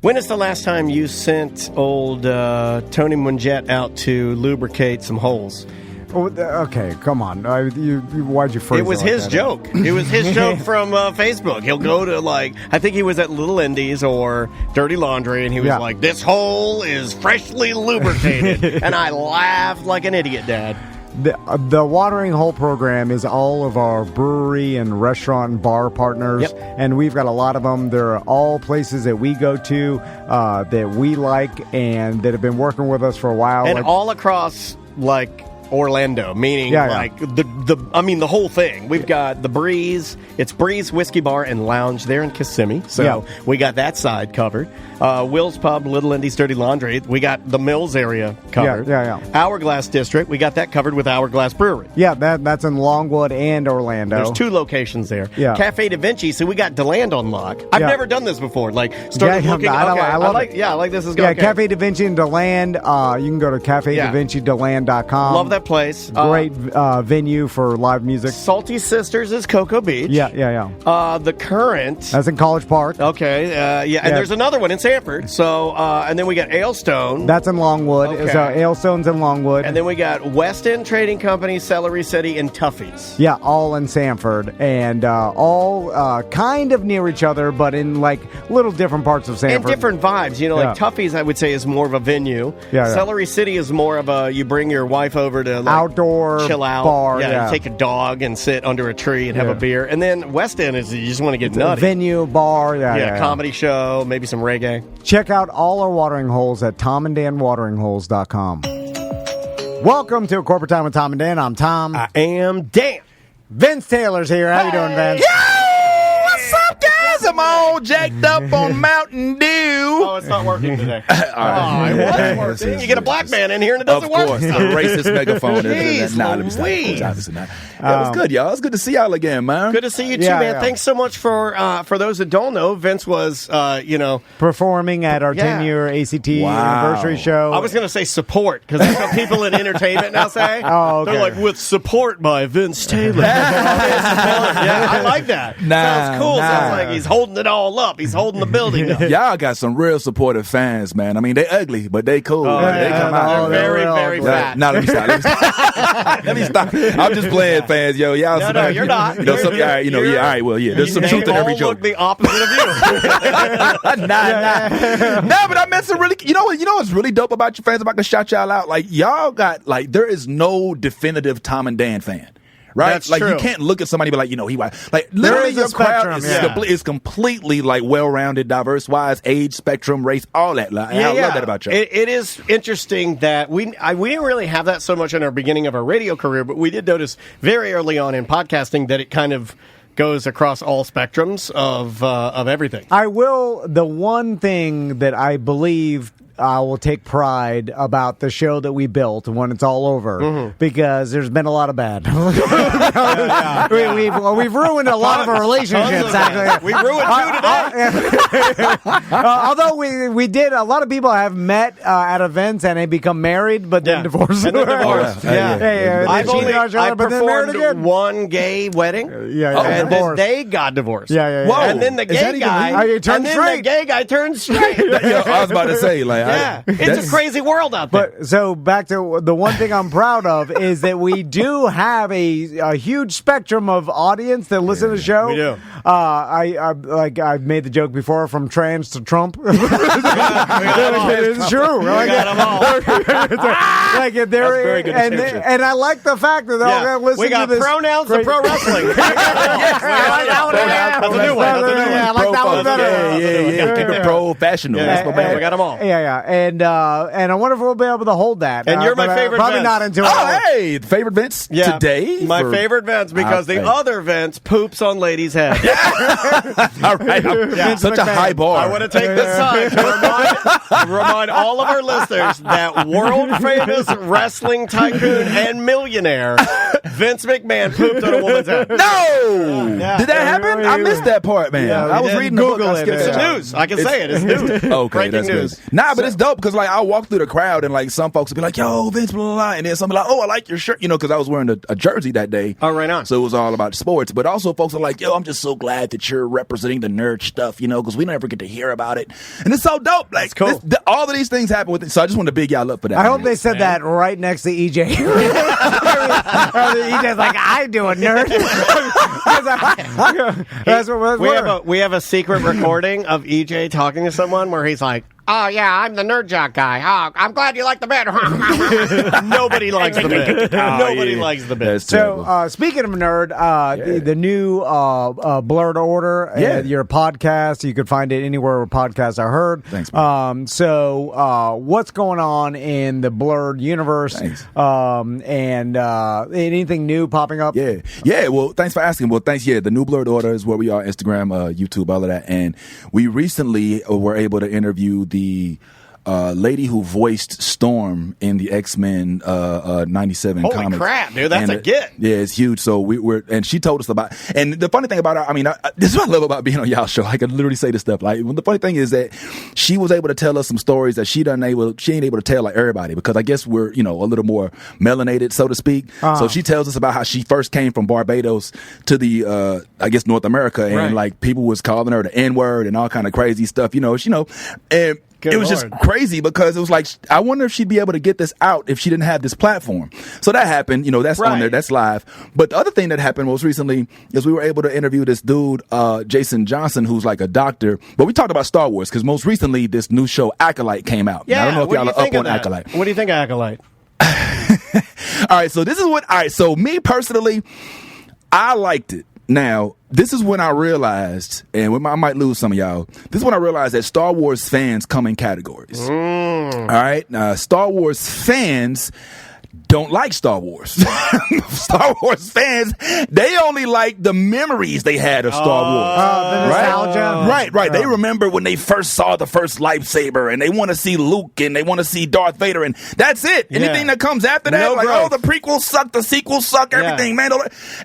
When is the last time you sent old Tony Munjet out to lubricate some holes? Oh, okay, come on. Why'd you phrase it? It was his joke. It was his joke from Facebook. He'll go to, I think he was at Little Indies or Dirty Laundry, and he was like, "This hole is freshly lubricated." And I laughed like an idiot, Dad. The watering hole program is all of our brewery and restaurant and bar partners, and we've got a lot of them. They're all places that we go to that we like and that have been working with us for a while. And all across, Orlando, meaning the whole thing. We've got the Breeze. It's Breeze Whiskey Bar and Lounge there in Kissimmee. So we got that side covered. Will's Pub, Little Indies, Dirty Laundry. We got the Mills area covered. Hourglass District. We got that covered with Hourglass Brewery. Yeah, that's in Longwood and Orlando. There's two locations there. Yeah. Cafe Da Vinci. So we got DeLand on lock. I've never done this before. Started looking. I like this is going. Yeah, Cafe Da Vinci and DeLand. You can go to cafedavincideland.com. Love that place. Great venue for live music. Salty Sisters is Cocoa Beach. Yeah. The Current. That's in College Park. Okay. And there's another one in Sanford. So, and then we got Ailstone. That's in Longwood. Okay. So Ailstone's in Longwood. And then we got West End Trading Company, Celery City, and Tuffy's. Yeah, all in Sanford. And all kind of near each other, but in little different parts of Sanford. And different vibes. Tuffy's, I would say, is more of a venue. Yeah. Celery City is more of a, you bring your wife over to outdoor chill out. Bar. Yeah, you take a dog and sit under a tree and have a beer. And then West End is you just want to get nutty. Venue, bar. Yeah, comedy show, maybe some reggae. Check out all our watering holes at tomanddanwateringholes.com. Welcome to Corporate Time with Tom and Dan. I'm Tom. I am Dan. Vince Taylor's here. How you doing, Vince? Yo! What's up, guys? I'm all jacked up on Mountain Dew. Oh, it's not working today. All right. It was working. You get a black man in here and it doesn't work. Of course, the racist megaphone. Let me stop. Obviously not. It was good, y'all. It's good to see y'all again, man. Good to see you too, man. Yeah. Thanks so much for those that don't know, Vince was, performing at our 10-year ACT anniversary show. I was going to say support, because that's what people in entertainment now say. Oh, okay. They're like, with support by Vince Taylor. I like that. Sounds cool. Sounds like he's holding it all up. He's holding the building up. Y'all got some real supportive fans, man. I mean, they ugly, but they cool. They come out. They're very, very fat. Now, let me stop. Let me stop. I'm just playing, fans, yo. Y'all no, you're not. There's some truth in every joke. Look the opposite of you. No, but I met some really. You know what's really dope about your fans? If I can shout y'all out, y'all got there is no definitive Tom and Dan fan. Right? That's true. You can't look at somebody and be he white. Literally your crowd is completely well-rounded, diverse-wise, age, spectrum, race, all that. I love that about you. It is interesting that we didn't really have that so much in our beginning of our radio career, but we did notice very early on in podcasting that it kind of goes across all spectrums of everything. The one thing that I believe I will take pride about the show that we built when it's all over, because there's been a lot of bad. We've ruined a lot of our relationships. We ruined two today. Although we did, a lot of people have met at events and they become married, but then divorced. And then divorced. I performed one gay wedding, and then they got divorced. And then the gay guy turned straight. I was about to say, it's a crazy world out there. But so back to the one thing I'm proud of is that we do have a huge spectrum of audience that listen to the show. We do. I've made the joke before, from trans to Trump. It's true. We got them all. That's very good description. And I like the fact that they're all going to listen to this. We got pronouns to pro wrestling. That's a new one. I like that one better. Yeah. Keep it professional. That's my bad. We got them all. And I wonder if we'll be able to hold that. And you're my favorite probably Vince. Not until hey, favorite Vince today? My favorite Vince, because the other Vince poops on ladies' heads. All right. Such a high bar. I want to take this time to remind all of our listeners that world-famous wrestling tycoon and millionaire Vince McMahon pooped on a woman's head. No! Yeah. Did that happen? I missed that part, man. Yeah, I was reading the book. I skipped It's that. news. I can say it. It's news. Okay, Breaking that's news. good. Nah, but it's dope because like I'll walk through the crowd and like some folks will be like, "Yo, Vince, blah, blah, blah," and then some be like, "Oh, I like your shirt," because I was wearing a jersey that day. Oh, right on. So it was all about sports, but also folks are like, "Yo, I'm just so glad that you're representing the nerd stuff," because we never get to hear about it, and it's so dope. Like, cool. all of these things happen with it. So I just wanted to big y'all up for that. I hope they said that right next to EJ. EJ's like, I do a nerd. That's what we have a secret recording of EJ talking to someone where he's like, "Oh yeah, I'm the nerd jock guy. Oh, I'm glad you like the bit." Nobody likes the bit. Nobody likes the bit. So, speaking of nerd, the new Blurred Order, your podcast, you could find it anywhere where podcasts are heard. Thanks, man. What's going on in the Blurred universe? Thanks. And anything new popping up? Yeah. Well, thanks for asking. Well, thanks. Yeah, the new Blurred Order is where we are: Instagram, YouTube, all of that. And we recently were able to interview the lady who voiced Storm in the X-Men 97 Holy comics. crap, dude, that's a get. Yeah, it's huge. So and she told us about, and the funny thing about her, this is what I love about being on y'all show. I can literally say this stuff. Like, the funny thing is that she was able to tell us some stories that she ain't able to tell like everybody, because I guess we're, a little more melanated, so to speak. So she tells us about how she first came from Barbados to the, I guess, North America, and like people was calling her the N-word and all kind of crazy stuff, and Good it was Lord. just crazy because it was like, I wonder if she'd be able to get this out if she didn't have this platform. So that happened, that's on there, that's live. But the other thing that happened most recently is we were able to interview this dude, Jason Johnson, who's like a doctor. But we talked about Star Wars because most recently this new show Acolyte came out. Yeah, now, I don't know if what do y'all you are think up of on that? Acolyte. What do you think of Acolyte? All right, so me personally, I liked it. Now, this is when I realized, and I might lose some of y'all, this is when I realized that Star Wars fans come in categories. All right? Star Wars fans don't like Star Wars. Star Wars fans, they only like the memories they had of Star Wars. The nostalgia. Right. They remember when they first saw the first lightsaber, and they want to see Luke, and they want to see Darth Vader, and that's it. Anything that comes after that, the prequels suck, the sequels suck, everything, man. And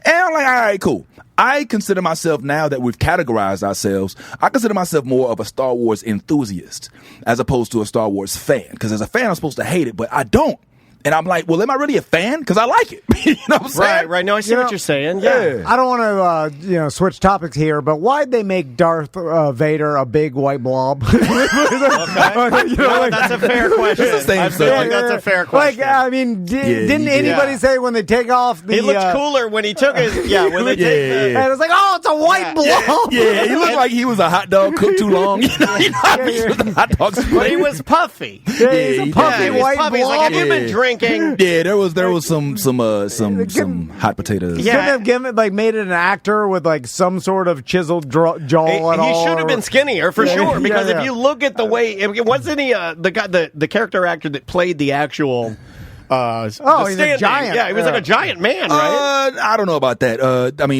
I'm like, all right, cool. I consider myself, now that we've categorized ourselves, I consider myself more of a Star Wars enthusiast as opposed to a Star Wars fan. Because as a fan, I'm supposed to hate it, but I don't. And I'm like, well, am I really a fan? Because I like it. You know what I'm saying? Right. No, I see what you're saying. Yeah. I don't want to, switch topics here, but why'd they make Darth Vader a big white blob? That's a fair question. It's the same I feel like that's a fair question. Didn't anybody say when they take off the... He looked cooler when he took his... Yeah, when they take the... And it's like, oh, it's a white blob. Yeah, he looked like he was a hot dog cooked too long. Hot dogs. But he was puffy. He's a puffy white blob. He's like, have you been drinking? Yeah, there was some hot potatoes. Yeah, couldn't have made it an actor with like some sort of chiseled jaw at all. He should have been skinnier for sure. Because if you look at the way, wasn't he the character actor that played the actual? He's a giant. Yeah, he was like a giant man, right? I don't know about that.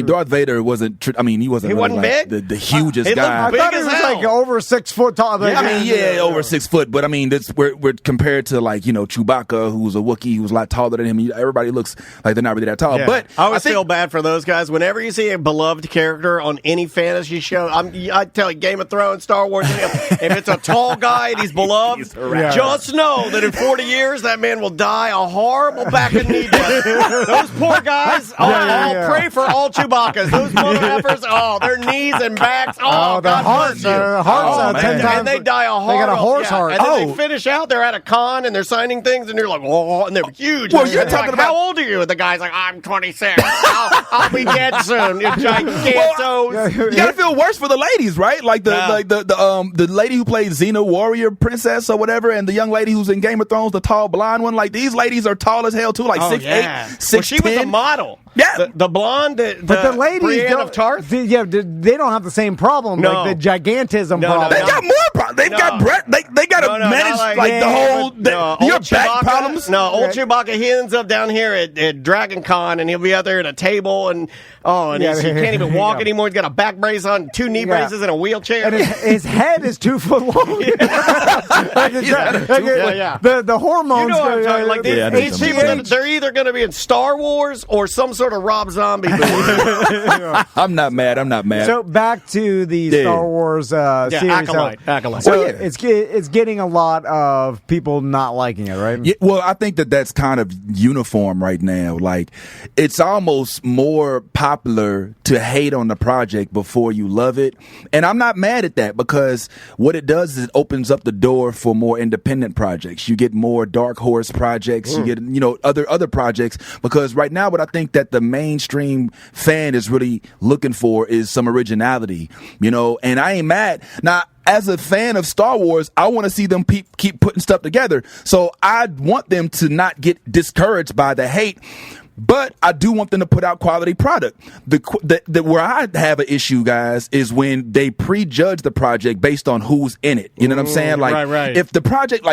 Darth Vader wasn't. He wasn't. He wasn't like big. The hugest He guy. I thought he was like over 6 foot tall. Over 6 foot. But we're compared to Chewbacca, who's a Wookiee, who's a lot taller than him. Everybody looks like they're not really that tall. Yeah. But I always feel bad for those guys. Whenever you see a beloved character on any fantasy show, I tell you, Game of Thrones, Star Wars, if it's a tall guy and he's beloved, just know that in 40 years that man will die a horrible back and knee death. Those poor guys, I'll pray for all Chewbaccas. Those mother effers, their knees and backs, the God hearts, bless you. 10 times. And they die a horrible. They got a horse heart. And then they finish out, they're at a con and they're signing things and you're like, and they're huge. Well, you're talking about, how old are you? And the guy's like, I'm 26. I'll be dead soon. You gigantos. You gotta feel worse for the ladies, right? Like the lady who played Xena Warrior Princess or whatever, and the young lady who's in Game of Thrones, the tall blonde one. Like, these ladies are tall as hell too, like 6'8", 6'10". She was a model. Yeah, the blonde, but the ladies Brienne of Tarth. They don't have the same problem, like the gigantism problem. They got more problems. They've got breath. They got to manage the whole your back problems. No, old Chewbacca, he ends up down here at Dragon Con, and he'll be out there at a table, and he can't even walk anymore. He's got a back brace on, 2 knee braces, and a wheelchair. And his head is 2 foot long. The hormones. You know what I'm talking like these people, they're either going to be in Star Wars or some sort of Rob Zombie movie. I'm not mad. So back to the Star Wars series. Acolyte. So it's getting a lot of people not liking it, right? Yeah, well, I think that's kind of uniform right now. Like, it's almost more popular to hate on the project before you love it. And I'm not mad at that, because what it does is it opens up the door for more independent projects. You get more Dark Horse projects. You get, other projects, because right now what I think that the mainstream fan is really looking for is some originality, and I ain't mad. Now, as a fan of Star Wars, I want to see them keep putting stuff together. So I want them to not get discouraged by the hate. But I do want them to put out quality product. Where I have an issue, guys, is when they prejudge the project based on who's in it. You know what I'm saying? Like, right. If the project,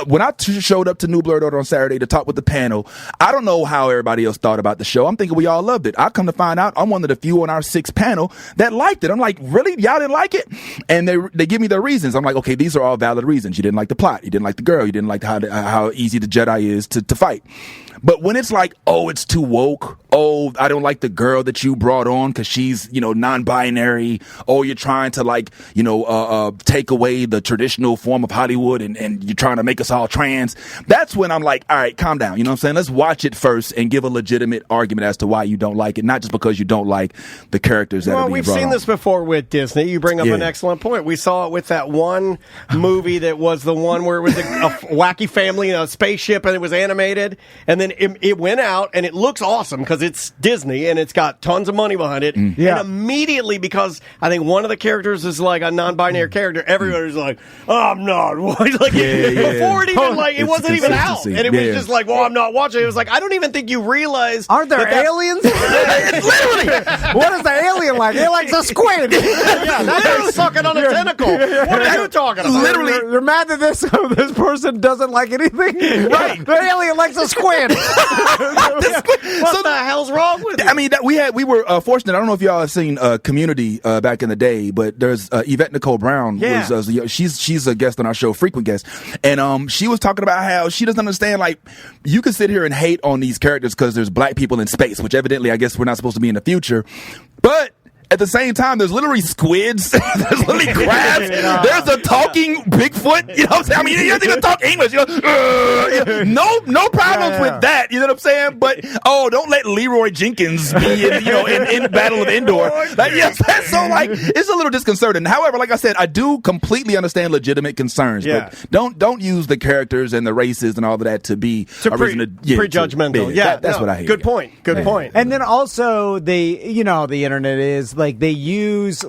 when I showed up to New Blurred Order on Saturday to talk with the panel, I don't know how everybody else thought about the show. I'm thinking we all loved it. I come to find out I'm one of the few on our 6 panel that liked it. I'm like, really? Y'all didn't like it? And they give me their reasons. I'm like, okay, these are all valid reasons. You didn't like the plot. You didn't like the girl. You didn't like how easy the Jedi is to fight. But when it's like, it's too woke. I don't like the girl that you brought on because she's, non-binary. You're trying to take away the traditional form of Hollywood and you're trying to make us all trans. That's when I'm like, all right, calm down. You know what I'm saying? Let's watch it first and give a legitimate argument as to why you don't like it, not just because you don't like the characters that are being we've brought seen on. this before with Disney. You bring up an excellent point. We saw it with that one movie that was the one where it was a wacky family in a spaceship and it was animated, and then it went out and it looks awesome because it's Disney and it's got tons of money behind it. And immediately, because I think one of the characters is like a non-binary character, everybody's like, I'm not. Before it even it wasn't even out, and it was just like, I'm not watching. It was like, I don't even think you realize. Aren't there aliens? Literally, what is the alien like? It likes a squid. they're sucking on a tentacle. What are you talking about? Literally, you're mad that this person doesn't like anything, right? The alien likes a squid. What the hell's wrong with it? I mean, we were fortunate. I don't know if y'all have seen Community back in the day, but there's Yvette Nicole Brown. She's a guest on our show, frequent guest, and she was talking about how she doesn't understand. Like, you can sit here and hate on these characters because there's black people in space, which evidently I guess we're not supposed to be in the future, but at the same time, there's literally squids. There's literally crabs. There's a talking Bigfoot. You know what I'm saying? I mean, he doesn't even talk English. No problems with that. You know what I'm saying? But don't let Leroy Jenkins be in Battle of Endor. It's a little disconcerting. However, like I said, I do completely understand legitimate concerns. But don't use the characters and the races and all of that to be prejudgmental. That's what I hear. Good point. And then also the internet is. Like, they use,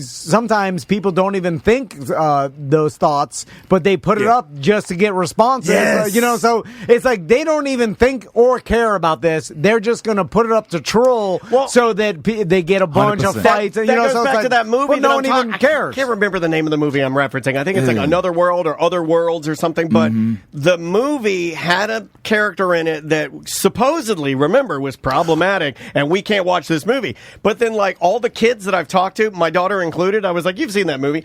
sometimes people don't even think those thoughts, but they put it up just to get responses. Yes. So it's like they don't even think or care about this. They're just going to put it up to troll so that they get a bunch 100%. Of fights. That goes back to that movie. Well, no one even cares. I can't remember the name of the movie I'm referencing. I think it's like Another World or Other Worlds or something. But the movie had a character in it that supposedly, was problematic, and we can't watch this movie. But then, all the kids that I've talked to, my daughter included, I was like, you've seen that movie.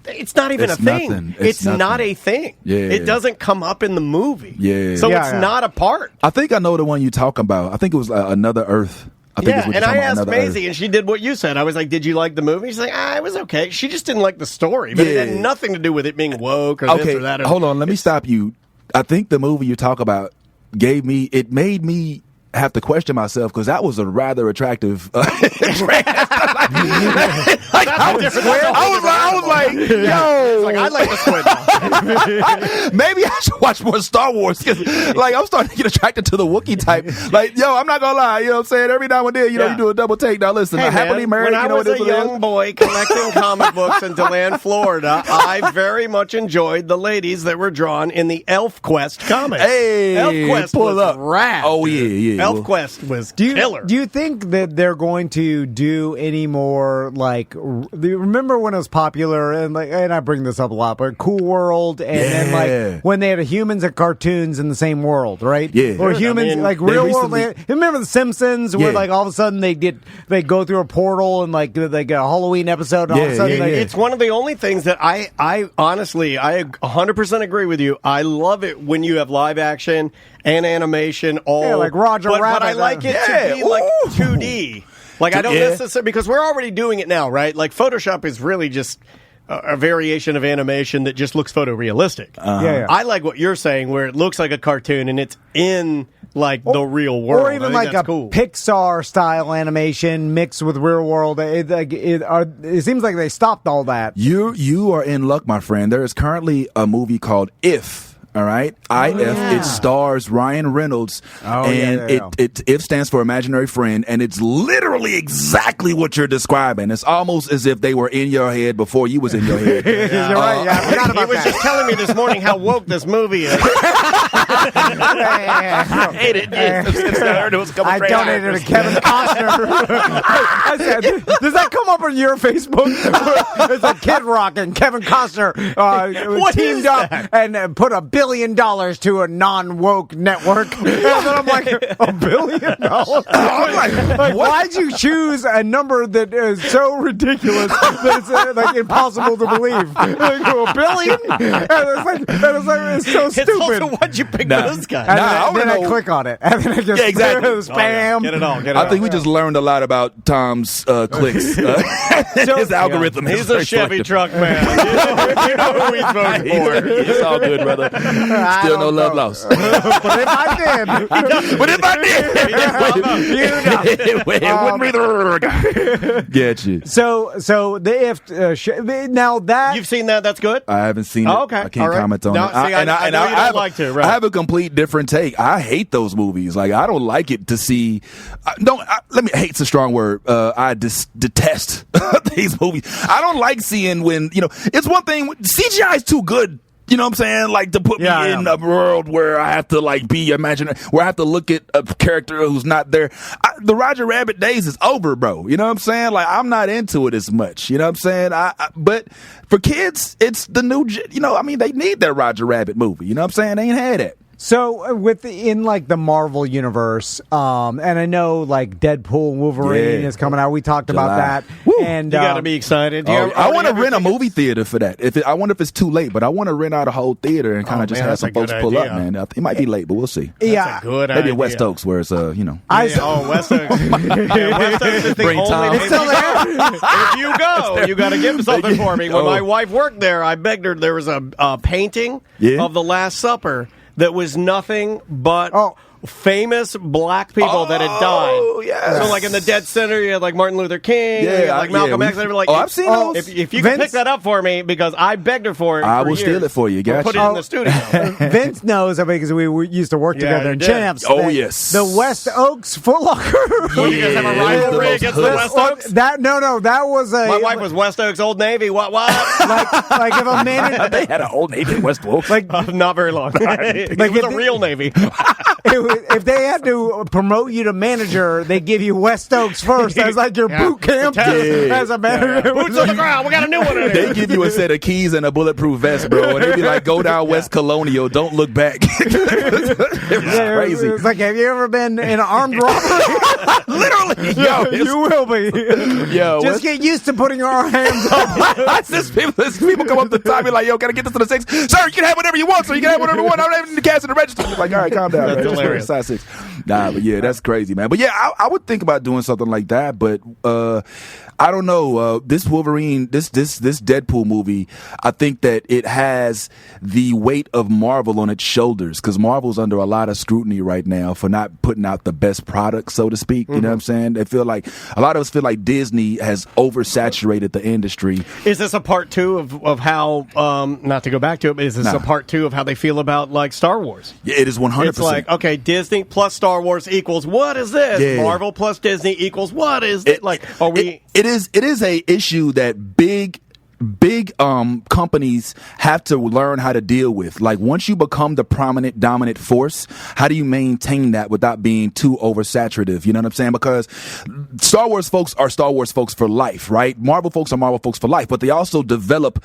It's not even a thing. It's not a thing. It doesn't come up in the movie. So it's not a part. I think I know the one you talk about. I think it was Another Earth. And I asked Maisie, and she did what you said. I was like, did you like the movie? She's like, it was okay. She just didn't like the story, but it had nothing to do with it being woke or this or that. Hold on, let me stop you. I think the movie you talk about made me have to question myself because that was a rather attractive. I was like, yo, I like the squid. Maybe I should watch more Star Wars because, I'm starting to get attracted to the Wookiee type. I'm not gonna lie, you know what I'm saying? Every now and then, you do a double take. Now listen, happily married. When I was a young boy collecting comic books in DeLand, Florida, I very much enjoyed the ladies that were drawn in the Elf Quest comics. Hey, Elf Quest was rad. Oh yeah. ElfQuest was killer. Do you think that they're going to do any more, like, remember when it was popular, and I bring this up a lot, but Cool World, and then, like, when they had humans and cartoons in the same world, right? Yeah. Or humans, like, real world. Remember The Simpsons, where, like, all of a sudden they go through a portal, and, like, they get a Halloween episode, and all of a sudden it's one of the only things that I honestly, I 100% agree with you. I love it when you have live action and animation all like Roger Rabbit. But I like it to be like 2D. Like, I don't necessarily, because we're already doing it now, right? Like, Photoshop is really just a variation of animation that just looks photorealistic. I like what you're saying, where it looks like a cartoon and it's in like the real world, or even like a Pixar style animation mixed with real world. It seems like they stopped all that. You are in luck, my friend. There is currently a movie called If. All right, It stars Ryan Reynolds, If stands for imaginary friend, and it's literally exactly what you're describing. It's almost as if they were in your head before you was in your head. You're right. Yeah, I forgot about he was just telling me this morning how woke this movie is. I hate it. I donated to Kevin Costner. I said, does that come up on your Facebook? It's like Kid Rock and Kevin Costner teamed up and put $1 billion to a non-woke network. And then I'm like, $1 billion? Like, why'd you choose a number that is so ridiculous that it's like impossible to believe? Like, $1 billion? And it's so stupid. It's also, why'd you pick those guys? And then I click on it. And then I just exactly. Spam. Get it all. I think we just learned a lot about Tom's clicks. His algorithm. He's a Chevy truck man. You know who he's voting for. It's all good, brother. Still no love lost. But if I did, it wouldn't be the get you. So the If now that you've seen that, that's good. I haven't seen it. Okay, I can't comment on it. I like to. Right. I have a complete different take. I hate those movies. Like, I don't like it to see. Hate's a strong word. I detest these movies. I don't like seeing when it's one thing. CGI is too good. You know what I'm saying? Like, to put me in a world where I have to, like, be imaginary, where I have to look at a character who's not there. The Roger Rabbit days is over, bro. You know what I'm saying? Like, I'm not into it as much. You know what I'm saying? But for kids, it's the new, they need their Roger Rabbit movie. You know what I'm saying? They ain't had it. So in like the Marvel universe, and I know like Deadpool and Wolverine is coming out. We talked about that. Woo. And you got to be excited. I want to rent a movie theater for that. I wonder if it's too late, but I want to rent out a whole theater and kind of just have some folks pull up, man. It might be late, but we'll see. That's a good idea. Maybe in West Oaks, where it's West Oaks is the Bring only. Tom. It's still there. If you go, you got to give something for me. When my wife worked there, I begged her. There was a painting of the Last Supper that was nothing but famous black people that had died. Yes. So, like, in the dead center, you had, like, Martin Luther King, like Malcolm X. They were like, I've seen those. If you can pick that up for me, because I begged her for it. I will steal it for you. We'll put it in the studio. Vince knows, because we used to work together in Champs. Oh, yes. The West Oaks Foot Locker. You guys have a rivalry against the West Oaks? That was a... My wife was West Oaks Old Navy. What? Like if a man... They had an Old Navy in West Oaks. Not very long. It was a real Navy. If they had to promote you to manager, they give you West Oaks first as like your boot camp as a manager. Boots on the ground. We got a new one in here. They give you a set of keys and a bulletproof vest, bro. And they be like, go down West Colonial. Don't look back. It was crazy. It's like, have you ever been in an armed robbery? Literally. You will be. Just get used to putting your hands up. This people come up to the top and be like, yo, can I get this to the 6? Sir, you can have whatever you want, so you can have whatever you want. I don't have the cash in the register. Like, all right, calm down. That's hilarious. Size 6. Nah, but yeah, that's crazy, man. But yeah, I would think about doing something like that, but I don't know. This Wolverine, this Deadpool movie, I think that it has the weight of Marvel on its shoulders, because Marvel's under a lot of scrutiny right now for not putting out the best product, so to speak. You know what I'm saying? They feel like, a lot of us feel like Disney has oversaturated the industry. Is this a part 2 of how, not to go back to it, but is this a part 2 of how they feel about, like, Star Wars? Yeah, it is 100%. It's like, okay, Disney plus Star Wars equals what is this? Yeah. Marvel plus Disney equals what is it? Like, are we... It is a issue that big big companies have to learn how to deal with. Like, once you become the prominent, dominant force, how do you maintain that without being too oversaturative? You know what I'm saying? Because Star Wars folks are Star Wars folks for life, right? Marvel folks are Marvel folks for life, but they also develop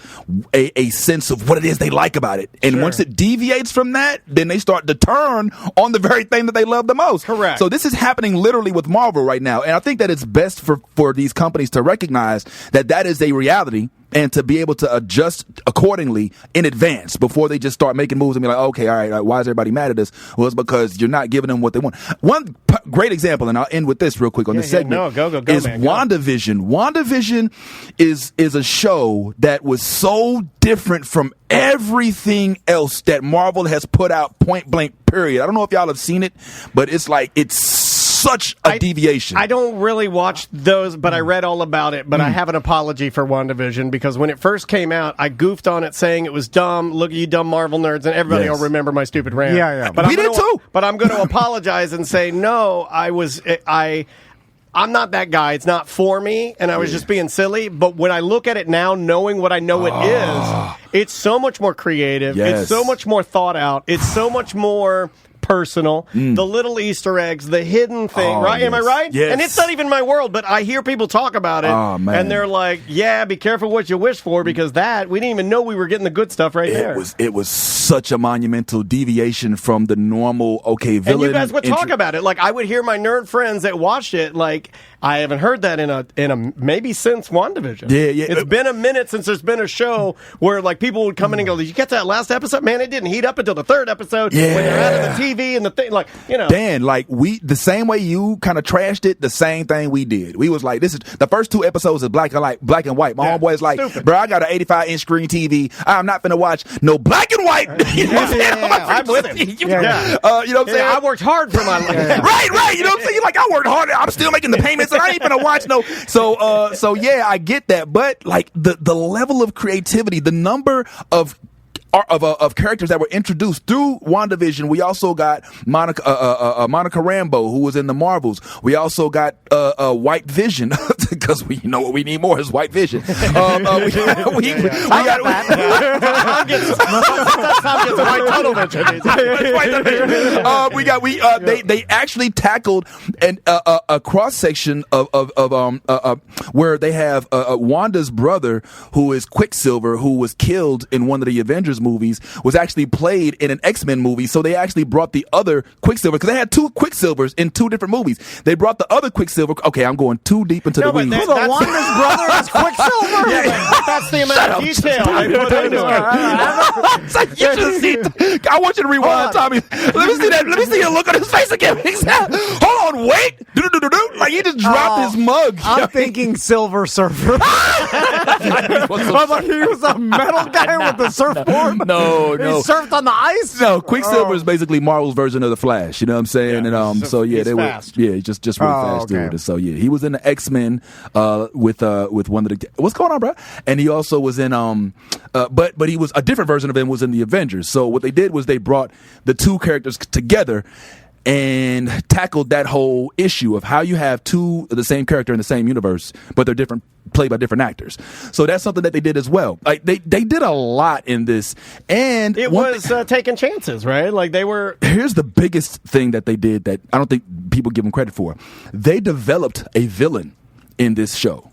a sense of what it is they like about it. And once it deviates from that, then they start to turn on the very thing that they love the most. Correct. So this is happening literally with Marvel right now. And I think that it's best for these companies to recognize that is a reality, and to be able to adjust accordingly in advance before they just start making moves and be like, okay, all right, why is everybody mad at us? Well, it's because you're not giving them what they want. One great example, and I'll end with this real quick on this segment, is man, WandaVision. WandaVision is a show that was so different from everything else that Marvel has put out, point blank, period. I don't know if y'all have seen it, but it's such a deviation. I don't really watch those, but I read all about it. But I have an apology for WandaVision, because when it first came out, I goofed on it saying it was dumb. Look at you dumb Marvel nerds, and everybody will remember my stupid rant. Yeah. But we did too. But I'm going to apologize and say, no, I'm not that guy. It's not for me, and I was just being silly. But when I look at it now, knowing what I know it is, it's so much more creative. Yes. It's so much more thought out. It's so much more personal. The little Easter eggs, the hidden thing, right? Yes. Am I right? Yes. And it's not even my world, but I hear people talk about it, and they're like, yeah, be careful what you wish for, because we didn't even know we were getting the good stuff there. It was such a monumental deviation from the normal, villain. And you guys would talk about it. Like, I would hear my nerd friends that watched it, like, I haven't heard that in a maybe since WandaVision. Yeah. It's been a minute since there's been a show where, like, people would come in and go, did you get that last episode? Man, it didn't heat up until the third episode when they're out of the TV and the thing, like, Dan, like, the same way you kind of trashed it, the same thing we did. We was like, this is the first 2 episodes is black and white. My homeboy is like, stupid. bro, I got an 85-inch screen TV. I'm not finna watch no black and white. You know what I'm saying? I'm with him. You know what I'm saying? I worked hard for my life. Right. You know what I'm saying? Like, I worked hard. I'm still making the payments, and I ain't finna watch no. So yeah, I get that. But, like, the level of creativity, the number of characters that were introduced through WandaVision. We also got Monica Rambeau, who was in the Marvels. We also got White Vision, because we know what we need more is White Vision. They actually tackled a cross section of where they have Wanda's brother, who is Quicksilver, who was killed in one of the Avengers movies, was actually played in an X-Men movie. So they actually brought the other Quicksilver, because they had 2 Quicksilvers in 2 different movies. They brought the other Quicksilver. Okay, I'm going too deep into the weeds. So Wanda's brother is Quicksilver? That's the amount of detail they put into it. It's like, you should see. I want you to rewind, Tommy. Let me see that. Let me see the look on his face again. Hold on, wait. Like, he just dropped his mug. I'm thinking Silver Surfer. I'm like, he was a metal guy with the surfboard. No. He surfed on the ice. No, Quicksilver is basically Marvel's version of the Flash. You know what I'm saying? And they fast. were just really fast doing it. So yeah, he was in the X-Men with one of the. What's going on, bro? And he also was in but he was a different version of him was in the Avengers. So what they did was they brought the 2 characters together and tackled that whole issue of how you have 2 of the same character in the same universe, but they're different, played by different actors. So that's something that they did as well. Like, they did a lot in this, and it was taking chances, right? Like, they were. Here's the biggest thing that they did that I don't think people give them credit for. They developed a villain in this show.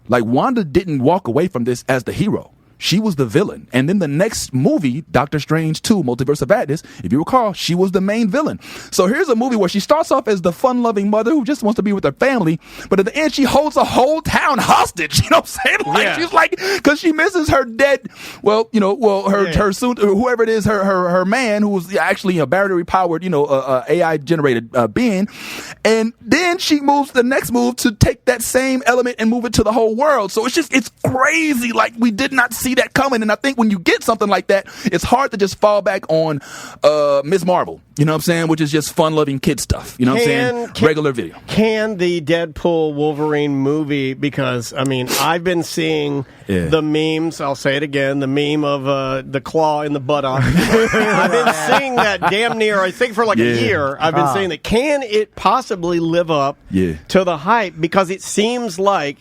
Like, Wanda didn't walk away from this as the hero. She was the villain. And then the next movie, Doctor Strange 2, Multiverse of Madness, if you recall, she was the main villain. So here's a movie where she starts off as the fun-loving mother who just wants to be with her family, but at the end she holds a whole town hostage. You know what I'm saying? Like, she's like, because she misses her dead, her soon, whoever it is, her man, who was actually a battery-powered, AI-generated being. And then she moves the next move to take that same element and move it to the whole world. So it's crazy. Like, we did not see that coming. And I think when you get something like that, it's hard to just fall back on Ms. Marvel, you know what I'm saying, which is just fun-loving kid stuff, you know what I'm saying, regular video. Can the Deadpool Wolverine movie, because, I mean, I've been seeing the memes, I'll say it again, the meme of the claw in the buttock. I've been seeing that damn near, I think for like a year, I've been saying that. Can it possibly live up to the hype? Because it seems like,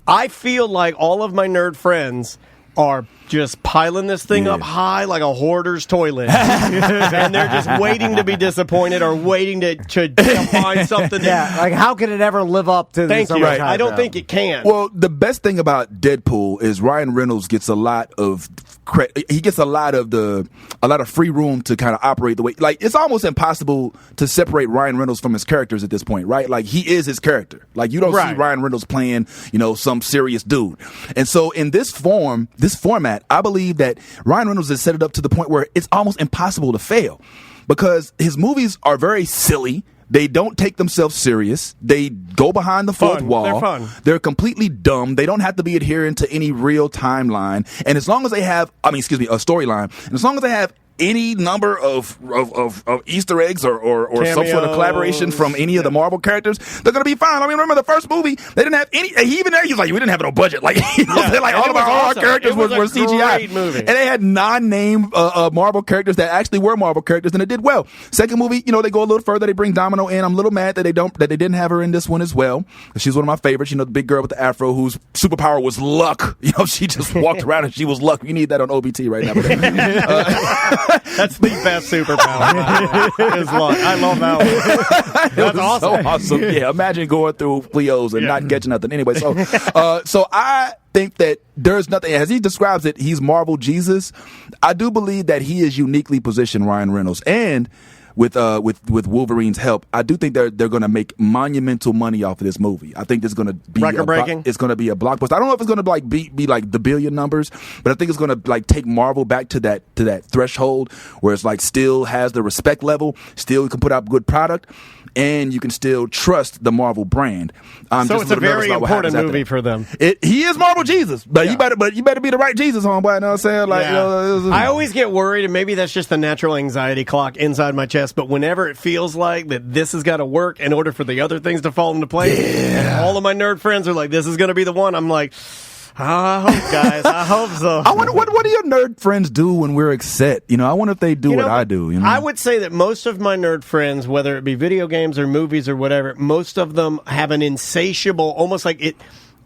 I feel like all of my nerd friends are just piling this thing up high like a hoarder's toilet. And they're just waiting to be disappointed or waiting to find something. Like how can it ever live up to Thank you. Right. I don't think it can. Well, the best thing about Deadpool is Ryan Reynolds gets a lot of he gets a lot of free room to kind of operate the way, like, it's almost impossible to separate Ryan Reynolds from his characters at this point, right? Like, he is his character. Like, you don't see Ryan Reynolds playing, some serious dude. And so in this format, I believe that Ryan Reynolds has set it up to the point where it's almost impossible to fail, because his movies are very silly. They don't take themselves serious. They go behind the fourth wall. They're fun. They're completely dumb. They don't have to be adherent to any real timeline. And as long as they have, a storyline, and as long as they have any number of Easter eggs or some sort of collaboration from any of the Marvel characters, they're going to be fine. I mean, remember the first movie, they didn't have any, even there, he was like, we didn't have no budget. Like, all of our characters were CGI. Movie. And they had non-name Marvel characters that actually were Marvel characters, and it did well. Second movie, they go a little further. They bring Domino in. I'm a little mad that they didn't have her in this one as well. She's one of my favorites. The big girl with the afro whose superpower was luck. She just walked around and she was luck. You need that on OBT right now. That's the best superpower. Is luck. I love that one. That's awesome. So awesome. Yeah, imagine going through Cleo's and not catching nothing. Anyway, so I think that there's nothing, as he describes it, he's Marvel Jesus. I do believe that he is uniquely positioned, Ryan Reynolds, and with Wolverine's help, I do think they're going to make monumental money off of this movie. I think there's going to be record-breaking. It's going to be a blockbuster. I don't know if it's going to be like the billion numbers, but I think it's going to take Marvel back to that threshold where it's like still has the respect level, still can put out good product, and you can still trust the Marvel brand. So it's a very important movie for them. He is Marvel Jesus, but you better be the right Jesus, homeboy. You know what I'm saying? Like, I always get worried, and maybe that's just the natural anxiety clock inside my chest. But whenever it feels like that this has got to work in order for the other things to fall into place, and all of my nerd friends are like, "This is going to be the one," I'm like, I hope, guys. I hope so. I wonder what do your nerd friends do when we're upset? I wonder if they do what I do. I would say that most of my nerd friends, whether it be video games or movies or whatever, most of them have an insatiable, almost like it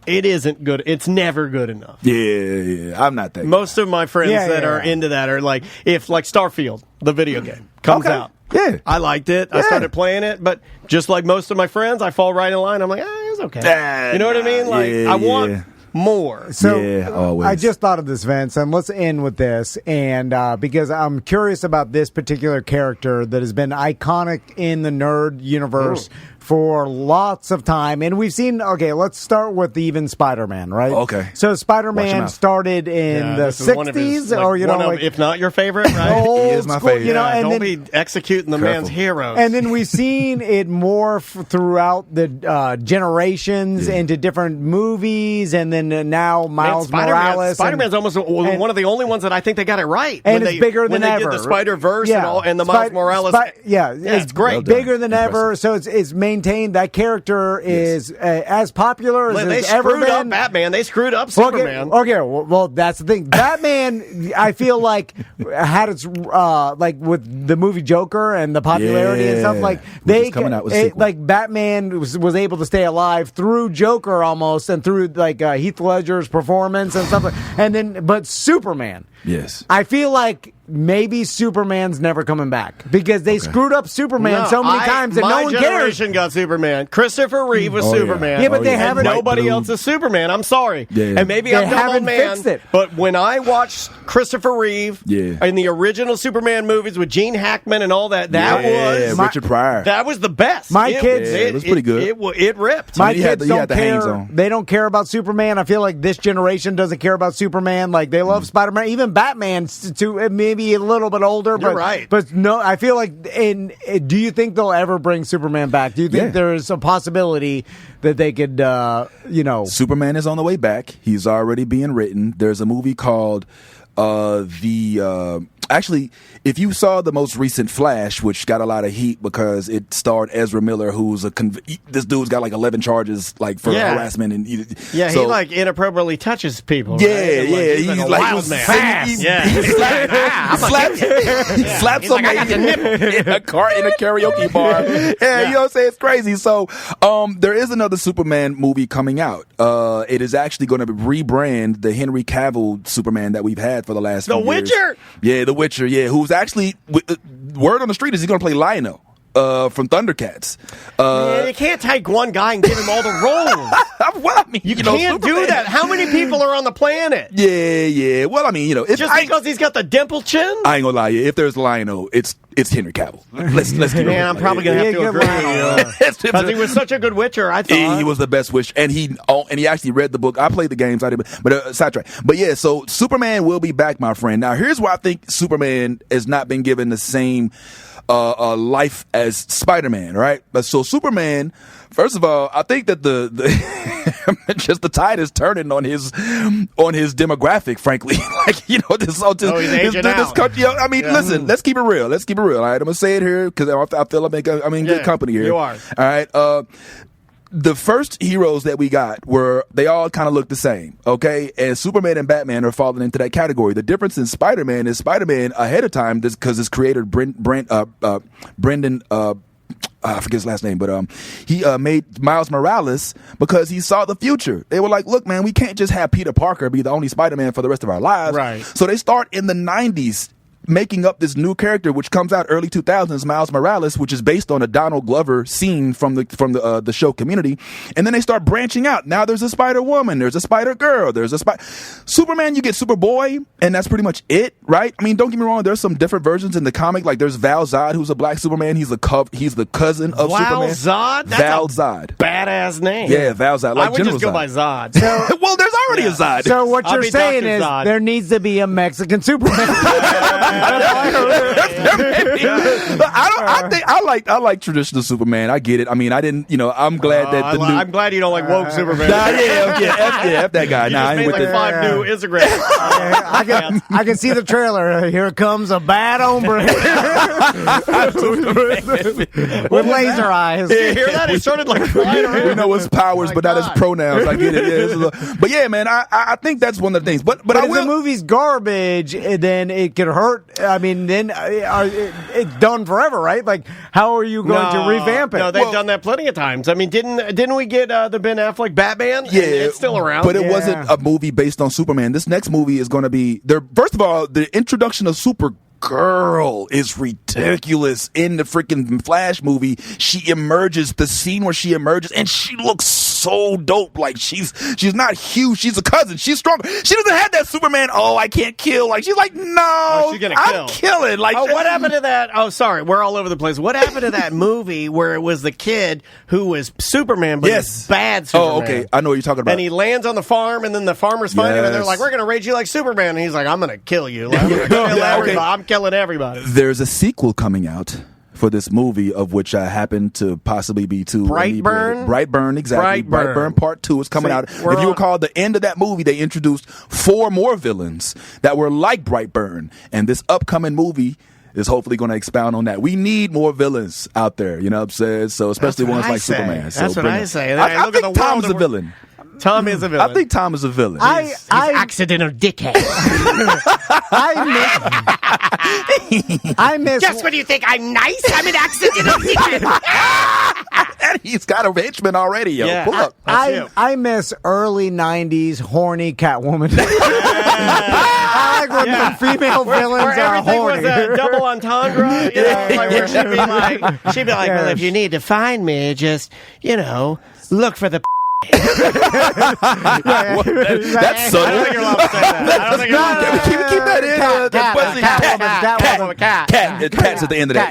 isn't good. It's never good enough. Yeah. I'm not that. Most of my friends that are into that are like, if like Starfield, the video game, comes out. Yeah. I liked it. I started playing it, but just like most of my friends, I fall right in line. I'm like, it was okay. You know what I mean? Like, I want more. So I just thought of this, Vince, and let's end with this. And because I'm curious about this particular character that has been iconic in the nerd universe for lots of time. And we've seen, let's start with even Spider-Man, right? Okay. So Spider-Man started in the 60s, if not your favorite, right? He is my favorite. And don't be executing the man's heroes. And then we've seen it morph throughout the generations into different movies, and then now Miles Morales. Spider-Man's almost one of the only ones that I think they got it right. And it's bigger than ever. When they did the Spider-Verse and the Miles Morales. It's great. Bigger than ever, so it's maintained. That character is as popular as it's ever been. They screwed up Batman. They screwed up Superman. Well, that's the thing. Batman, I feel like, had its like with the movie Joker and the popularity and stuff. Like Batman was able to stay alive through Joker almost, and through like Heath Ledger's performance and stuff. But Superman. Yes. I feel like maybe Superman's never coming back because they screwed up Superman so many times that no one cares. My generation got Superman. Christopher Reeve was Superman. Yeah, but they haven't. Nobody else is Superman. I'm sorry. And maybe I'm dumb old man. Fixed it. But when I watched Christopher Reeve in the original Superman movies with Gene Hackman and all that, was Richard Pryor. That was the best. My kids, it was pretty good. It ripped. My kids don't care. They don't care about Superman. I feel like this generation doesn't care about Superman. Like they love Spider-Man. Even Batman, to maybe a little bit older. You're right. But no, I feel like. Do you think they'll ever bring Superman back? Do you think there's a possibility that they could? Superman is on the way back. He's already being written. There's a movie called actually, if you saw the most recent Flash, which got a lot of heat because it starred Ezra Miller, who's this dude's got like 11 charges like for harassment and he like inappropriately touches people. Yeah, right? yeah, he's like a wild man. Fast. He slapped somebody in a karaoke bar. Yeah, you know what I'm saying? It's crazy. So, there is another Superman movie coming out. It is actually going to rebrand the Henry Cavill Superman that we've had for the last few years. Witcher? Yeah, The Witcher, who's actually, word on the street is he's going to play Lionel from Thundercats. You can't take one guy and give him all the roles. Well, I mean, you can't do that. How many people are on the planet? Yeah. Well, I mean, just because he's got the dimple chin? I ain't gonna lie, if there's Lionel, it's Henry Cavill. Let's keep it. Man, I'm probably gonna have to agree. Because he was such a good Witcher. I thought he was the best Witcher, and he actually read the book. I played the games, I didn't, but sidetrack. But yeah, so Superman will be back, my friend. Now, here's why I think Superman has not been given the same life as Spider-Man, right? So Superman, first of all, I think that the just the tide is turning on his demographic, frankly. Like, this country. I mean, listen, let's keep it real. All right, I'm gonna say it here because I feel I'm in good company here. You are. All right. The first heroes that we got they all kind of look the same, okay? And Superman and Batman are falling into that category. The difference in Spider-Man is Spider-Man ahead of time, because his creator Brendan, I forget his last name, but he made Miles Morales because he saw the future. They were like, look, man, we can't just have Peter Parker be the only Spider-Man for the rest of our lives. Right. So they start in the 90s. Making up this new character, which comes out early 2000s, Miles Morales, which is based on a Donald Glover scene from the show Community, and then they start branching out. Now there's a Spider-Woman, there's a Spider-Girl, there's a Superman. You get Superboy, and that's pretty much it, right? I mean, don't get me wrong. There's some different versions in the comic. Like there's Val Zod, who's a black Superman. He's the cousin of Superman. Zod? That's Val Zod, badass name. Yeah, Val Zod. Like I would General just go Zod. by Zod. Well, there's already a Zod. So what you're saying is Zod. there needs to be a Mexican Superman. I like traditional Superman. I get it. I mean, I didn't. I'm glad that I'm glad you don't like woke Superman. F that guy. You just made like 5 new Instagrams. I can see the trailer. Here comes a bad hombre with laser eyes. You hear that? He started like flying around. We know his powers, but not his pronouns. I get it. But yeah, man, I think that's one of the things. But if the movie's garbage, then it could hurt. I mean, then it's done forever, right? Like, how are you going to revamp it? No, they've done that plenty of times. I mean, didn't we get the Ben Affleck Batman? Yeah, it's still around. But it wasn't a movie based on Superman. This next movie is going to be first of all, the introduction of Supergirl is ridiculous. In the freaking Flash movie, the scene where she emerges, and she looks so dope. Like she's not huge, she's a cousin, she's strong. She doesn't have that Superman, I can't kill. Like she's like, no, she's gonna kill. I'm killing. Like, what happened to that? Oh, sorry, we're all over the place. What happened to that movie where it was the kid who was Superman, but it's bad Superman? Oh, okay, I know what you're talking about. And he lands on the farm, and then the farmers find him, and they're like, we're gonna raise you like Superman, and he's like, I'm gonna kill you. Like, I'm gonna kill everybody. I'm killing everybody. There's a sequel coming out for this movie, of which I happen to possibly be too. Brightburn, exactly. Brightburn Part 2 is coming out. If you recall, the end of that movie, they introduced 4 more villains that were like Brightburn, and this upcoming movie is hopefully going to expound on that. We need more villains out there, you know what I'm saying? So especially ones like Superman. That's what I say. I think Tom's a villain. Tom is a villain. I think Tom is a villain. He's accidental dickhead. I miss. Just when you think I'm nice, I'm an accidental dickhead. And he's got a henchman already, yo. Yeah, pull up. I miss early 90s horny Catwoman. I like when the female villains where are everything horny. was a double entendre, like where she'd be like, well, if you need to find me, just, look for the That's subtle. I don't think you're allowed to say that. I don't think you're allowed to keep that in. Cat. Cat's at the end of that.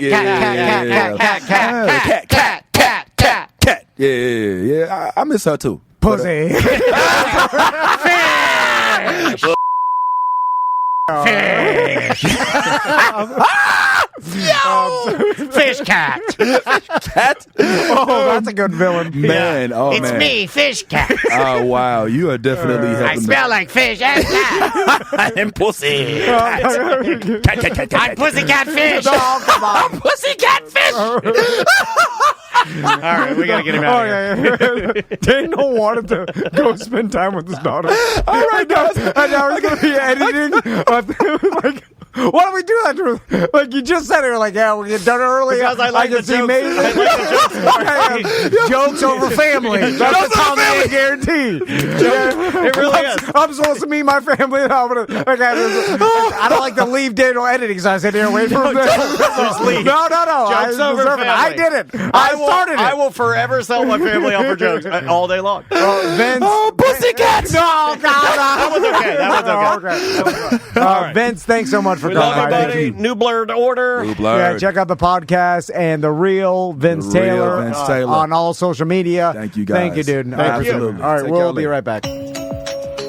Cat. Yeah. I miss her too. Pussy. Fish cat. Cat? Oh, that's a good villain. Man, It's me, Fish cat. Oh, wow. You are definitely helping. I smell like fish and cat. and pussy. I'm pussycat fish. Oh, come on. Pussycat fish. All right, we got to get him out of here. Daniel wanted to go spend time with his daughter. All right, guys. And now he's going to be editing. Like, why don't we do that? Like, you just said it. Like, yeah, we get done early. Because I like the jokes. I like the jokes. Jokes over family. That's a common guarantee. It really is. I'm supposed to meet my family. I don't like to leave Daniel editing, so I said, here, wait for him. No. Jokes over family. I did it. I started it. I will forever sell my family out for jokes all day long. Vince. Oh, pussycats! No. That was okay. All right. Vince, thanks so much for We coming. love you, buddy. New Blurred Order. Yeah, check out the podcast and the real Vince Taylor on all social media. Thank you, guys. Thank you, dude. Absolutely. All right, we'll be right back.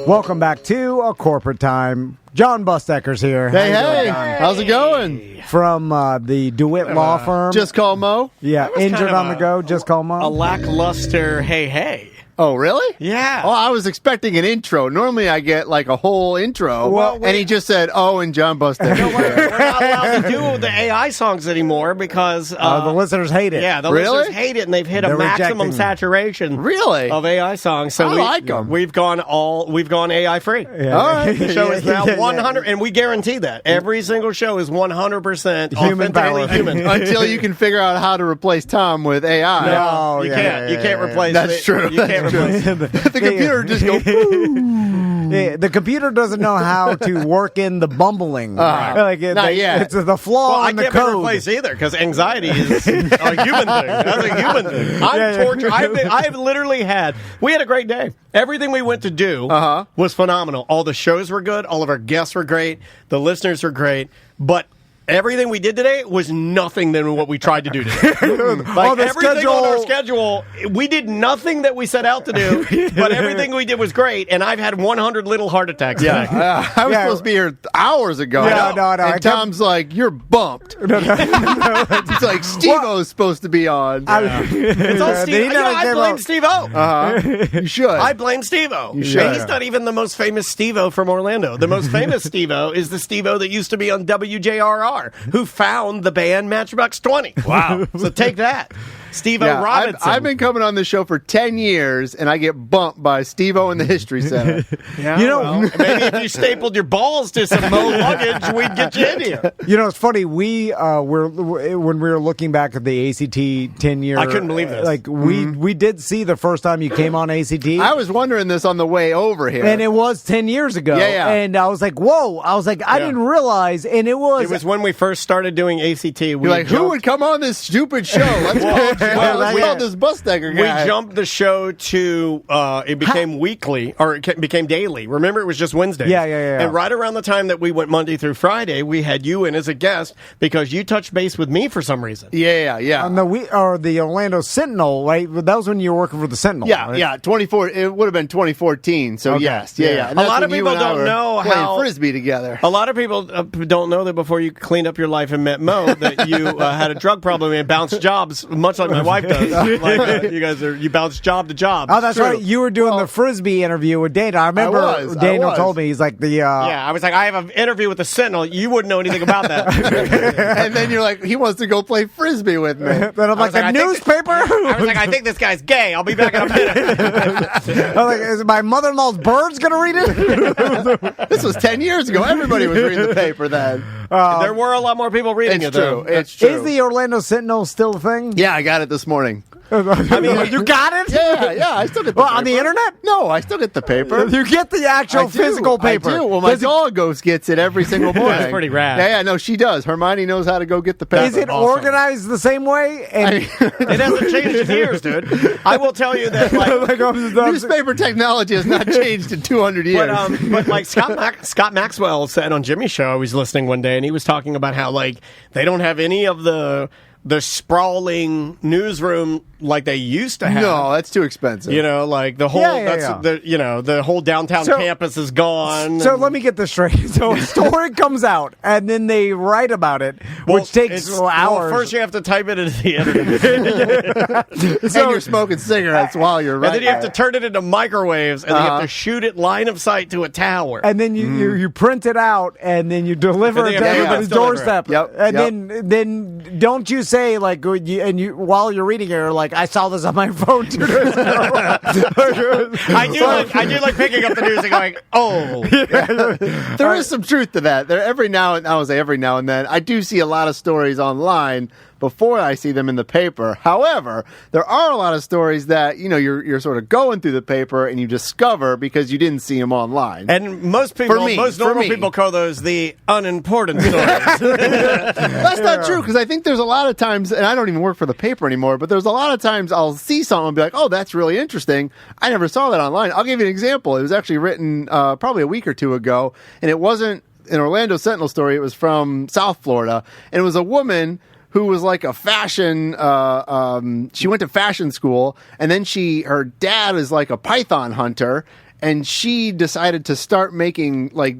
Welcome back to A Corporate Time. John Busdecker's here. Hey, how's it going? From the DeWitt Law Firm. Just call Mo? Yeah, injured on the go. Just call Mo. A lackluster hey. Oh, really? Yeah. Oh, I was expecting an intro. Normally I get like a whole intro. And he just said, and John Busdecker's here. We're not allowed to do the AI songs anymore because the listeners hate it. Yeah, the listeners hate it, and they've hit a maximum saturation. Really? Of AI songs. So I like them. We've gone AI free. Yeah. All right. The show is now 100, and we guarantee that every single show is 100% authentically human. Until you can figure out how to replace Tom with AI. No, you can't. You can't replace. That's true. You can't replace. The computer just goes. Yeah, the computer doesn't know how to work in the bumbling. Not yet. It's the flaw I in the can't be code. replaced either because anxiety is a human thing. That's a human thing. I'm tortured. I've literally had. We had a great day. Everything we went to do was phenomenal. All the shows were good. All of our guests were great. The listeners were great. But everything we did today was nothing than what we tried to do today. Everything on our schedule, we did nothing that we set out to do, but everything we did was great, and I've had 100 little heart attacks today. I was supposed to be here hours ago. No. And Tom's like, you're bumped. It's like Steve-O's supposed to be on. It's all Steve. I blame Steve-O. You should. I blame Steve-O. You should. And he's not even the most famous Steve-O from Orlando. The most famous Steve-O is the Steve-O that used to be on WJRR. Who found the band Matchbox 20. Wow. So take that. Steve-O Robinson. I've been coming on this show for 10 years, and I get bumped by Steve-O in the History Center. Maybe if you stapled your balls to some Mo luggage, we'd get you in here. You know, it's funny. We when we were looking back at the ACT 10-year. I couldn't believe this. Like, we did see the first time you came on ACT. I was wondering this on the way over here. And it was 10 years ago. Yeah. And I was like, whoa. I was like, I didn't realize. And it was. It was when we first started doing ACT. You're like, who would come on this stupid show? Let's call this Busdecker guy. We jumped the show to, it became weekly, or it became daily. Remember, it was just Wednesdays. Yeah. And right around the time that we went Monday through Friday, we had you in as a guest because you touched base with me for some reason. Yeah. On the Orlando Sentinel, right? That was when you were working for the Sentinel. Yeah, right? yeah. It would have been 2014. So Okay. yes, yeah. And A lot of people don't know playing how frisbee together. A lot of people don't know that before you cleaned up your life and met Mo, that you had a drug problem and bounced jobs, much like my wife does. You bounce job to job. Oh, that's right. You were doing the frisbee interview with Dana. I remember Daniel told me, he's like I was like, I have an interview with the Sentinel. You wouldn't know anything about that. And then you're like, he wants to go play frisbee with me. Then I'm like, the newspaper? I was like, I think this guy's gay. I'll be back in a minute. I was like, is my mother-in-law's birds going to read it? This was 10 years ago. Everybody was reading the paper then. There were a lot more people reading it, though. It's true. Is the Orlando Sentinel still a thing? Yeah, I got it this morning. I mean, you got it? Yeah, I still get the paper. On the internet? No, I still get the paper. You get the actual physical paper. I do. Well, my dog gets it every single morning. That's pretty rad. Yeah, no, she does. Hermione knows how to go get the paper. Is it organized the same way? And it hasn't changed in years, dude. I will tell you that, newspaper technology has not changed in 200 years. But like Scott Maxwell said on Jimmy's show, I was listening one day, and he was talking about how, like, they don't have any of the the sprawling newsroom like they used to have. No, that's too expensive. Like the whole the whole downtown campus is gone. So let me get this straight. So a story comes out, and then they write about it, which takes hours. Well, first you have to type it into the editor. And you're smoking cigarettes while you're writing. And then you have to turn it into microwaves, and then you have to shoot it line of sight to a tower. And then you print it out, and then you deliver it to everybody's doorstep. Yep. And then don't you say like while you're reading it, you're like, I saw this on my phone 2 days ago. I do like picking up the news and going, oh. There is some truth to that. Every now and then, I do see a lot of stories online before I see them in the paper. However, there are a lot of stories that you're sort of going through the paper and you discover because you didn't see them online. And most normal people call those the unimportant stories. That's not true, because I think there's a lot of times, and I don't even work for the paper anymore, but there's a lot of times I'll see something and be like, oh, that's really interesting. I never saw that online. I'll give you an example. It was actually written probably a week or two ago, and it wasn't an Orlando Sentinel story. It was from South Florida, and it was a woman who was like a fashion, she went to fashion school, and then her dad is like a python hunter, and she decided to start making like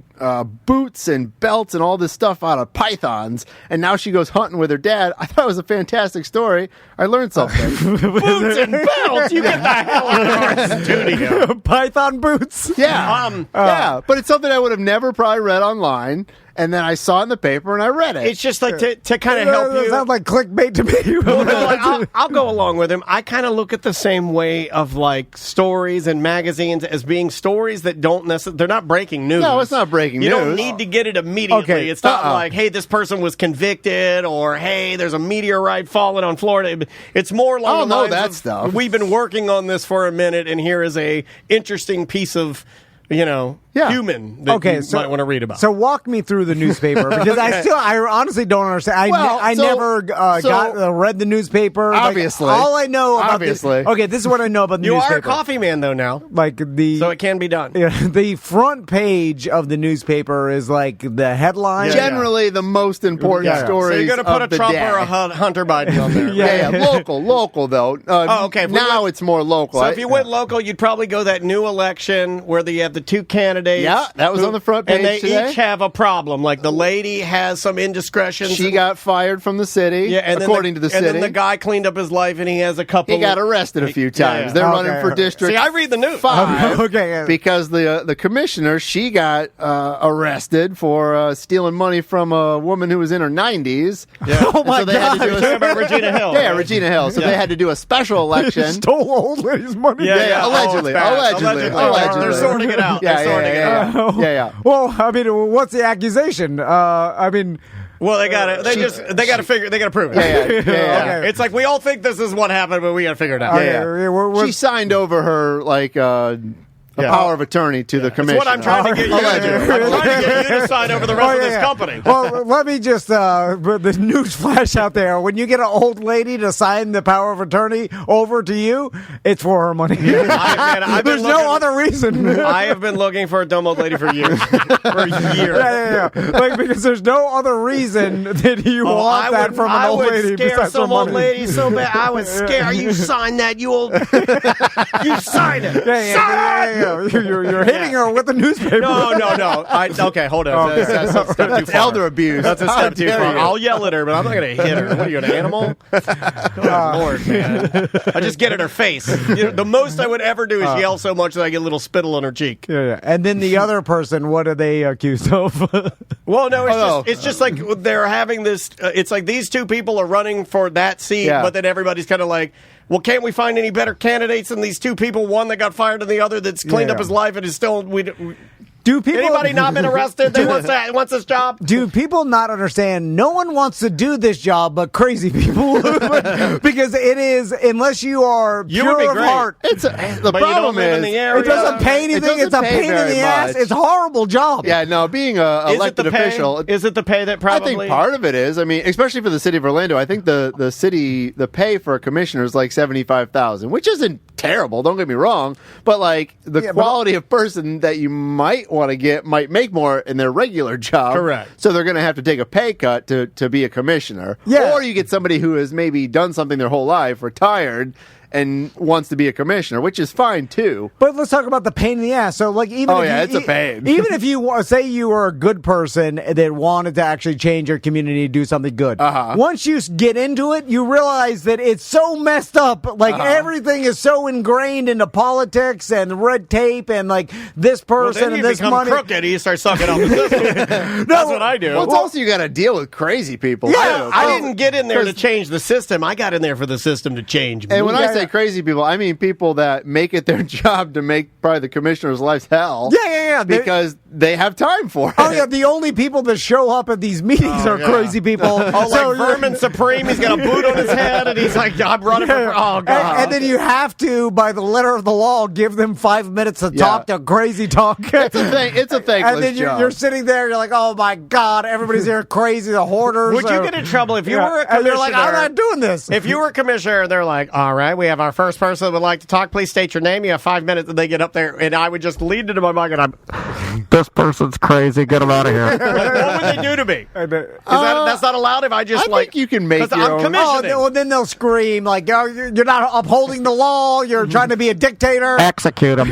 boots and belts and all this stuff out of pythons, and now she goes hunting with her dad. I thought it was a fantastic story. I learned something. Boots and belts! You get the hell out of our studio. Python boots? Yeah. Yeah, but it's something I would have never probably read online. And then I saw it in the paper and I read it. It's just like to kind of help you. It sounds like clickbait to me. I'll go along with him. I kind of look at the same way of like stories and magazines as being stories that don't necessarily, they're not breaking news. No, it's not breaking news. You don't need to get it immediately. Okay. It's not like, hey, this person was convicted, or hey, there's a meteorite falling on Florida. It's more along the lines of, stuff. We've been working on this for a minute, and here is a interesting piece of human that you might want to read about. So walk me through the newspaper, because I honestly don't understand. I never read the newspaper. Obviously. Like, all I know about this is what I know about the you newspaper. You are a coffee man, though, now. So it can be done. The front page of the newspaper is like the headline. Generally, the most important stories. So you're going to put a Trump or a Hunter Biden on there. Local, though. Okay. Now it's more local. So if you went local, you'd probably go that new election where you have the two candidates. Yeah, that was on the front page and they today. each have a problem. Like the lady has some indiscretions. She got fired from the city, according to the city. And then the guy cleaned up his life, and he has a couple. He got arrested a few times. They're running for District. See, I read the news. 5. Because the commissioner, she got arrested for stealing money from a woman who was in her 90s. Yeah. Oh my God! About Regina Hill. Yeah, Regina Hill. So they had to do a special election. Stole old lady's money. Yeah. Allegedly. They're sorting it out. Yeah. Well, I mean, what's the accusation? Well, they got to prove it. Yeah. It's like we all think this is what happened, but we got to figure it out. She signed over her power of attorney to the commission. That's what I'm trying to get you to do. I'm trying to get you to sign over the rest of this company. Well, let me just put the news flash out there. When you get an old lady to sign the power of attorney over to you, it's for her money. There's no other reason. I have been looking for a dumb old lady for years. Yeah. Like, because there's no other reason that you want that from an old lady. I would scare some old lady so bad. I would scare you. Sign that, you old. You sign it. Yeah. You're hitting her with the newspaper. No. Okay, hold on. That's a step too far. Elder abuse. That's a step too far. I'll yell at her, but I'm not going to hit her. What are you, an animal? Good Lord, man. I just get in her face. The most I would ever do is yell so much that I get a little spittle on her cheek. Yeah. And then the other person, what are they accused of? Well, no, it's just like they're having this. It's like these two people are running for that seat, but then everybody's kind of like, well, can't we find any better candidates than these two people? One that got fired and the other that's cleaned up his life and is still. Do people, anybody not been arrested that wants this job? Do people not understand? No one wants to do this job but crazy people. Because it is, unless you are pure of heart. The problem is, it doesn't pay anything. It's a pain in the ass. It's a horrible job. Yeah, no, being an elected official. Is it the pay that probably? I think part of it is. I mean, especially for the city of Orlando, I think the pay for a commissioner is like $75,000, which isn't terrible. Don't get me wrong, but like the quality of person that you might want to get might make more in their regular job. Correct. So they're going to have to take a pay cut to be a commissioner. Yeah. Or you get somebody who has maybe done something their whole life, retired, and wants to be a commissioner, which is fine too. But let's talk about the pain in the ass. So, like, it's a pain. Even if you say you were a good person that wanted to actually change your community, do something good. Once you get into it, you realize that it's so messed up. Like everything is so ingrained into politics and red tape, and like this person and this money. Crooked, and you start sucking off the system. That's what I do. Well, it's also you got to deal with crazy people. Yeah, I didn't get in there to change the system. I got in there for the system to change me. And when I say crazy people, I mean people that make it their job to make probably the commissioner's life hell. Yeah. Because they have time for it. Oh, yeah, the only people that show up at these meetings are crazy people. Like Vermin Supreme, he's got a boot on his head, and he's like, I'm running for... Oh, God. And then you have to, by the letter of the law, give them 5 minutes to talk to crazy talk. It's a thing. It's a thankless And then job. you're sitting there, you're like, oh, my God, everybody's here crazy, the hoarders. Would you get in trouble if you were a commissioner? And you're like, I'm not doing this. If you were a commissioner, they're like, all right, we have our first person that would like to talk. Please state your name. You have 5 minutes, and they get up there, and I would just lean into my mic, and this person's crazy. Get him out of here. Like, what would they do to me? That's not allowed if I just think you can make your own. Well, then they'll scream like, you're not upholding the law. You're trying to be a dictator. Execute him.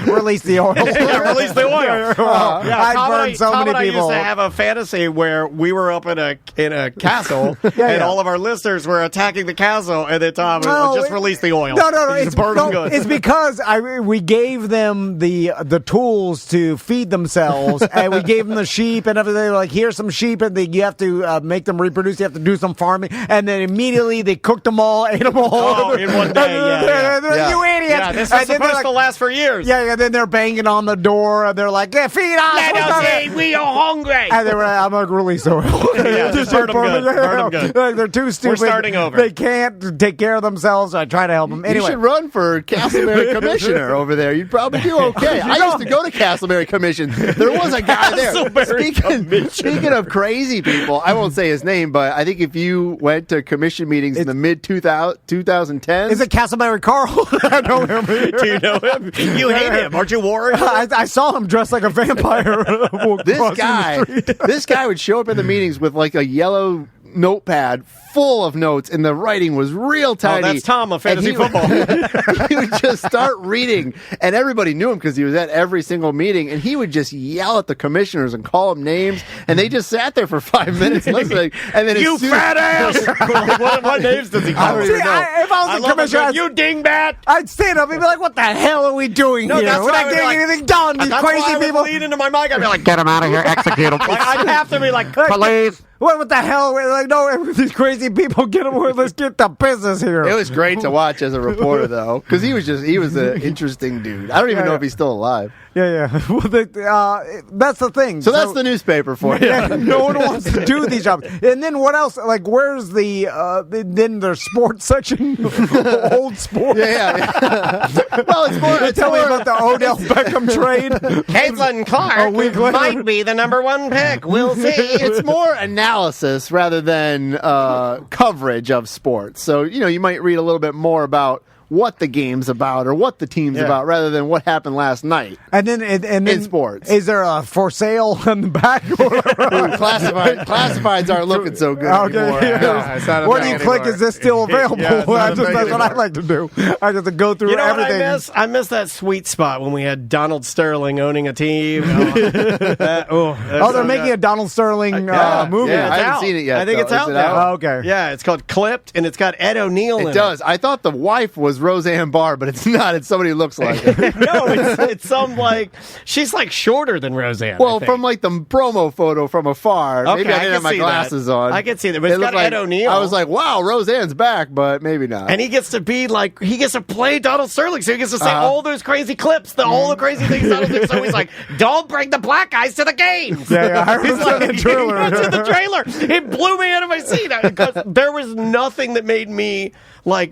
Release the oil. Release the oil. I've burned so many people. I used to have a fantasy where we were up in a castle, and all of our listeners were attacking the castle, and then Tom would just release the oil. No. It's because we gave them the tools to feed themselves, and we gave them the sheep and everything. Like, here's some sheep, and you have to make them reproduce. You have to do some farming, and then immediately they cooked them all, ate them all. Oh, in one day. You idiots! Yeah, this is supposed to last for years. Yeah. Then they're banging on the door, and they're like, "Yeah, feed us! Let us eat. We are hungry." And I'm like, release the oil. Just burn them good. Burn them good. Like, they're too stupid. We're starting over. They can't take care of themselves. I try to help them. Anyway. You should run for Castleberry Commissioner over there. You'd probably do okay. I used to go to Castleberry Commission. There was a guy there. Speaking of crazy people, I won't say his name, but I think if you went to commission meetings in the mid 2010s. Is it Castleberry Carl? I know him. Do you know him? You hate him. Aren't you worried? I saw him dressed like a vampire. This guy would show up in the meetings with like a yellow notepad full of notes, and the writing was real tiny. Oh, that's Tom of fantasy football. He would just start reading, and everybody knew him because he was at every single meeting, and he would just yell at the commissioners and call them names, and they just sat there for 5 minutes listening. And then you fat ass! what names does he call? I don't even know. If I was a commissioner, you dingbat! I'd stand up and be like, "What the hell are we doing here? We're not getting anything done. These crazy people." Lean into my mic. I'd be like, "Get him out of here! Execute him!" I'd have to be like, "Police." What the hell? We're like, no, these crazy people, get them. Let's get the business here. It was great to watch as a reporter, though, because he was an interesting dude. I don't even know if he's still alive. Yeah. Well, that's the thing. So that's the newspaper for you. Yeah, no one wants to do these jobs. And then what else? Like, where's then their sports section? Old sports. Yeah. Well, it's more. Tell me about the Odell Beckham trade. Caitlin Clark might be the number one pick. We'll see. It's more analysis rather than coverage of sports. So, you might read a little bit more about what the game's about or what the team's about rather than what happened last night. And then in sports. Is there a for sale on the back? Classifieds aren't looking so good anymore. Yeah. What do you click? Is this still available? That's what I like to do. I just go through everything. What I miss that sweet spot when we had Donald Sterling owning a team. They're making a Donald Sterling movie. Yeah, I haven't seen it yet. I think it's out now. Oh, okay. Yeah, it's called Clipped, and it's got Ed O'Neill in it. It does. I thought the wife was Roseanne Barr, but it's not. It's somebody who looks like her. No, it's some she's shorter than Roseanne. Well, from the promo photo from afar. Okay, maybe I didn't have my glasses on. I can see that, but it's got Ed O'Neill. I was like, wow, Roseanne's back, but maybe not. And he gets to be he gets to play Donald Sterling, so he gets to say all those crazy clips, all the crazy things Donald thinks. So he's like, don't bring the black guys to the games. Yeah, I heard the trailer. He went to the trailer. It blew me out of my seat because there was nothing that made me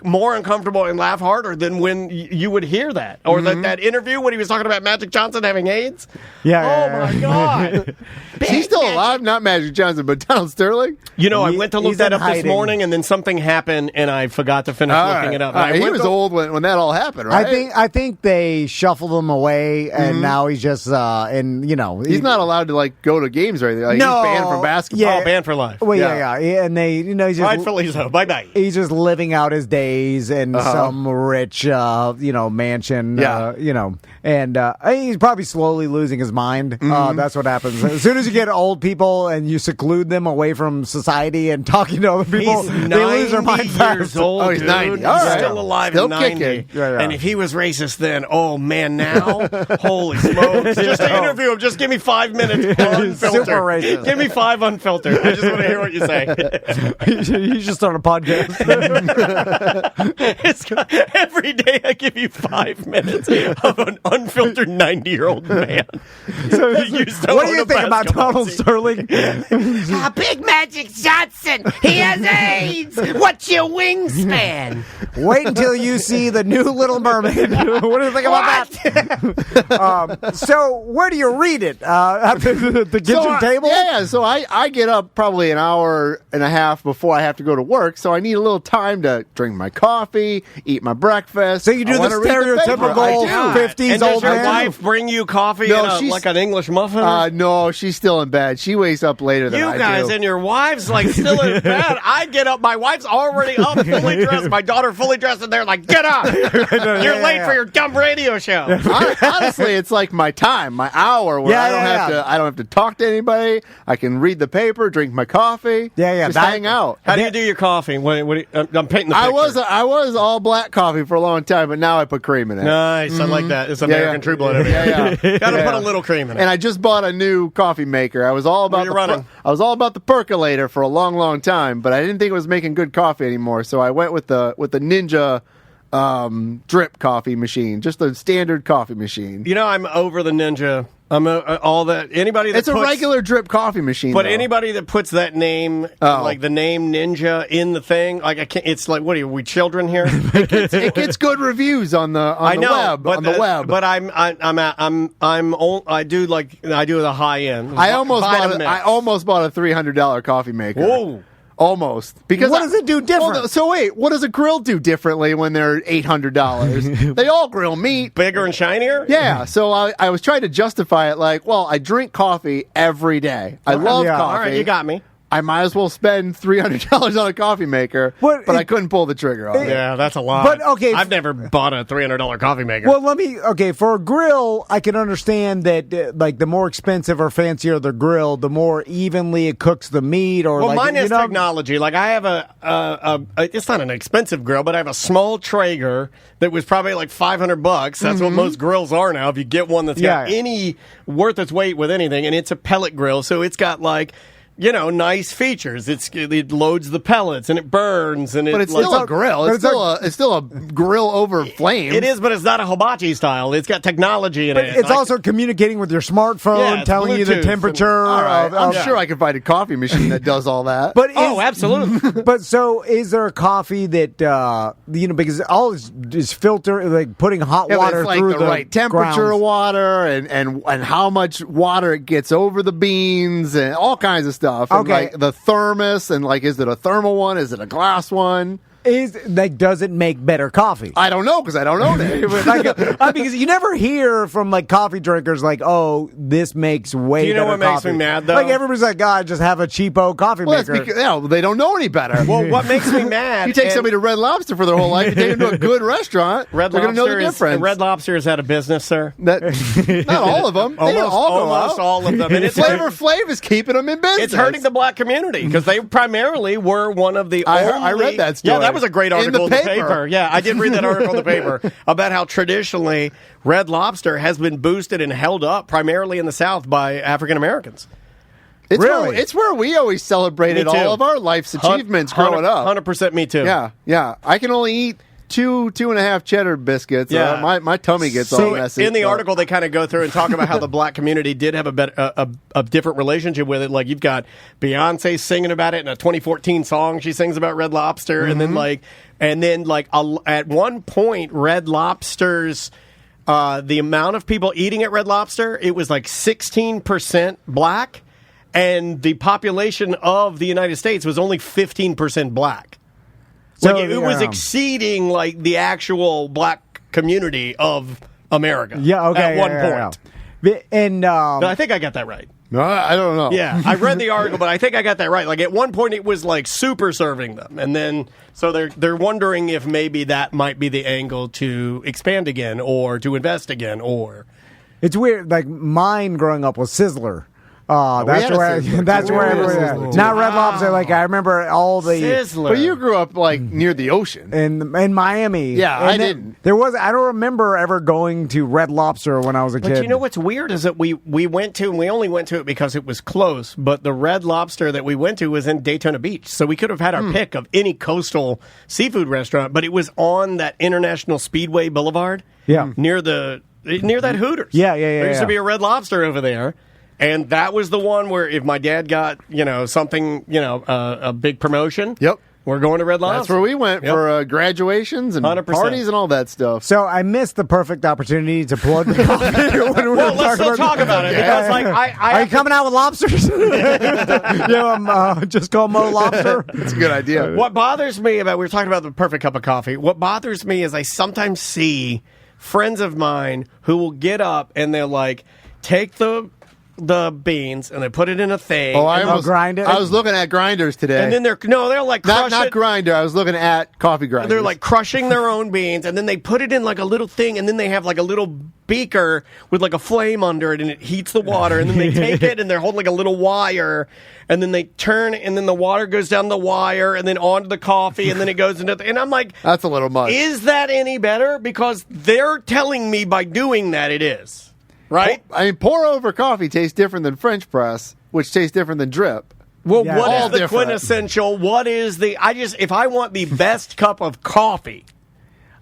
more uncomfortable and laugh laugh harder than when you would hear that. Or that interview when he was talking about Magic Johnson having AIDS. Yeah. Oh, my God. He's still alive, not Magic Johnson, but Donald Sterling. You know, I went to look that up this morning, and then something happened, and I forgot to finish looking it up. He was old when that all happened, right? I think they shuffled him away, and now he's just, he's not allowed to, like, go to games or anything. Like, no, he's banned from basketball. Yeah. Oh, banned for life. Well, yeah. And they, he's just... Rightfully so. Bye-bye. He's just living out his days in some rich, mansion, and he's probably slowly losing his mind. That's what happens. As soon as you get old people and you seclude them away from society and talking to other people, they lose their mind fast. Old, he's 90. He's still alive Still at 90. kicking. Yeah. And if he was racist then, oh, man, now, holy smokes. Just to interview him, just give me 5 minutes unfiltered. Super racist. Give me 5 unfiltered. I just want to hear what you say. You should start a podcast. Every day I give you 5 minutes of an unfiltered 90-year-old man. So what do you think about Donald Sterling? Big Magic Johnson. He has AIDS. What's your wingspan? Wait until you see the new Little Mermaid. What do you think about that? So where do you read it? At the kitchen table? Yeah, so I get up probably an hour and a half before I have to go to work, so I need a little time to drink my coffee, eat my breakfast. So you do the stereotypical 50s and old does your man? wife bring you coffee like an English muffin? No, she's still in bed. She wakes up later than I do. You guys and your wives still in bed. I get up. My wife's already up, fully dressed. My daughter fully dressed, and they're like, "Get up! You're late for your dumb radio show." Honestly, it's like my time, my hour where I don't have to talk to anybody. I can read the paper, drink my coffee. Just hang out. How do you do your coffee? I'm painting the picture. I was all black coffee for a long time, but now I put cream in it. Nice. I like that. It's American True Blood over here. Got to put a little cream in it. And I just bought a new coffee maker. I was all about the percolator for a long, long time, but I didn't think it was making good coffee anymore. So I went with the Ninja drip coffee machine, just a standard coffee machine. You know, I'm over the Ninja. I'm all that. Anybody that it's a regular drip coffee machine, but anybody that puts that name, like the name Ninja, in the thing, like I can't. It's like, what are we children here? It gets good reviews on the web. But I do the high end. I almost bought a $300 coffee maker. Whoa. Almost. Because what does it do different? Well, so wait, what does a grill do differently when they're $800? They all grill meat. Bigger and shinier? Yeah. So I was trying to justify it like, well, I drink coffee every day. I love coffee. All right, you got me. I might as well spend $300 on a coffee maker, but I couldn't pull the trigger on it. Yeah, that's a lot. But okay, I've never bought a $300 coffee maker. Well, for a grill, I can understand that like the more expensive or fancier the grill, the more evenly it cooks the meat. Or mine has technology. Like I have it's not an expensive grill, but I have a small Traeger that was probably like $500. That's what most grills are now. If you get one that's got any worth its weight with anything, and it's a pellet grill, so it's got like, nice features. It loads the pellets and it burns but it's still a grill. It's still a grill over flames. It is, but it's not a hibachi style. It's got technology in it. It's also communicating with your smartphone, telling you the temperature. I'm sure I can find a coffee machine that does all that. Absolutely. But so, is there a coffee that because all is filter, like putting hot water like through the right temperature of water and how much water it gets over the beans and all kinds of stuff. And like the thermos and like, is it a thermal one? Is it a glass one? Does it make better coffee? I don't know because I don't own it. Because you never hear from like coffee drinkers like, oh, this makes way better. Do you know what makes me mad though? Like everybody's like, God, just have a cheapo coffee maker. That's because, they don't know any better. Well, what makes me mad? You take somebody to Red Lobster for their whole life, you take them to a good restaurant. They're going to know the difference. Red Lobster is out of business, sir. Not all of them. Almost all of them. And Flavor Flav is keeping them in business. It's hurting the black community because they primarily were one of the I read that story. Yeah, that was a great article in the paper. Yeah, I did read that article in the paper about how traditionally Red Lobster has been boosted and held up primarily in the South by African Americans. It's where we always celebrated all of our life's achievements growing up. 100% me too. Yeah. I can only eat two and a half cheddar biscuits. Yeah. My tummy gets all messy. In the article, they kind of go through and talk about how the black community did have a different relationship with it. Like, you've got Beyonce singing about it in a 2014 song. She sings about Red Lobster. Mm-hmm. And then at one point, Red Lobster's the amount of people eating at Red Lobster, it was like 16% black, and the population of the United States was only 15% black. So it was exceeding like the actual black community of America. Yeah, okay. At one point. Yeah. And But I think I got that right. No, I don't know. Yeah, I read the article, but I think I got that right. Like, at one point, it was like super serving them, and then so they're wondering if maybe that might be the angle to expand again or to invest again. Or it's weird. Like, mine growing up was Sizzler. That's where not Red Lobster. Like, I remember all the Sizzler. But you grew up like near the ocean in Miami. Yeah, and I didn't. I don't remember ever going to Red Lobster when I was a kid. But you know what's weird is that we went to, and we only went to it because it was close, but the Red Lobster that we went to was in Daytona Beach. So we could have had our pick of any coastal seafood restaurant, but it was on that International Speedway Boulevard. Yeah. Near that Hooters. Yeah. There used to be a Red Lobster over there. And that was the one where if my dad got, something, a big promotion. Yep. We're going to Red Lobster. That's where we went for graduations and 100%. parties and all that stuff. So I missed the perfect opportunity to plug the coffee. Well, let's still talk about it because, like, are you coming out with lobsters? Just call Mo Lobster. That's a good idea. What bothers me about, we were talking about the perfect cup of coffee. What bothers me is I sometimes see friends of mine who will get up and they're like, take the beans and they put it in a thing. Grind it. I was looking at grinders today. And then they're like not grinder. I was looking at coffee grinders. They're like crushing their own beans, and then they put it in like a little thing, and then they have like a little beaker with like a flame under it, and it heats the water, and then they take it and they're holding like a little wire, and then they turn, and then the water goes down the wire, and then onto the coffee, and then it goes into and I'm like, that's a little much. Is that any better? Because they're telling me by doing that it is. Right? I mean, pour over coffee tastes different than French press, which tastes different than drip. Well, Yeah. what All is the different. quintessential? What is if I want the best cup of coffee,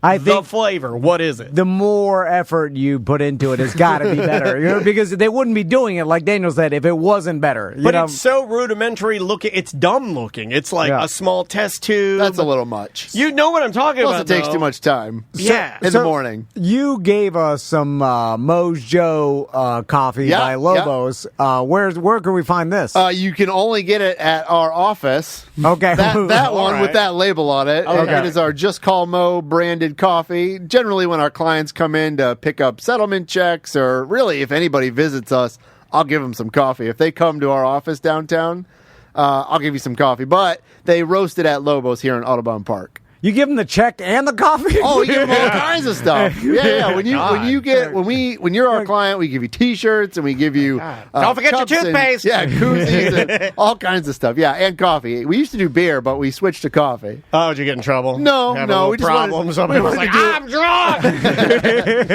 I the think flavor, what is it? the more effort you put into it has got to be better. Because they wouldn't be doing it, like Daniel said, if it wasn't better. But it's so rudimentary looking. It's dumb looking. It's like a small test tube. That's a little much. You know what I'm talking Plus, about, it takes though. too much time. Yeah. In the morning. You gave us some Mojo coffee Yeah, by Lobos. Where can we find this? You can only get it at our office. Okay. That All one right. with that label on it. Okay. It is our Just Call Mo branded coffee. Generally, when our clients come in to pick up settlement checks, or really if anybody visits us, I'll give them some coffee. If they come to our office downtown, I'll give you some coffee. But they roast it at Lobos here in Audubon Park. You give them the check and the coffee? Oh, we give them all kinds of stuff. Yeah. When you're our client, we give you T-shirts and we give you Don't forget your cups and- toothpaste. koozies, and all kinds of stuff. Yeah, and coffee. We used to do beer, but we switched to coffee. Oh, did you get in trouble? No, Have no, a we just problem. wanted- Somebody we was wanted like, to do- I'm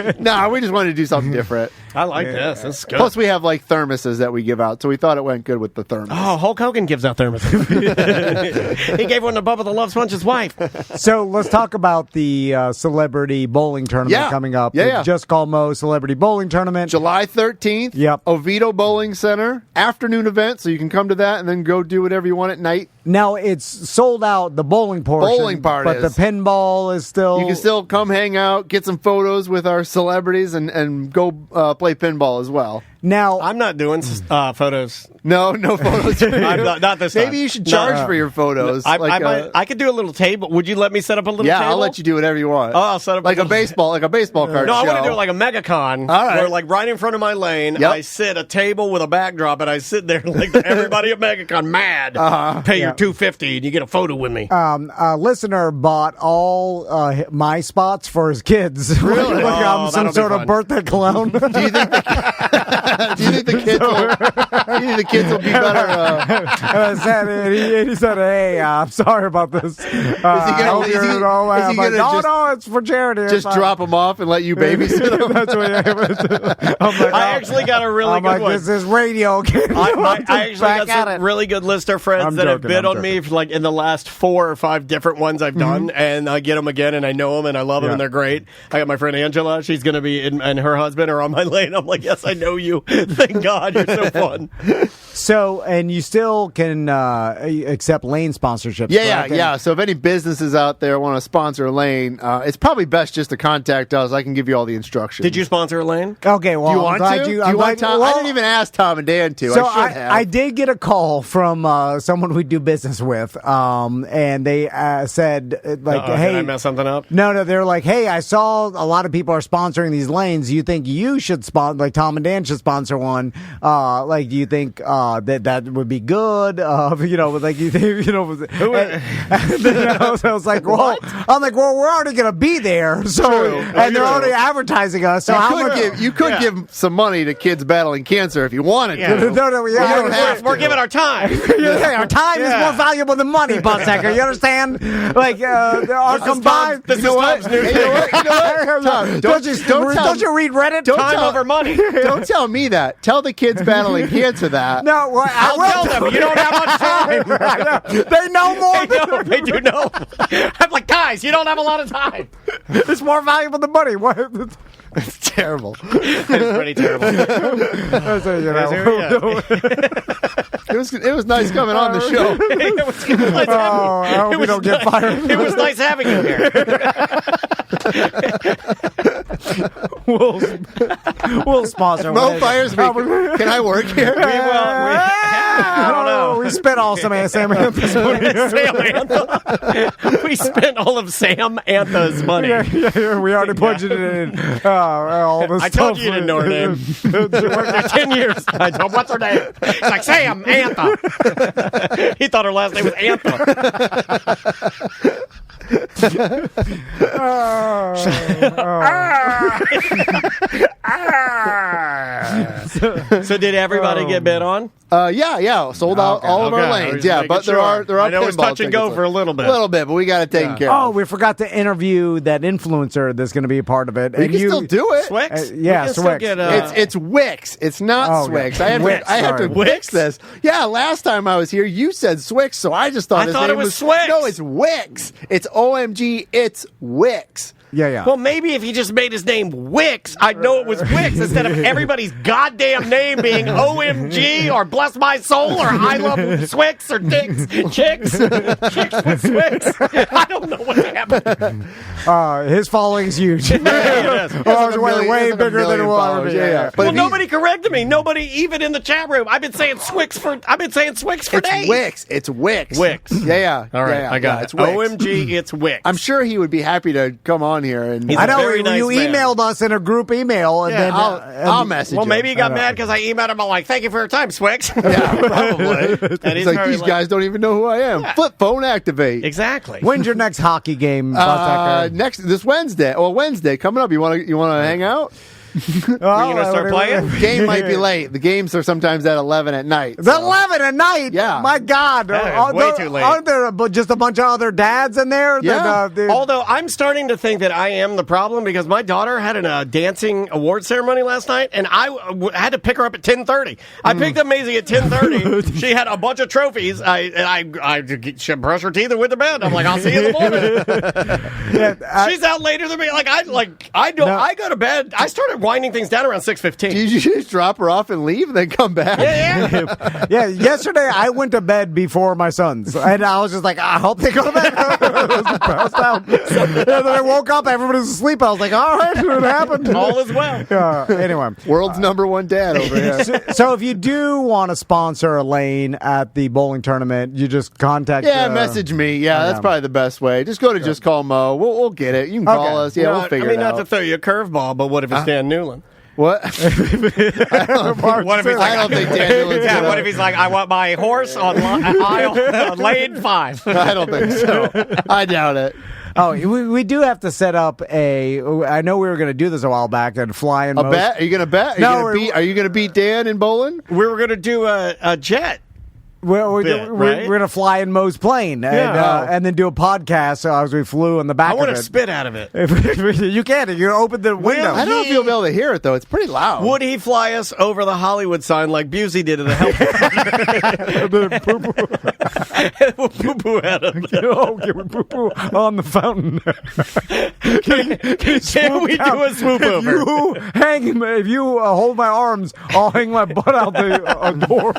drunk. Nah, we just wanted to do something different. I like this. This is good. Plus, we have like thermoses that we give out, so we thought it went good with the thermos. Oh, Hulk Hogan gives out thermoses. He gave one to Bubba the Love Sponge's wife. So let's talk about the celebrity bowling tournament coming up. Yeah. The Just Call Mo Celebrity Bowling Tournament. July 13th, Yep. Oviedo Bowling Center, afternoon event, so you can come to that and then go do whatever you want at night. Now it's sold out, the bowling portion. Bowling part but is. the pinball is still. You can still come hang out, get some photos with our celebrities, and go play pinball as well. Now I'm not doing photos. No photos. I'm not this time. Maybe you should charge for your photos. I could do a little table. Would you let me set up a little table? I'll let you do whatever you want. Oh, I'll set up like a a little- baseball card No, I show. want to do it like a megacon. All right. Where, like, right in front of my lane, Yep. I sit a table with a backdrop, and I sit there like everybody at megacon mad. Pay your $250 and you get a photo with me. a listener bought all my spots for his kids. Really? Like I'm some that'll be sort of fun. birthday clown. Do you think the kids will? the kids will be better. He said, "Hey, I'm sorry about this. No, it's for charity." Just drop them off and let you babysit them. That's what I actually got a really good one. This is radio. I actually got some really good lister friends that have bid on me for like in the last 4 or 5 different ones I've done, and I get them again, and I know them, and I love them, and they're great. I got my friend Angela; she's going to be, and her husband are on my lane. I'm like, yes, I know you. Thank God, you're so fun. So, and you still can accept lane sponsorships. Yeah. So if any businesses out there want to sponsor a lane, it's probably best just to contact us. I can give you all the instructions. Did you sponsor a lane? Okay, well, do you want to? Do you want Tom? I didn't even ask Tom and Dan to. So I should have. I did get a call from someone we do business with, and they said, hey, did I mess something up? No, they're like, hey, I saw a lot of people are sponsoring these lanes. Do you think you should sponsor, like Tom and Dan should sponsor one? Do you think that would be good? Like you think, so I was like, well, we're already going to be there, so and they're already advertising us. So you could give some money to kids battling cancer if you wanted to. We're giving our time. Our time is more valuable than money, Bussecker. You understand? Like our combined. This is Tom's new thing. Tom, don't you read Reddit? Time over money. Don't tell me that. Tell the kids battling cancer that. No, well, I'll tell them. You don't have much time. They know more. They do know. I'm like, guys, you don't have a lot of time. It's more valuable than money. What? It's terrible. It's pretty terrible. It was nice coming on the show. I hope we don't get fired. It was nice having you here. We'll sponsor. Mo fires me. Can I work here? I don't know. We spent all Sam Antha's money. We spent all of Sam Antha's money. Yeah, we already budgeted in all this I stuff. told you to know her name. She worked there 10 years. I told what's her name? It's like Sam Antha. He thought her last name was Antha. So did everybody get bid on? Yeah. Sold out all of our lanes. Yeah, but there are I know it's touch and go for a little bit. But we got it taken care of. Oh, we forgot to interview that influencer that's going to be a part of it. We can still do it. Swix? Swix. It's Wix. It's not Swix. I had to fix this. Yeah, last time I was here, you said Swix, so I just thought his name it was Swix. No, it's Wix. It's OMG. It's Wix. Yeah. Well, maybe if he just made his name Wix, I'd know it was Wix instead of everybody's goddamn name being OMG or Bless My Soul or I Love Swix or Chicks with Swix. I don't know what happened. His following's huge. It is. Way bigger than it was. Yeah. Well, nobody corrected me. Nobody, even in the chat room. I've been saying Swix for days. Wix. It's Wix. Wix. Yeah. All right, I got it. It's Wix. OMG, it's Wix. I'm sure he would be happy to come on here. And He's I know very nice you man. emailed us in a group email, and then I'll message you. Well, maybe he got mad because I emailed him. I'm like, thank you for your time, Swix. Yeah, probably. And He's like, these guys don't even know who I am. Flip phone activate. Exactly. when's your next hockey game? This Wednesday. Oh, Wednesday coming up. You want to hang out? Are you going to start playing? Game might be late. The games are sometimes at 11 at night. It's 11 at night? Yeah. My God. Way too late. Aren't there just a bunch of other dads in there? Yeah. Although I'm starting to think that I am the problem because my daughter had a dancing award ceremony last night, and I had to pick her up at 10:30. I picked up Maisie at 10:30. She had a bunch of trophies. I she brushed her teeth and went to bed. I'm like, I'll see you in the morning. She's out later than me. I go to bed. I started winding things down around 6:15. Did you just drop her off and leave and then come back? Yeah. Yesterday I went to bed before my sons, and I was just like, I hope they go to bed. I was passed out. And then I woke up, everybody was asleep. I was like, all right, it happened. All is well. Anyway. World's number one dad over here. So if you do want to sponsor a lane at the bowling tournament, you just contact message me. Yeah, that's probably the best way. Just go to Just Call Mo. We'll get it. You can call us. Yeah, we'll figure it out. Not to throw you a curveball, but what if it's Dan Newland? What? I don't think Dan Newland's what if he's like, I want my horse on lane 5? I don't think so. I doubt it. Oh, we do have to set up I know we were going to do this a while back and fly in. A bet? Are you going to bet? Are you going to beat Dan in bowling? We were going to do a jet. We're going to fly in Mo's plane and then do a podcast as we flew in the back of it. I want to spit out of it. You can. You open the window. I don't know if you'll be able to hear it, though. It's pretty loud. Would he fly us over the Hollywood sign like Busey did in the health? We'll poo-poo at him. Okay, we poo-poo on the fountain. Can we do a swoop over? If you hold my arms, I'll hang my butt out the door.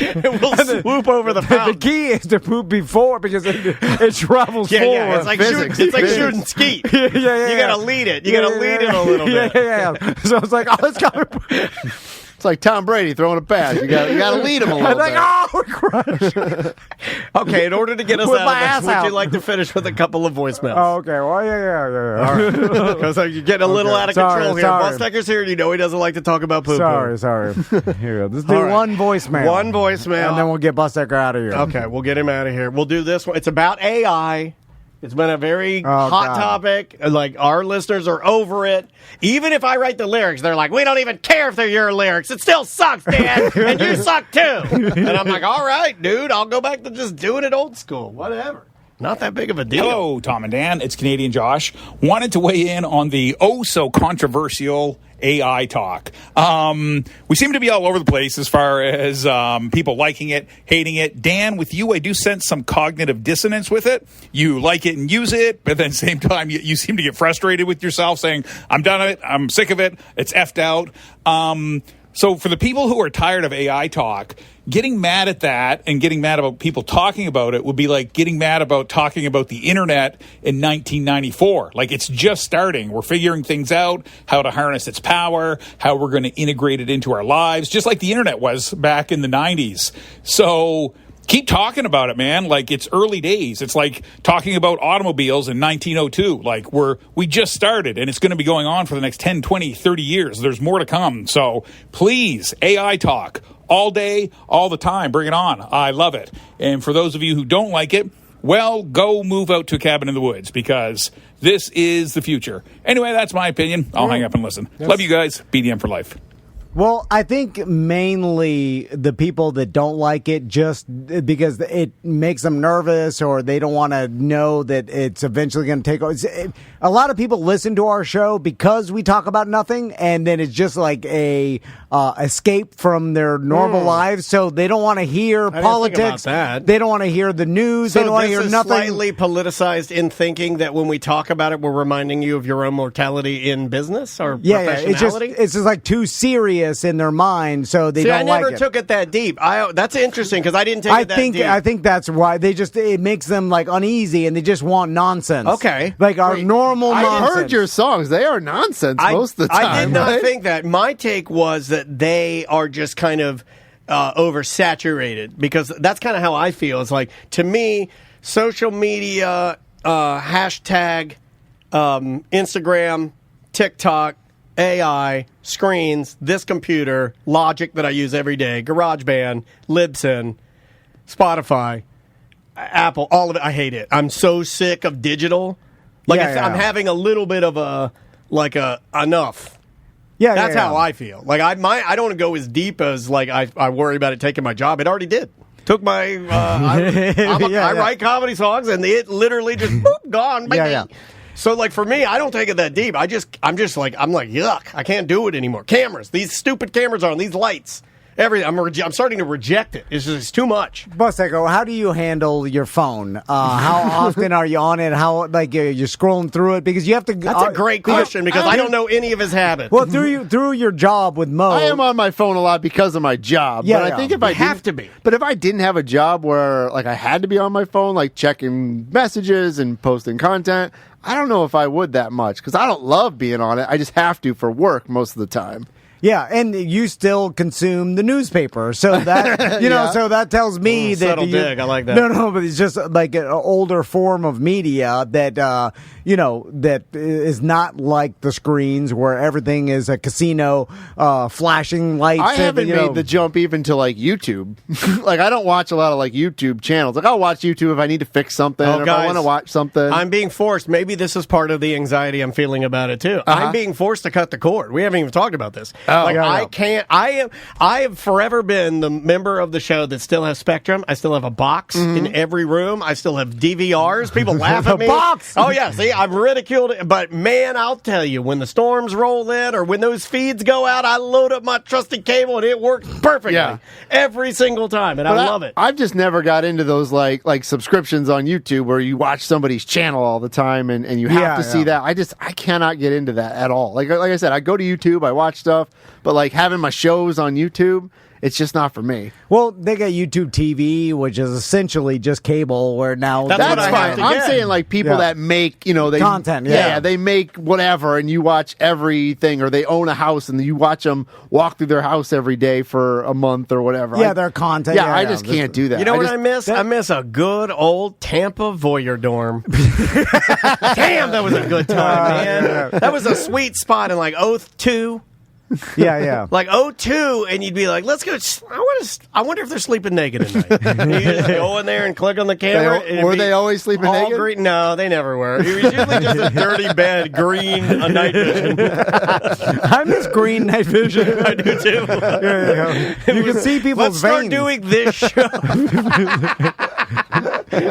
We'll swoop over the fountain. The key is to poop before because it travels forward. Yeah, it's like shooting skeet. You got to lead it. You got to lead it a little bit. Yeah. So it's like, let's go. It's like Tom Brady throwing a pass. You got to lead him a little bit. We crush. Okay, in order to get us out of this, would you like to finish with a couple of voicemails? Oh, okay. Well, yeah. All right. Because you're getting a little out of control here. Busdecker's here, and you know he doesn't like to talk about poo-poo. Sorry. Here, let's do one voicemail. One voicemail. And then we'll get Busdecker out of here. Okay, we'll get him out of here. We'll do this one. It's about AI. It's been a very hot topic. Like, our listeners are over it. Even if I write the lyrics, they're like, we don't even care if they're your lyrics. It still sucks, Dan. And you suck, too. And I'm like, all right, dude, I'll go back to just doing it old school. Whatever. Not that big of a deal. Hello, Tom and Dan. It's Canadian Josh. Wanted to weigh in on the oh-so-controversial AI talk. We seem to be all over the place as far as people liking it, hating it. Dan, with you, I do sense some cognitive dissonance with it. You like it and use it, but at the same time, you seem to get frustrated with yourself saying, I'm done with it, I'm sick of it, it's effed out. So for the people who are tired of AI talk, getting mad at that and getting mad about people talking about it would be like getting mad about talking about the internet in 1994. Like, it's just starting. We're figuring things out, how to harness its power, how we're going to integrate it into our lives, just like the internet was back in the 90s. So keep talking about it, man. Like, it's early days. It's like talking about automobiles in 1902. Like, we just started, and it's going to be going on for the next 10, 20, 30 years. There's more to come. So please, AI talk all day, all the time. Bring it on. I love it. And for those of you who don't like it, well, go move out to a cabin in the woods, because this is the future. Anyway, that's my opinion. I'll hang up and listen. Yes. Love you guys. BDM for life. Well, I think mainly the people that don't like it just because it makes them nervous, or they don't want to know that it's eventually going to take over. A lot of people listen to our show because we talk about nothing, and then it's just like a escape from their normal lives. So they don't want to hear politics. They don't want to hear the news. So they don't want to hear nothing. Slightly politicized in thinking that when we talk about it, we're reminding you of your own mortality in business or professionality? It's just like too serious in their mind, so they don't like it. I never took it that deep. That's interesting because I didn't take it that deep. I think that's why it makes them like uneasy, and they just want nonsense. Okay, like our normal nonsense. I heard your songs; they are nonsense most of the time. I did not think that. My take was that they are just kind of oversaturated, because that's kind of how I feel. It's like, to me, social media, hashtag, Instagram, TikTok, AI, screens, this computer, Logic that I use every day, GarageBand, Libsyn, Spotify, Apple, all of it. I hate it. I'm so sick of digital. I'm having a little bit of enough. Yeah, that's how I feel. Like, I don't want to go as deep as like I worry about it taking my job. It already did. Took my I write comedy songs, and it literally just gone. Yeah. So, like, for me, I don't take it that deep. I'm like, yuck. I can't do it anymore. Cameras. These stupid cameras are on. These lights. Everything. I'm starting to reject it. It's too much. Buseko, how do you handle your phone? How often are you on it? How, like, you're scrolling through it? Because you have to... That's a great question, because I don't know any of his habits. Well, through your job with Mo... I am on my phone a lot because of my job. Yeah, but I think if I have to be. But if I didn't have a job where, like, I had to be on my phone, like checking messages and posting content, I don't know if I would that much, because I don't love being on it. I just have to for work most of the time. Yeah, and you still consume the newspaper, so that so that tells me that subtle dig. I like that. No, but it's just like an older form of media that that is not like the screens where everything is a casino, flashing lights. I haven't made the jump even to like YouTube. Like I don't watch a lot of like YouTube channels. Like I'll watch YouTube if I need to fix something, or if I want to watch something. I'm being forced. Maybe this is part of the anxiety I'm feeling about it too. I'm being forced to cut the cord. We haven't even talked about this. I can't. I have forever been the member of the show that still has Spectrum. I still have a box in every room. I still have DVRs. People laugh at me. Box. Oh yeah. See, I'm ridiculed. But man, I'll tell you, when the storms roll in or when those feeds go out, I load up my trusted cable and it works perfectly every single time, and I love it. I've just never got into those like subscriptions on YouTube where you watch somebody's channel all the time and you have to see that. I cannot get into that at all. Like I said, I go to YouTube, I watch stuff, but like having my shows on YouTube, it's just not for me. Well, they got YouTube TV, which is essentially just cable. Where now that's fine. I'm saying like people that make they content. They make whatever, and you watch everything, or they own a house and you watch them walk through their house every day for a month or whatever. Yeah, their content. Yeah, I just can't do that. You know what I miss? I miss a good old Tampa Voyeur dorm. Damn, that was a good time, man. That was a sweet spot in like 02. Yeah. Like 02, and you'd be like, let's go. I wonder if they're sleeping naked at night. You just go in there and click on the camera. Were they always sleeping naked? Green? No, they never were. It was usually just a dirty bed, green, a night vision. I miss green night vision. I do too. You can see people's veins. Let's start veins. doing this show.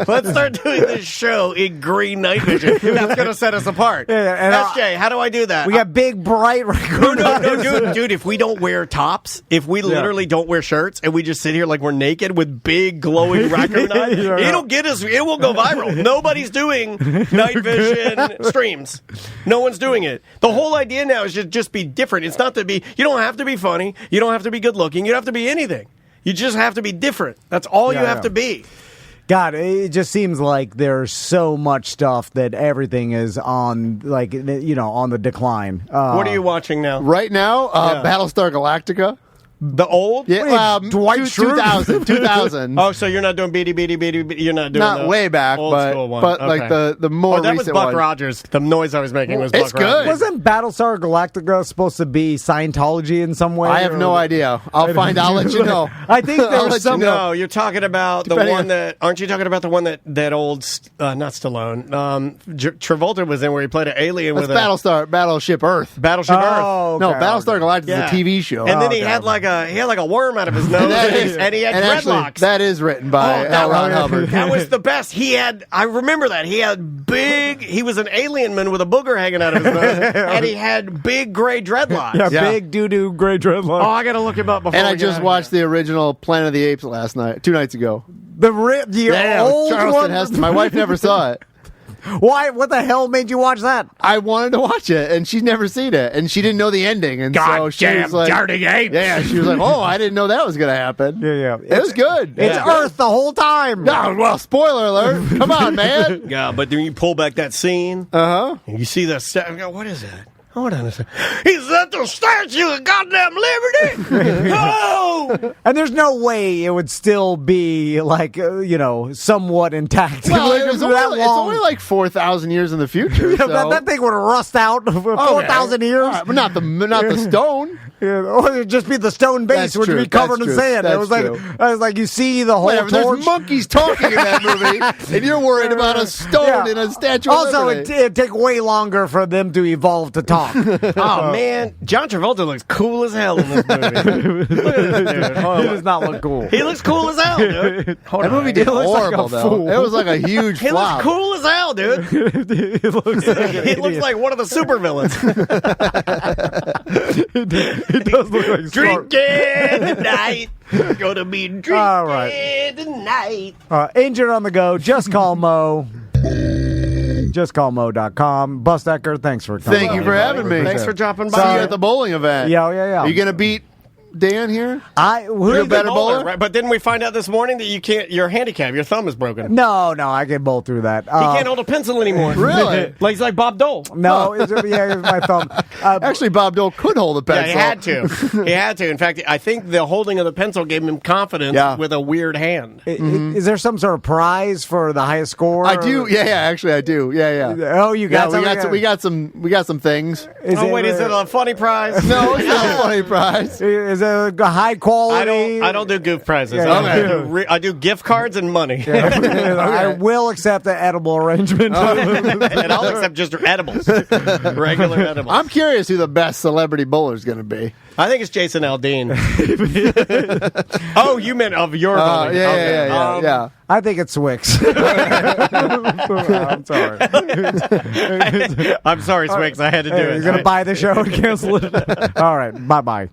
Let's start doing this show in green night vision. That's going to set us apart. SJ, how do I do that? We got big, bright raccoon eyes. Dude, if we don't wear tops, if we literally don't wear shirts, and we just sit here like we're naked with big, glowing raccoon eyes, it'll get us, it will go viral. Nobody's doing night vision streams. No one's doing it. The whole idea now is just be different. It's not to be, you don't have to be funny. You don't have to be good looking. You don't have to be anything. You just have to be different. That's all you have to be. God, it just seems like there's so much stuff that everything is on, like, on the decline. What are you watching now? Right now, Battlestar Galactica. The old? Yeah, Dwight Schrute? 2000. Oh, so you're not doing beady. You're not doing not way back, old but school one. But like the more that recent was Buck one. Rogers. The noise I was making was Buck It's good. Rogers. Wasn't Battlestar Galactica supposed to be Scientology in some way? I have no idea. I'll let you know. I think there's some. No, you're talking about the one that. Aren't you talking about the one that old? Not Stallone. Travolta was in where he played an alien with Battleship Earth. Battleship Earth. No, Battlestar Galactica is a TV show. And then he had like a worm out of his nose, and he had dreadlocks. That is written by Ron Hubbard. That was the best. I remember that. He was an alien man with a booger hanging out of his nose, and he had big gray dreadlocks. Yeah, big doo-doo gray dreadlocks. Oh, I got to look him up before. And I just watched the original Planet of the Apes 2 nights ago. The old Charleston one? Heston. My wife never saw it. Why? What the hell made you watch that? I wanted to watch it, and she's never seen it, and she didn't know the ending, and so she was like, dirty ape. Yeah, she was like, "Oh, I didn't know that was going to happen." Yeah. It was good. It's Earth the whole time. No, well, spoiler alert. Come on, man. Yeah, but then you pull back that scene. And you see the. What is that? Hold on a second. He's at the Statue of Goddamn Liberty. Oh! And there's no way it would still be like somewhat intact. Well, Like, it's only like 4,000 years in the future. So. that thing would rust out for 4,000 years. Right, but not the stone. Or it'd just be the stone base, which would be covered in sand. It was like you see the whole torch. There's monkeys talking in that movie, and you're worried about a stone in a Statue of Also, Liberty. it'd take way longer for them to evolve to talk. Oh, man. John Travolta looks cool as hell in this movie. Look at this dude. He does not look cool. He looks cool as hell, dude. That movie did horrible, though. It was like a huge He flop. looks cool as hell, dude. He looks like one of the supervillains. He does look like Drinking tonight. Gonna be drinking All right. tonight. Injured on the go. Just call Mo. JustCallMo.com. Bustecker, thanks for coming. Thank you for having me. Thanks for dropping by. See you at the bowling event. Yeah. Are you going to beat Dan here? You're a better bowler, right? But didn't we find out this morning that you can't? You're handicapped. Your thumb is broken. No, I can bowl through that. He can't hold a pencil anymore. Really? Like he's like Bob Dole. No, it was my thumb. Actually, Bob Dole could hold a pencil. Yeah, he had to. He had to. In fact, I think the holding of the pencil gave him confidence with a weird hand. Is there some sort of prize for the highest score? I do. Yeah. Actually, I do. Yeah. Oh, you got something? We got some things. Is it a funny prize? No, it's not a funny prize. Is it a high quality? I don't do goof prizes. Yeah. I do gift cards and money. I will accept the edible arrangement. And I'll accept just edibles. Regular edibles. I'm curious who the best celebrity bowler is going to be. I think it's Jason Aldean. Oh, you meant of your bowling. Yeah. I think it's Swix. I'm sorry. I'm sorry, Swix. I had to do it. You're going to buy the show and cancel it? All right. Bye-bye.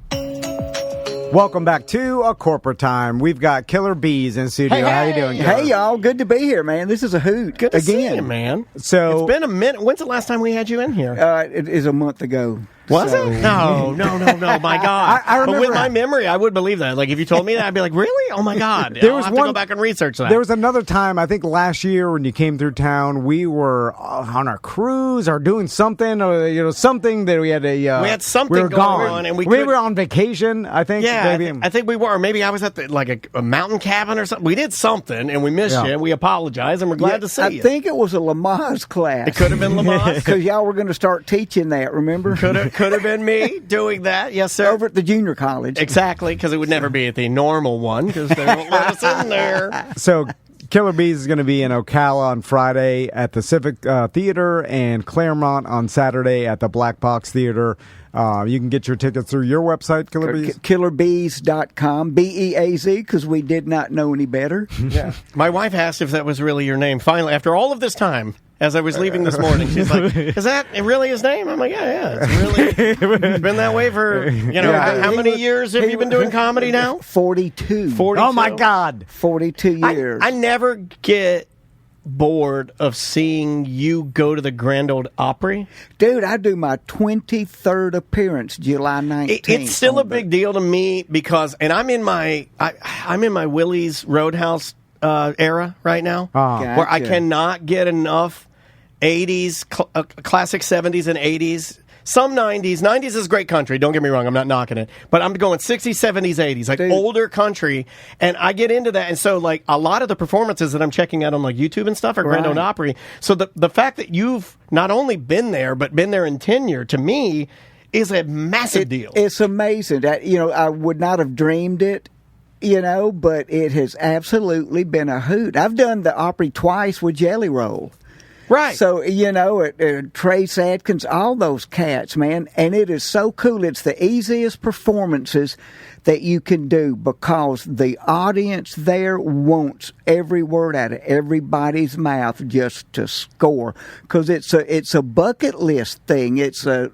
Welcome back to A Corporate Time. We've got Killer Bees in studio. How you doing, Killer? Hey, y'all. Good to be here, man. This is a hoot. Good to see you, man. So it's been a minute. When's the last time we had you in here? It is a month ago. Was it? No, my God. I remember. But with my memory, I would believe that. Like, if you told me that, I'd be like, really? Oh, my God. I'll have to go back and research that. There was another time, I think last year when you came through town, we were on our cruise or doing something, or something that we had we had something going on. And we were on vacation, I think. Yeah, I think we were. Or maybe I was at a mountain cabin or something. We did something, and we missed you, and we apologize, and we're glad to see you. I think it was a Lamaze class. It could have been Lamaze. Because y'all were going to start teaching that, remember? Could have been me doing that, yes, sir. Over at the junior college. Exactly, because it would never be at the normal one, because they won't let us in there. So, Killer Bees is going to be in Ocala on Friday at the Civic Theater and Claremont on Saturday at the Black Box Theater. You can get your tickets through your website, Killer Bees? Killerbees.com, Beaz, because we did not know any better. Yeah. My wife asked if that was really your name. Finally, after all of this time, as I was leaving this morning, she's like, is that really his name? I'm like, yeah. It's been that way for, how many years have you been doing comedy now? 42. Oh, my God. 42 years. I never get bored of seeing you go to the Grand Ole Opry. Dude, I do my 23rd appearance July 19th. It's still a big deal to me because, and I'm in my Willie's Roadhouse era right now, where I cannot get enough 80s, classic 70s and 80s. Some 90s. 90s is great country. Don't get me wrong. I'm not knocking it. But I'm going 60s, 70s, 80s. Like older country. And I get into that. And so like a lot of the performances that I'm checking out on like YouTube and stuff are Grand Ole Opry. So the fact that you've not only been there, but been there in tenure, to me, is a massive deal. It's amazing. I would not have dreamed it. But it has absolutely been a hoot. I've done the Opry twice with Jelly Roll. Right. So, Trace Adkins, all those cats, man. And it is so cool. It's the easiest performances that you can do because the audience there wants every word out of everybody's mouth just to score. Because it's a bucket list thing. It's a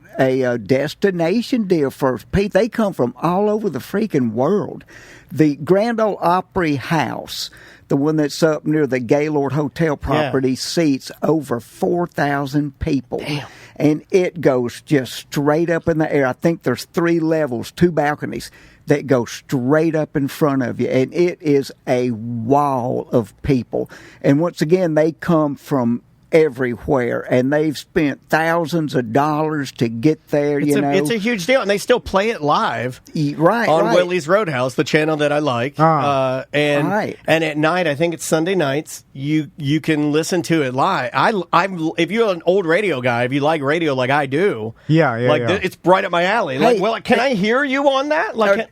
destination deal for people. They come from all over the freaking world. The Grand Ole Opry House, the one that's up near the Gaylord Hotel property, seats over 4,000 people. Damn. And it goes just straight up in the air. I think there's 3 levels, 2 balconies that go straight up in front of you. And it is a wall of people. And once again, they come from everywhere, and they've spent thousands of dollars to get there. It's a huge deal, and they still play it live, on Willie's Roadhouse, the channel that I like. And at night, I think it's Sunday nights. You can listen to it live. If you're an old radio guy, if you like radio like I do, it's right up my alley. Can I hear you on that?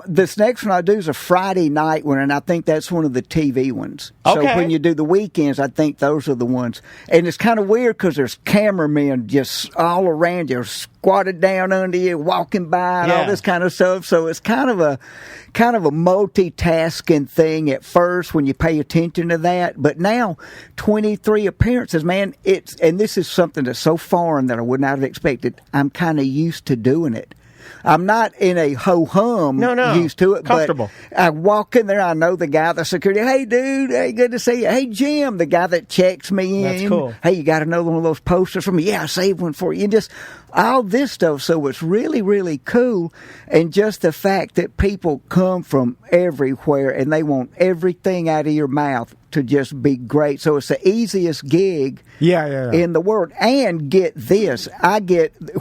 This next one I do is a Friday night one, and I think that's one of the TV ones. So when you do the weekends, I think those are the ones. And it's kind of weird because there's cameramen just all around you, squatted down under you, walking by, and all this kind of stuff. So it's kind of a multitasking thing at first when you pay attention to that. But now, 23 appearances, man. And this is something that's so foreign that I would not have expected. I'm kind of used to doing it. I'm not in a ho-hum used to it, comfortable. But I walk in there, I know the guy, the security, hey, dude, hey, good to see you. Hey, Jim, the guy that checks me in. That's cool. Hey, you got another one of those posters for me? Yeah, I saved one for you. And just all this stuff. So it's really, really cool. And just the fact that people come from everywhere and they want everything out of your mouth to just be great. So it's the easiest gig in the world. And get this,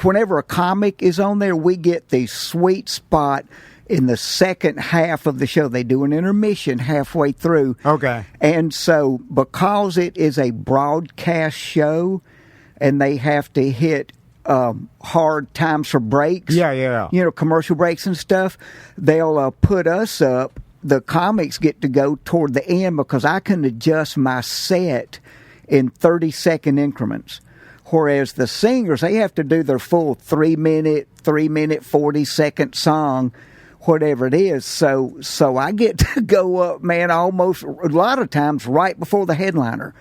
whenever a comic is on there, we get the sweet spot in the second half of the show. They do an intermission halfway through. Okay. And so because it is a broadcast show and they have to hit hard times for breaks, commercial breaks and stuff, they'll put us up. The comics get to go toward the end because I can adjust my set in 30-second increments. Whereas the singers, they have to do their full 3-minute, 40-second song, whatever it is. So I get to go up, man, almost a lot of times right before the headliner.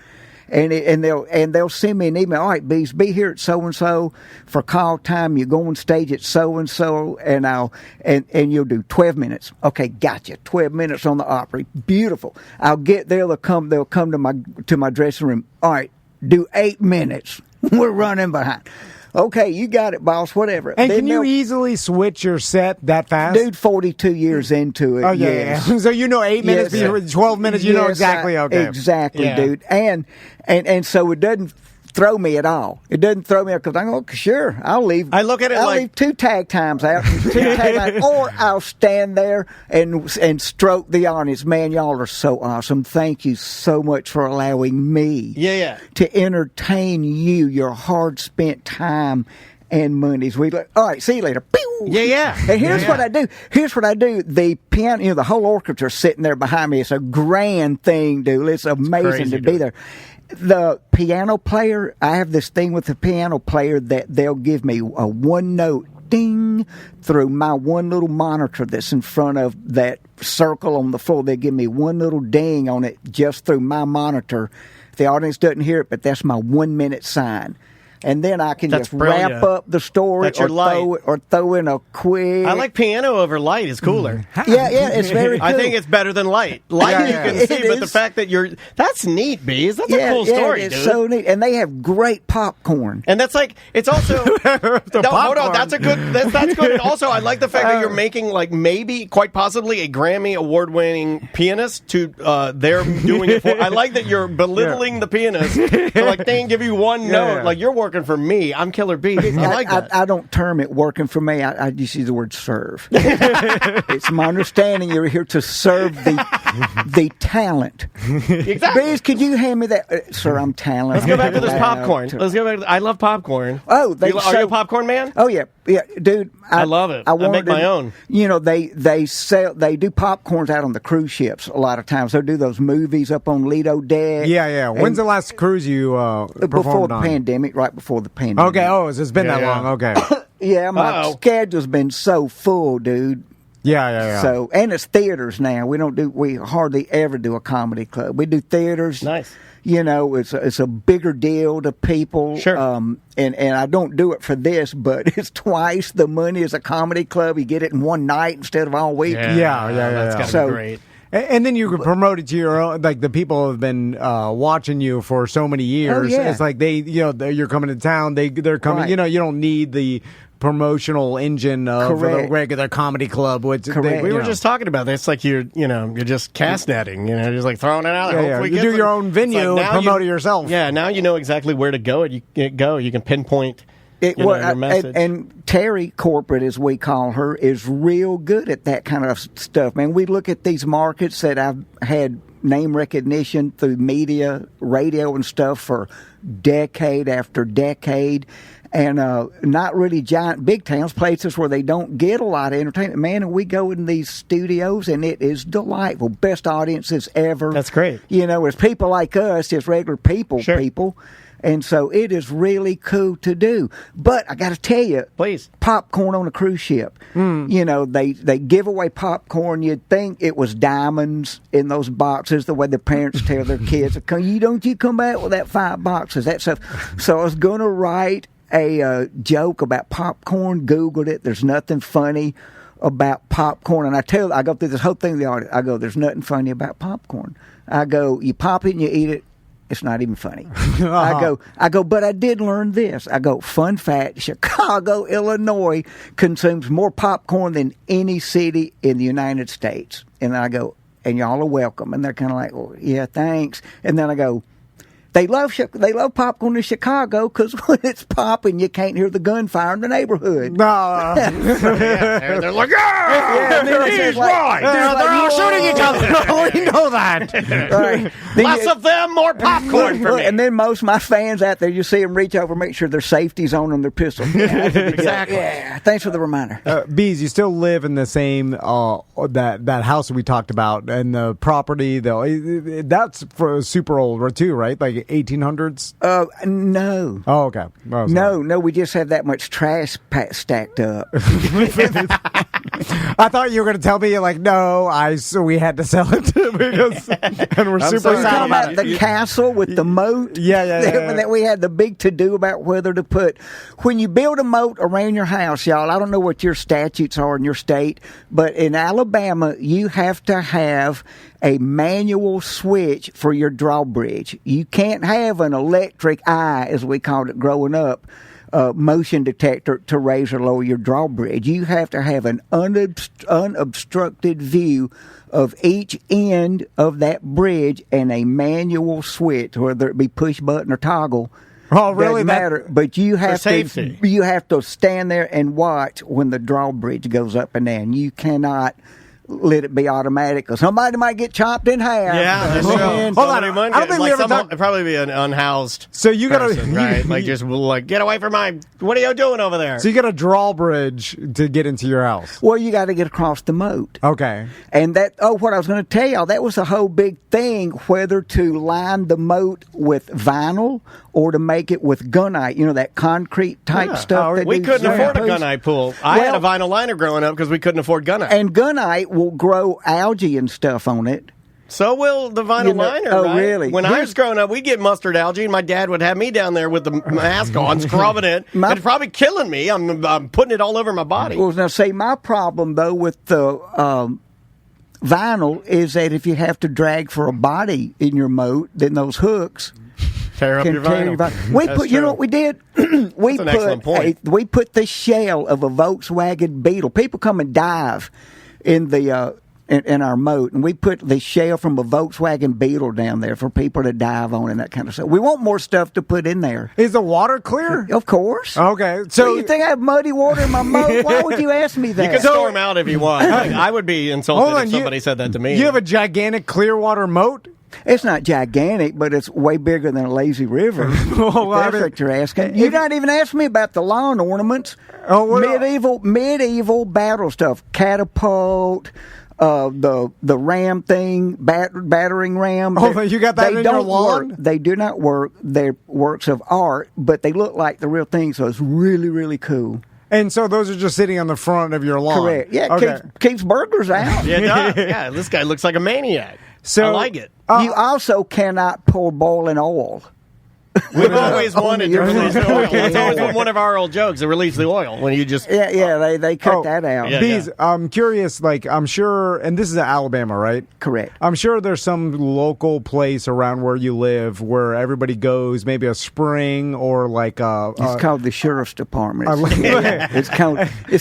And they'll send me an email. All right, Bees, be here at so and so for call time. You go on stage at so and so, and you'll do 12 minutes. Okay, gotcha. 12 minutes on the Opry, beautiful. I'll get there. They'll come to my dressing room. All right, do 8 minutes. We're running behind. Okay, you got it, boss, whatever. And can you easily switch your set that fast? Dude, 42 years into it. Oh, yeah. Yes. So 8 minutes, 12 minutes, you know exactly. Okay. Exactly, dude. And so it doesn't throw me at all. It doesn't throw me out because I go, sure, I'll leave. I look at it I'll leave 2 tag times out, or I'll stand there and stroke the audience. Man, y'all are so awesome. Thank you so much for allowing me to entertain you, your hard spent time and monies. All right, see you later. Pew! Yeah. And here's what I do. The piano, the whole orchestra sitting there behind me. It's a grand thing, dude. It's amazing to be there. The piano player, I have this thing with the piano player that they'll give me a one note ding through my one little monitor that's in front of that circle on the floor. They give me one little ding on it just through my monitor. The audience doesn't hear it, but that's my 1 minute sign. And then I can just wrap up the story or throw in a quick. I like piano over light is cooler. Yeah, it's very cool. I think it's better than light. Light you can see, but the fact that that's neat, Bees. That's a cool story, it's dude. So neat. And they have great popcorn. And that's like, it's also, hold on, that's good. And also, I like the fact that you're making maybe, quite possibly, a Grammy award-winning pianist to, they're doing it for. I like that you're belittling the pianist. So they give you one note. Like, you're working for me. I'm Killer Bees. I like that. I don't term it working for me. I just use the word serve. It's my understanding you're here to serve the talent. Exactly. Bees, could you hand me that? Sir, I'm talented. Let's go back to this popcorn. I love popcorn. Oh, are you a popcorn man? Oh, yeah. Yeah, dude. I love it. I make my own. They do popcorns out on the cruise ships a lot of times. They'll do those movies up on Lido Deck. Yeah. When's the last cruise you performed before the on? pandemic, right before the pandemic. Okay. Oh, it's been that long. Okay. Yeah, my schedule's been so full, dude. Yeah. So, and it's theaters now. We hardly ever do a comedy club. We do theaters. Nice. It's a bigger deal to people. Sure. And I don't do it for this, but it's twice the money as a comedy club. You get it in one night instead of all week. Yeah. That's gotta be great. And then you can promote it to your own, the people have been watching you for so many years. Oh, yeah. It's like you're coming to town. They're coming. Right. You don't need the promotional engine of the regular comedy club. Correct. We were just talking about this. Like you're just cast netting. Just throwing it out there. Yeah. You do your own venue and promote it yourself. Yeah. Now you know exactly where to go. You can pinpoint. Your message. And Terry Corporate, as we call her, is real good at that kind of stuff. Man, we look at these markets that I've had name recognition through media, radio, and stuff for decade after decade. And not really giant big towns, places where they don't get a lot of entertainment. Man, and we go in these studios, and it is delightful. Best audiences ever. That's great. It's people like us, just regular people. And so it is really cool to do. But I got to tell you, please, popcorn on a cruise ship. They give away popcorn. You'd think it was diamonds in those boxes, the way the parents tell their kids, don't you come back with that 5 boxes, that stuff. So I was going to write a joke about popcorn, Googled it. There's nothing funny about popcorn. And I go through this whole thing with the audience. I go, there's nothing funny about popcorn. I go, you pop it and you eat it It's not even funny. I go, but I did learn this. I go, fun fact, Chicago, Illinois consumes more popcorn than any city in the United States. And I go, and y'all are welcome. And they're kind of like, well, yeah, thanks. And then I go, they love popcorn in Chicago because when it's popping, you can't hear the gunfire in the neighborhood. No. They're like, he's right. They're all shooting each other. We know that. Right. Less of them, more popcorn for me. And then most of my fans out there, you see them reach over, make sure their safety's on their pistol. Exactly. Yeah. Thanks for the reminder. Bees, you still live in the same that house that we talked about, and the property though that's super old too, right? Like 1800s? No. Oh, okay. Oh, no, we just have that much trash stacked up. I thought you were going to tell me, like, no, so we had to sell it because, and we're super sad about it. The castle with the moat. Yeah. That we had the big to-do about whether to put. When you build a moat around your house, y'all, I don't know what your statutes are in your state, but in Alabama, you have to have a manual switch for your drawbridge. You can't have an electric eye, as we called it growing up, motion detector to raise or lower your drawbridge. You have to have an unobstructed view of each end of that bridge and a manual switch, whether it be push button or toggle. Oh, really? Doesn't matter. But you have to stand there and watch when the drawbridge goes up and down. You cannot let it be automatic, because somebody might get chopped in half. Yeah, that's true. Hold on, I don't think we ever talked. It'd probably be an unhoused. So you gotta right? Like just like get away from my. What are you doing over there? So you got a drawbridge to get into your house. Well, you got to get across the moat. Okay. And what I was going to tell y'all, that was a whole big thing, whether to line the moat with vinyl or to make it with gunite. You know, that concrete type stuff. We couldn't afford a gunite pool. I had a vinyl liner growing up because we couldn't afford gunite. And gunite will grow algae and stuff on it. So will the vinyl liner, Oh, right? really? When I was growing up, we'd get mustard algae, and my dad would have me down there with the mask on, scrubbing it. It's probably killing me. I'm putting it all over my body. Well, now, see, my problem, though, with the vinyl is that if you have to drag for a body in your moat, then those hooks tear up your vinyl. You know what we did? We put the shell of a Volkswagen Beetle. People come and dive in the in our moat, and we put the shell from a Volkswagen Beetle down there for people to dive on and that kind of stuff. We want more stuff to put in there. Is the water clear? Of course. Okay. So you think I have muddy water in my moat? Why would you ask me that? You can storm out if you want. I would be insulted if somebody said that to me. You have a gigantic Clearwater moat? It's not gigantic, but it's way bigger than a lazy river. That's what you're asking. You're not even asking me about the lawn ornaments. Medieval battle stuff. Catapult, the ram thing, battering ram. Oh, you got that in your lawn? They do not work. They're works of art, but they look like the real thing, so it's really, really cool. And so those are just sitting on the front of your lawn? Correct. Yeah, okay. keeps burglars out. Yeah, this guy looks like a maniac. I like it. You also cannot pour boiling oil. We've always wanted to release the oil. It's always been one of our old jokes, to release the oil when you just... Yeah, they cut that out. Bees, I'm curious, like, I'm sure, and this is Alabama, right? Correct. I'm sure there's some local place around where you live where everybody goes, maybe a spring or like a... It's called the Sheriff's Department. It's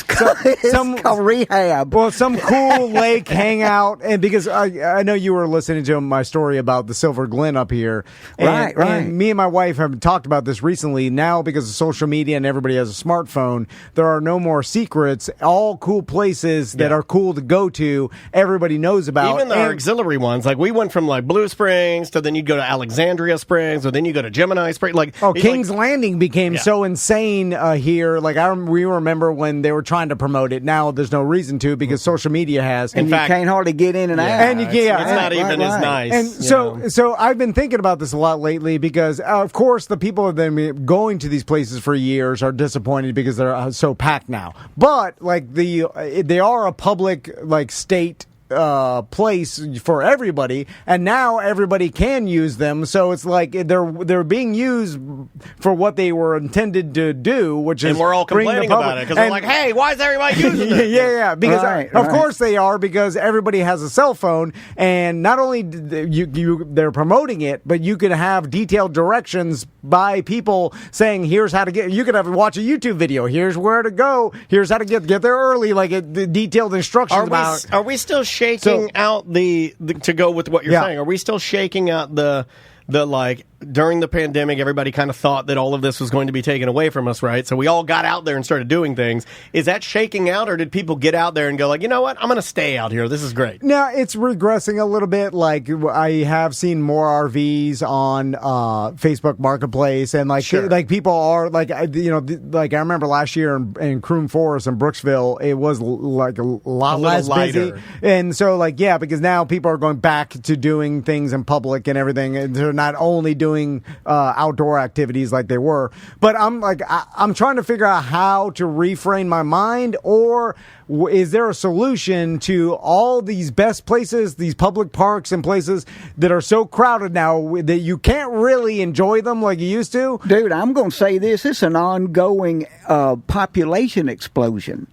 called rehab. Well, some cool lake hangout, and because I know you were listening to my story about the Silver Glen up here. Right. And me and my wife have talked about this recently. Now, because of social media and everybody has a smartphone, there are no more secrets. All cool places that are cool to go to, everybody knows about. Even the auxiliary ones. Like, we went from, like, Blue Springs to then you go to Alexandria Springs, or then you go to Gemini Springs. Like, Kings Landing became so insane here. Like, we remember when they were trying to promote it. Now there's no reason to, because social media has. And you can't hardly get in and out. And it's not even as nice. And so I've been thinking about this a lot lately, because of course the people that have been going to these places for years are disappointed because they're so packed now. But like they are a public, like, state place for everybody, and now everybody can use them. So it's like they're being used for what they were intended to do, which is, and we're all complaining about it because they're like, "Hey, why is everybody using it?" yeah, because of course they are, because everybody has a cell phone, and not only they're promoting it, but you can have detailed directions by people saying, "Here's how to get." You could have watch a YouTube video. Here's where to go. Here's how to get there early. Like the detailed instructions about. Are we still shaking out the to go with what you're saying? Are we still shaking out the like during the pandemic, everybody kind of thought that all of this was going to be taken away from us, right? So we all got out there and started doing things. Is that shaking out, or did people get out there and go like, you know what, I'm going to stay out here. This is great. No, it's regressing a little bit. Like I have seen more RVs on Facebook Marketplace, and like people are like, like I remember last year in Croom Forest in Brooksville, it was like a lot less busy, and so because now people are going back to doing things in public and everything, and they're not only doing outdoor activities like they were. But I'm trying to figure out how to reframe my mind, or is there a solution to all these best places, these public parks and places that are so crowded now that you can't really enjoy them like you used to? Dude, I'm going to say this. It's an ongoing population explosion.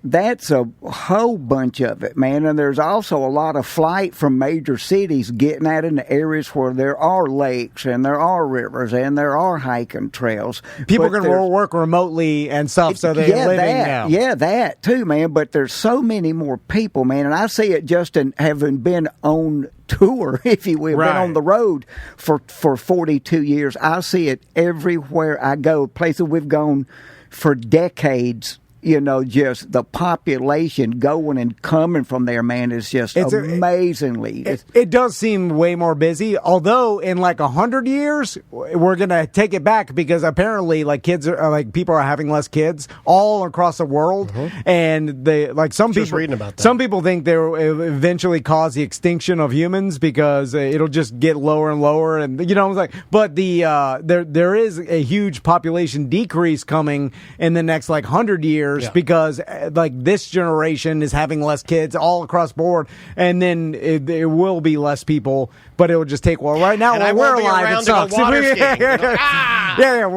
That's a whole bunch of it, man. And there's also a lot of flight from major cities getting out into areas where there are lakes and there are rivers and there are hiking trails. People can work remotely and stuff, so they're living now. Yeah, that too, man. But there's so many more people, man. And I see it just in having been on tour, if you will, been on the road for 42 years. I see it everywhere I go, places we've gone for decades. Just the population going and coming from there, man, is just amazingly. It does seem way more busy, although in 100 years, we're going to take it back because apparently kids are people are having less kids all across the world. And they some people reading about that. Some people think they'll eventually cause the extinction of humans because it'll just get lower and lower. And, but there is a huge population decrease coming in the next 100 years. Because this generation is having less kids all across board, and then it will be less people, but it will just take right now. When we're alive, it sucks. Well,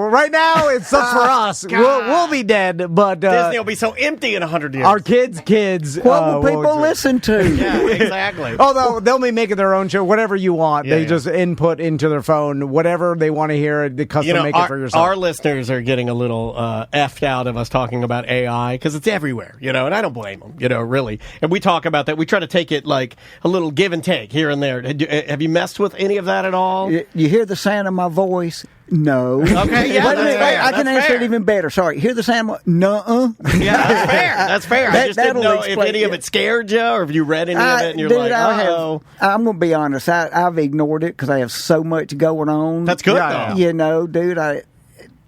right now it sucks for us. We'll be dead, but Disney will be so empty in 100 years. Our kids. What will people listen to? Yeah, exactly. Although they'll be making their own show, whatever you want. They just input into their phone whatever they want to hear. They custom make it for yourself. Our listeners are getting a little effed out of us talking about AI. Because it's everywhere, and I don't blame them, really. And we talk about that. We try to take it like a little give and take here and there. Have you messed with any of that at all? You hear the sound of my voice? No. Okay, yeah, I can answer it even better. Sorry. Hear the sound? No. Yeah, that's fair. That's fair. I just didn't know if any of it scared you or if you read any of it and you're I'm going to be honest. I've ignored it because I have so much going on. That's good, though. Dude,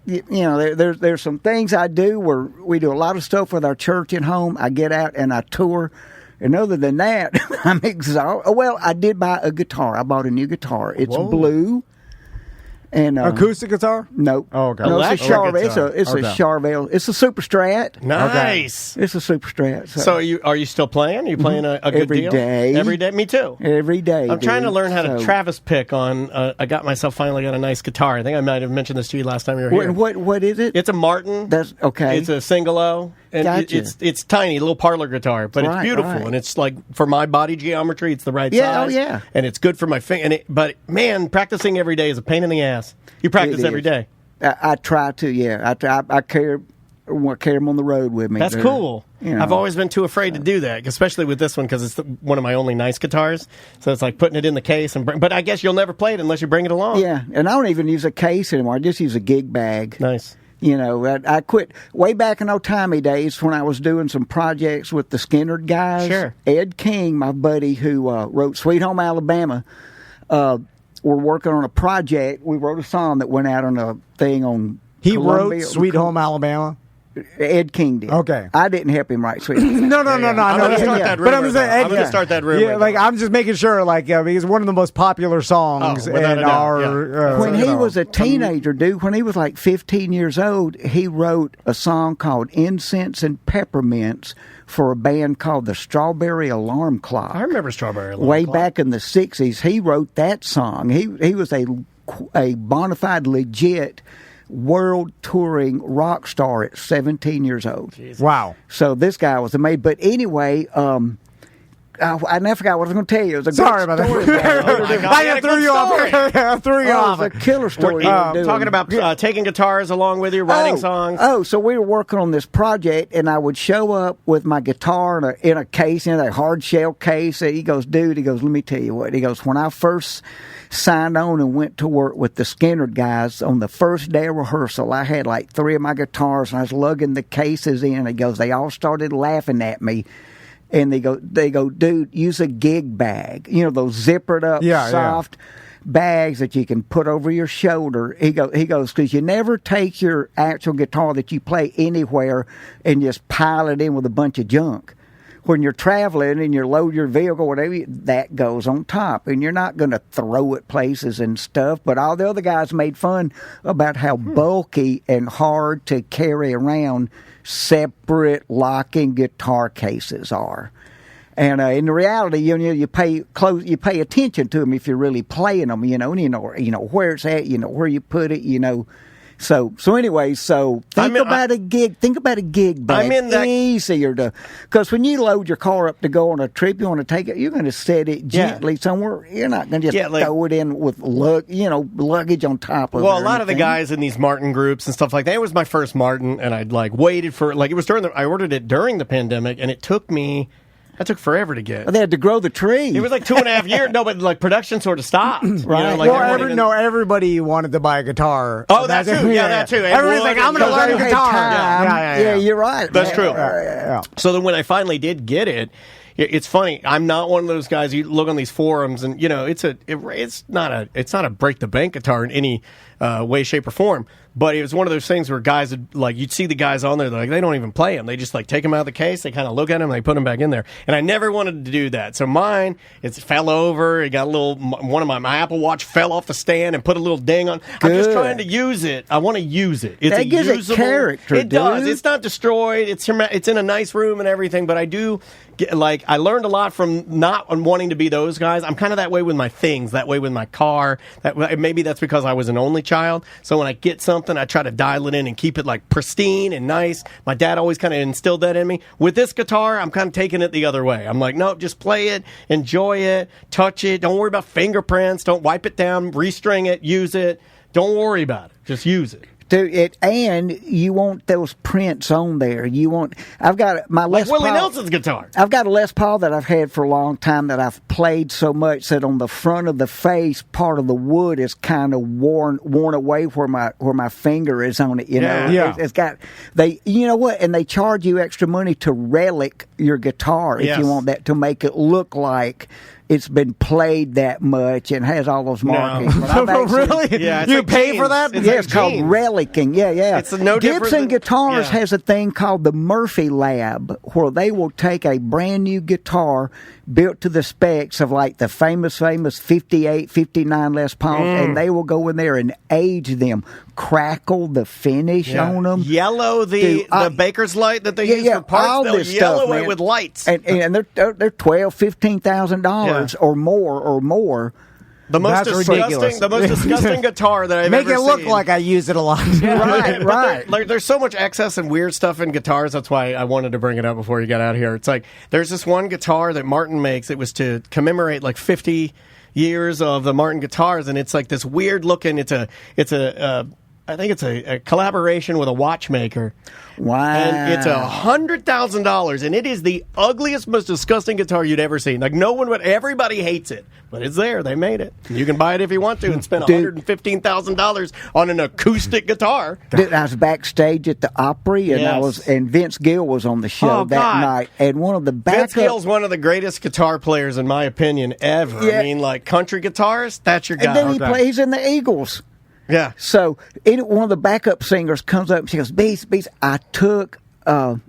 there's some things I do where we do a lot of stuff with our church at home. I get out and I tour. And other than that, I'm exhausted. Well, I did buy a guitar. I bought a new guitar. It's blue. And acoustic guitar? No. Oh, okay. No, it's a Charvel. It's a Charvel. It's a Super Strat. Nice. Okay. It's a Super Strat. So are you still playing? Are you playing a good every deal? Day. Every day? Me too. Every day. I'm trying to learn how to Travis pick on. I got myself finally got a nice guitar. I think I might have mentioned this to you last time you were here. What is it? It's a Martin. That's okay. It's a Single-O. And gotcha. It's tiny, little parlor guitar, but it's beautiful, and it's for my body geometry, it's the right size. Oh yeah, and it's good for my finger. But man, practicing every day is a pain in the ass. You practice every day. I try to. Yeah, I carry them on the road with me. That's cool. I've always been too afraid to do that, especially with this one because it's one of my only nice guitars. So it's like putting it in the case but I guess you'll never play it unless you bring it along. Yeah, and I don't even use a case anymore. I just use a gig bag. Nice. I quit way back in old timey days when I was doing some projects with the Skinner guys. Sure. Ed King, my buddy who wrote Sweet Home Alabama, we're working on a project. We wrote a song that went out on a thing on He Columbia. wrote Sweet Home Alabama? Ed King did. Okay. I didn't help him write Sweet. No. I'm going to start that rumor. But I'm going to start that rumor. Yeah, like I'm just making sure, like because one of the most popular songs in our. When he was a teenager, dude, when he was like 15 years old, he wrote a song called "Incense and Peppermints" for a band called the Strawberry Alarm Clock. I remember Strawberry Alarm Way Clock. back in the 60s, he wrote that song. He was a bona fide, legit world touring rock star at 17 years old. Jesus. Wow. So this guy was amazing. But anyway, I never forgot what I was going to tell you. It was a Sorry great about story. that. I threw you off. I threw you off. It was a killer story. Talking about taking guitars along with you, writing songs. Oh, so we were working on this project, and I would show up with my guitar in a case, in a hard shell case. He goes, dude, let me tell you what. He goes, when I first signed on and went to work with the Skinner guys on the first day of rehearsal, I had like 3 of my guitars, and I was lugging the cases in. He goes, they all started laughing at me. And they go, dude, use a gig bag. You know, those zippered up, soft bags that you can put over your shoulder. He goes, because you never take your actual guitar that you play anywhere and just pile it in with a bunch of junk. When you're traveling and you load your vehicle, whatever, that goes on top. And you're not going to throw it places and stuff. But all the other guys made fun about how bulky and hard to carry around separate locking guitar cases are. And in reality, you pay attention to them if you're really playing them, and you know where it's at, where you put it, So anyway, think about a gig bag. I'm in that easier to, because when you load your car up to go on a trip, you want to take it, you're going to set it gently somewhere. You're not going to just throw it in with luggage on top of it. Well, a lot of the guys in these Martin groups and stuff like that, it was my first Martin, and I'd waited for it was I ordered it during the pandemic, and it took forever to get. They had to grow the tree. It was like 2.5 years. No, but production sort of stopped. Right. Everybody wanted to buy a guitar. Oh, that too. Yeah, that too. Everybody's like, I'm going to learn guitar. Yeah, you're right. That's true. So then when I finally did get it, it's funny. I'm not one of those guys. You look on these forums, and it's not a break the bank guitar in any way, shape, or form. But it was one of those things where guys would, you'd see the guys on there, they don't even play them. They just take them out of the case, they kind of look at them, they put them back in there. And I never wanted to do that. So mine, it fell over. It got one of my Apple Watch fell off the stand and put a little ding on. Good. I'm just trying to use it. I want to use it. It's that gives usable, it character. It does. It's not destroyed. It's in a nice room and everything. But I do I learned a lot from not wanting to be those guys. I'm kind of that way with my things. That way with my car. Maybe that's because I was an only child. So when I get something, I try to dial it in and keep it pristine and nice. My dad always kind of instilled that in me. With this guitar, I'm kind of taking it the other way. I'm like, nope, just play it, enjoy it, touch it. Don't worry about fingerprints. Don't wipe it down, restring it, use it. Don't worry about it. Just use it. And you want those prints on there. I've got my Les Paul. Willie Nelson's guitar. I've got a Les Paul that I've had for a long time that I've played so much that on the front of the face, part of the wood is kind of worn away where my finger is on it. It's got and they charge you extra money to relic your guitar if you want that to make it look like it's been played that much and has all those markings. No. Really? Yeah, you pay for that? It's called relicking. Yeah. It's no Gibson Guitars has a thing called the Murphy Lab where they will take a brand new guitar built to the specs of the famous 58, 59 Les Pauls, and they will go in there and age them, crackle the finish on them. Yellow the Baker's light that they use for parts. All They'll this yellow stuff, it with lights. And they're $12,000, $15,000 or more. The most disgusting guitar that I've ever seen. Make it look like I use it a lot. Right. There's so much excess and weird stuff in guitars. That's why I wanted to bring it up before you got out here. It's there's this one guitar that Martin makes. It was to commemorate 50 years of the Martin guitars, and it's this weird looking. I think it's a collaboration with a watchmaker. Wow. And it's $100,000, and it is the ugliest, most disgusting guitar you'd ever seen. Everybody hates it, but it's there. They made it. You can buy it if you want to and spend $115,000 on an acoustic guitar. I was backstage at the Opry, and Vince Gill was on the show night, and one of the Vince Gill's one of the greatest guitar players, in my opinion, ever. Yeah. I mean, country guitarist, that's your guy. And then he's in the Eagles. Yeah. So one of the backup singers comes up and she goes, Bees, I took a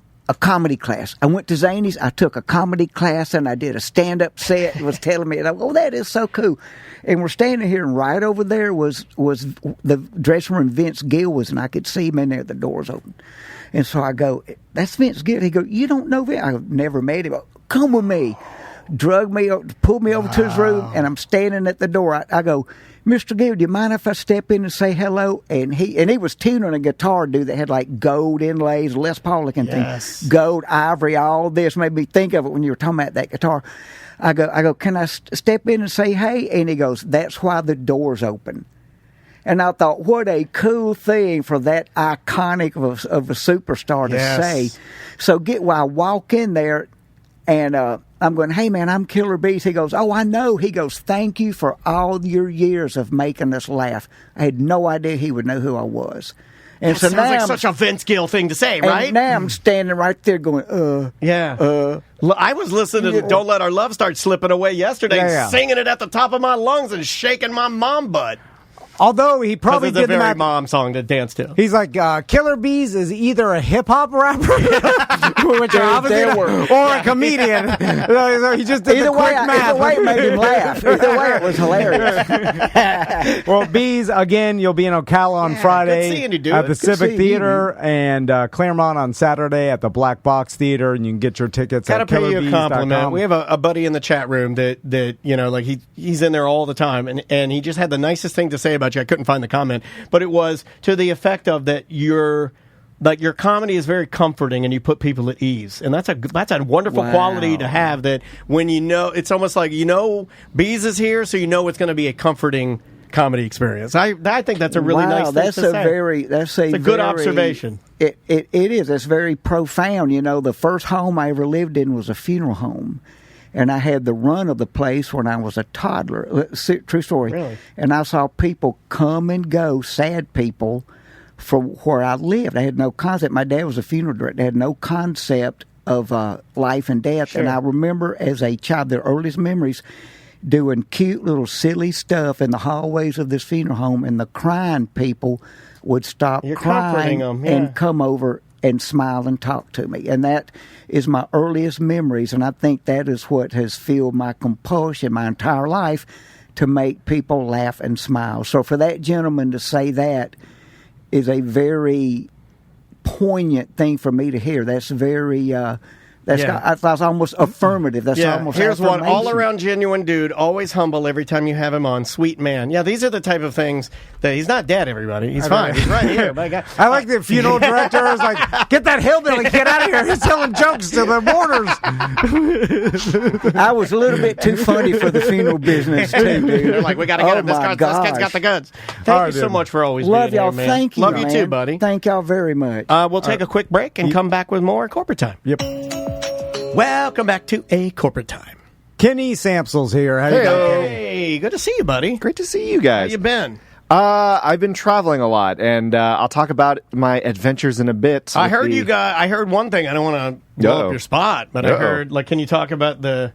comedy class. I went to Zany's. I took a comedy class and I did a stand-up set. And was telling me, oh, that is so cool. And we're standing here, and right over there was the dressing room Vince Gill was, and I could see him in there. The doors open. And so I go, that's Vince Gill. He goes, you don't know Vince? I've never met him. Come with me. Drug me, pulled me over to his room, and I'm standing at the door. I go, Mr. Gill, do you mind if I step in and say hello? And he was tuning a guitar dude that had like gold inlays, Les Paul looking thing, gold, ivory, all this. Made me think of it when you were talking about that guitar. I go, can I step in and say hey? And he goes, that's why the door's open. And I thought, what a cool thing for that iconic of a superstar to say. So I walk in there, and I'm going, hey, man, I'm Killer Bees. He goes, oh, I know. He goes, thank you for all your years of making us laugh. I had no idea he would know who I was. And so sounds like such a Vince Gill thing to say, right? And now I'm standing right there going, I was listening to Don't Let Our Love Start Slipping Away yesterday, singing it at the top of my lungs and shaking my mom butt. Although he probably did a very mom song to dance to. He's like, Killer Bees is either a hip-hop rapper, which or a comedian. He just did the quick math. Either way, it made him laugh. Either way, it was hilarious. Well, Bees, again, you'll be in Ocala on Friday good seeing you, dude. at the Civic Theater, and Claremont on Saturday at the Black Box Theater, and you can get your tickets at killerbees.com. Gotta pay you a compliment. We have a buddy in the chat room that you know, like he's in there all the time, and he just had the nicest thing to say about you. I couldn't find the comment, but it was to the effect of that your comedy is very comforting and you put people at ease, and that's a wonderful quality to have. That when you know, it's almost like Bees is here, so you know it's going to be a comforting comedy experience. I think that's a really nice thing to say. That's a good observation. It is. It's very profound. The first home I ever lived in was a funeral home. And I had the run of the place when I was a toddler. True story. Really? And I saw people come and go, sad people, from where I lived. I had no concept. My dad was a funeral director. I had no concept of life and death. Sure. And I remember as a child, the earliest memories, doing cute little silly stuff in the hallways of this funeral home, and the crying people would stop crying and come over and smile and talk to me. And that is my earliest memories, and I think that is what has fueled my compulsion my entire life, to make people laugh and smile. So for that gentleman to say that is a very poignant thing for me to hear. That's very... That's almost affirmative. That's almost Here's one all-around genuine dude, always humble every time you have him on. Sweet man. Yeah, these are the type of things that he's not dead, everybody. He's fine. He's right here. I like the funeral director is like, get that hillbilly, get out of here. He's telling jokes to the mourners. I was a little bit too funny for the funeral business, too, dude. They're like, we got to get him. This kid's got the goods. Thank you so much for always Love being y'all. here, man. Thank you, Love you too, buddy. Thank y'all very much. We'll take a quick break and come back with more Corporate Time. Yep. Welcome back to A Corporate Time. Kenny Sampsell's here. How you doing? Hey, good to see you, buddy. Great to see you guys. How you been? I've been traveling a lot, and I'll talk about my adventures in a bit. I heard one thing. I don't want to blow up your spot, but I heard, can you talk about the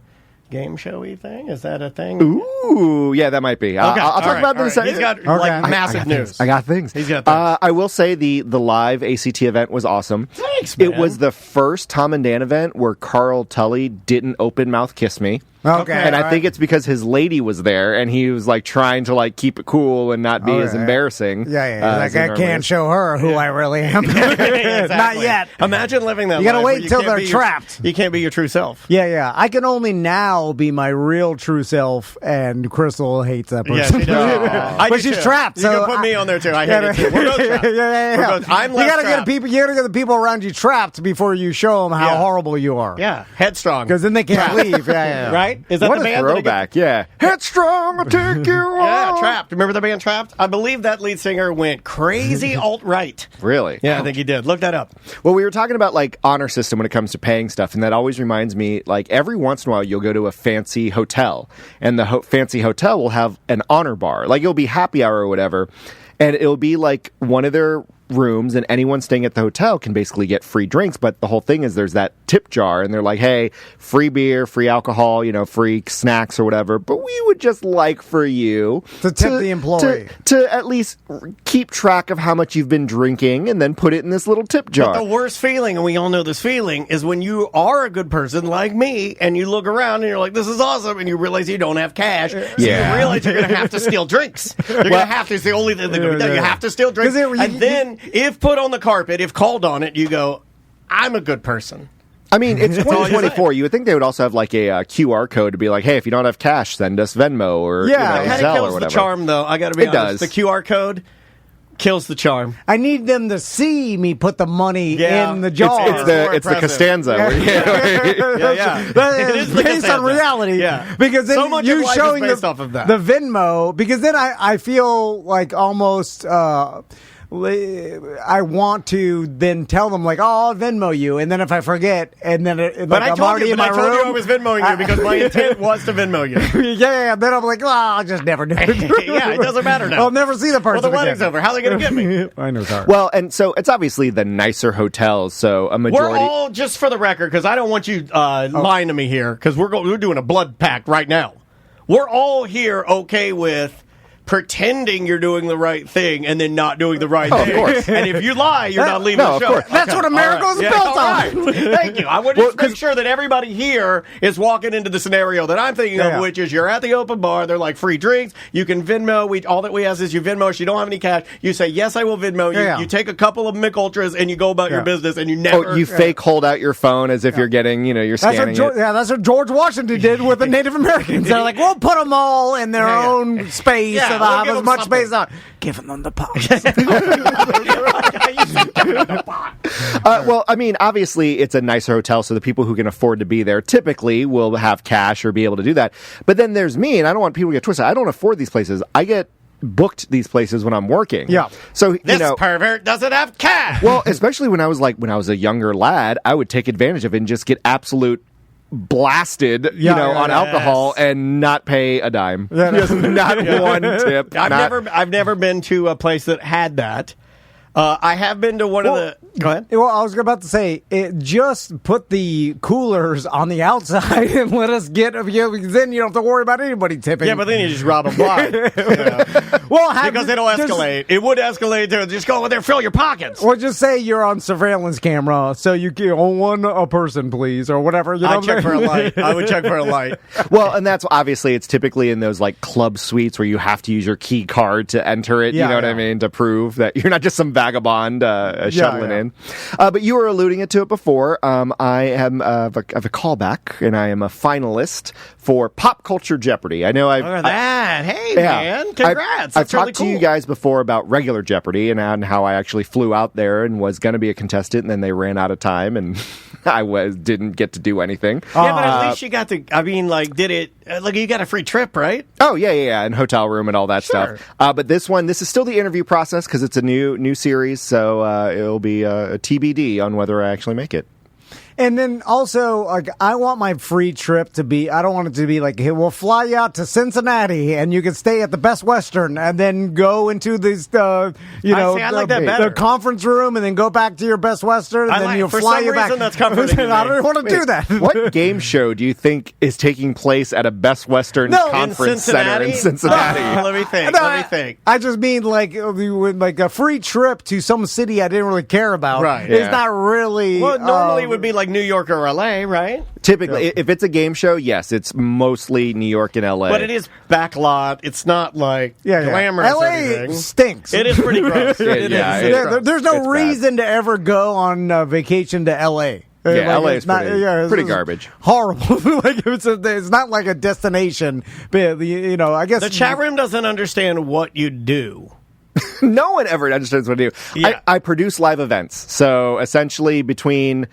game showy thing? Is that a thing? Ooh, yeah, that might be. Okay. I'll talk about that in a second. He's got massive news. I got things. He's got things. I will say the live ACT event was awesome. Thanks, man. It was the first Tom and Dan event where Carl Tully didn't open mouth kiss me. Okay. And I think it's because his lady was there, and he was trying to keep it cool and not be as embarrassing. Yeah. I can't show her who I really am. Exactly. Not yet. Imagine living that life. You gotta wait until they're trapped. You can't be your true self. Yeah. I can only now be my real true self, and Crystal hates that person. But she's trapped. So you can put me on there too. I hate it too. We're both trapped. Yeah. I'm less trapped. You gotta get the people around you trapped before you show them how horrible you are. Yeah, headstrong. Because then they can't leave. Yeah. Right? Is that what the band? Throwback, yeah. Headstrong, I'll take you on. Yeah, Trapped. Remember the band Trapped? I believe that lead singer went crazy alt-right. Really? Yeah, I think he did. Look that up. Well, we were talking about honor system when it comes to paying stuff, and that always reminds me, every once in a while you'll go to a fancy hotel, and the fancy hotel will have an honor bar. It'll be happy hour or whatever, and it'll be one of their rooms, and anyone staying at the hotel can basically get free drinks. But the whole thing is there's that tip jar, and they're like, hey, free beer, free alcohol, free snacks or whatever. But we would just like for you to tip the employee. To at least keep track of how much you've been drinking and then put it in this little tip jar. But the worst feeling, and we all know this feeling, is when you are a good person like me and you look around and you're like, this is awesome, and you realize you don't have cash. So you realize you're going to have to steal drinks. You're going to have to. It's the only thing that can be done. You have to steal drinks. And then, if put on the carpet, if called on it, you go, I'm a good person. I mean, it's 2024. You would think they would also have like a QR code to be like, hey, if you don't have cash, send us Venmo or Zelle or whatever. It kills the charm, though. I got to be honest. The QR code kills the charm. I need them to see me put the money in the jar. It's the Costanza. It is based on reality. Yeah. Because then so much you of life showing is based off of that. The Venmo, because then I feel like almost... I want to then tell them like, oh, I'll Venmo you, and then if I forget, and then I told you I was Venmoing you because my intent was to Venmo you. Then I'm like, I'll just never do it. It doesn't matter now. I'll never see the person. Well, the wedding's over. How are they going to get me? I know. Sorry. Well, and so it's obviously the nicer hotels. So a majority. We're all, just for the record, because I don't want you lying to me here, because we're doing a blood pact right now. We're all here okay with pretending you're doing the right thing and then not doing the right thing. Of course. And if you lie, you're not leaving the show. That's what America was built on. Thank you. I would just make sure that everybody here is walking into the scenario that I'm thinking of, which is you're at the open bar, they're like free drinks, you can Venmo, all that we ask is you Venmo us, you don't have any cash, you say, yes, I will Venmo you, you take a couple of Mick Ultras and you go about your business and you never... you fake hold out your phone as if you're getting, you're scanning it. That's what George Washington did with the Native Americans. They're like, we'll put them all in their own space so they'll have as much space on. Giving them the pots. Well, I mean, obviously, it's a nicer hotel, so the people who can afford to be there typically will have cash or be able to do that. But then there's me, and I don't want people to get twisted. I don't afford these places. I get booked these places when I'm working. Yeah. So this pervert doesn't have cash. Well, especially when I was a younger lad, I would take advantage of it and just get absolute blasted, on alcohol and not pay a dime. Just not one tip. I've never been to a place that had that. I have been to one of the... Go ahead. Well, I was about to say, just put the coolers on the outside and let us get... Then you don't have to worry about anybody tipping. Yeah, but then you just rob them blind. Well, because it'll escalate. It would escalate to just go over there, fill your pockets. Or just say you're on surveillance camera, so you can a person, please, or whatever. I'd check for a light. I would check for a light. Well, and that's obviously, it's typically in those like club suites where you have to use your key card to enter it, what I mean, to prove that you're not just some vagabond shuttling in. But you were alluding to it before. I am a callback, and I am a finalist for Pop Culture Jeopardy. I know Look at that. Hey, man. Congrats. I've talked to you guys before about regular Jeopardy and how I actually flew out there and was going to be a contestant, and then they ran out of time, and I didn't get to do anything. Yeah, but at least you got to, did it, you got a free trip, right? Oh, yeah, and hotel room and all that stuff. But this is still the interview process because it's a new series, so it'll be a TBD on whether I actually make it. And then also, I want my free trip to be, I don't want it to be like, hey, we'll fly you out to Cincinnati and you can stay at the Best Western and then go into this, I like that better. The conference room and then go back to your Best Western and then you'll fly you back. That's comforting. I don't want to do that. What game show do you think is taking place at a Best Western conference center in Cincinnati? Let me think. I just mean like a free trip to some city I didn't really care about. Right. It's not really. Well, normally it would be like New York or LA, right? Typically, if it's a game show, yes, it's mostly New York and LA. But it is backlot. It's not like glamorous. LA stinks. It is pretty gross. There's no reason to ever go on vacation to LA. Yeah, LA is pretty garbage. Horrible. It's not like a destination. But, I guess the chat room doesn't understand what you do. No one ever understands what I do. Yeah. I produce live events. So essentially between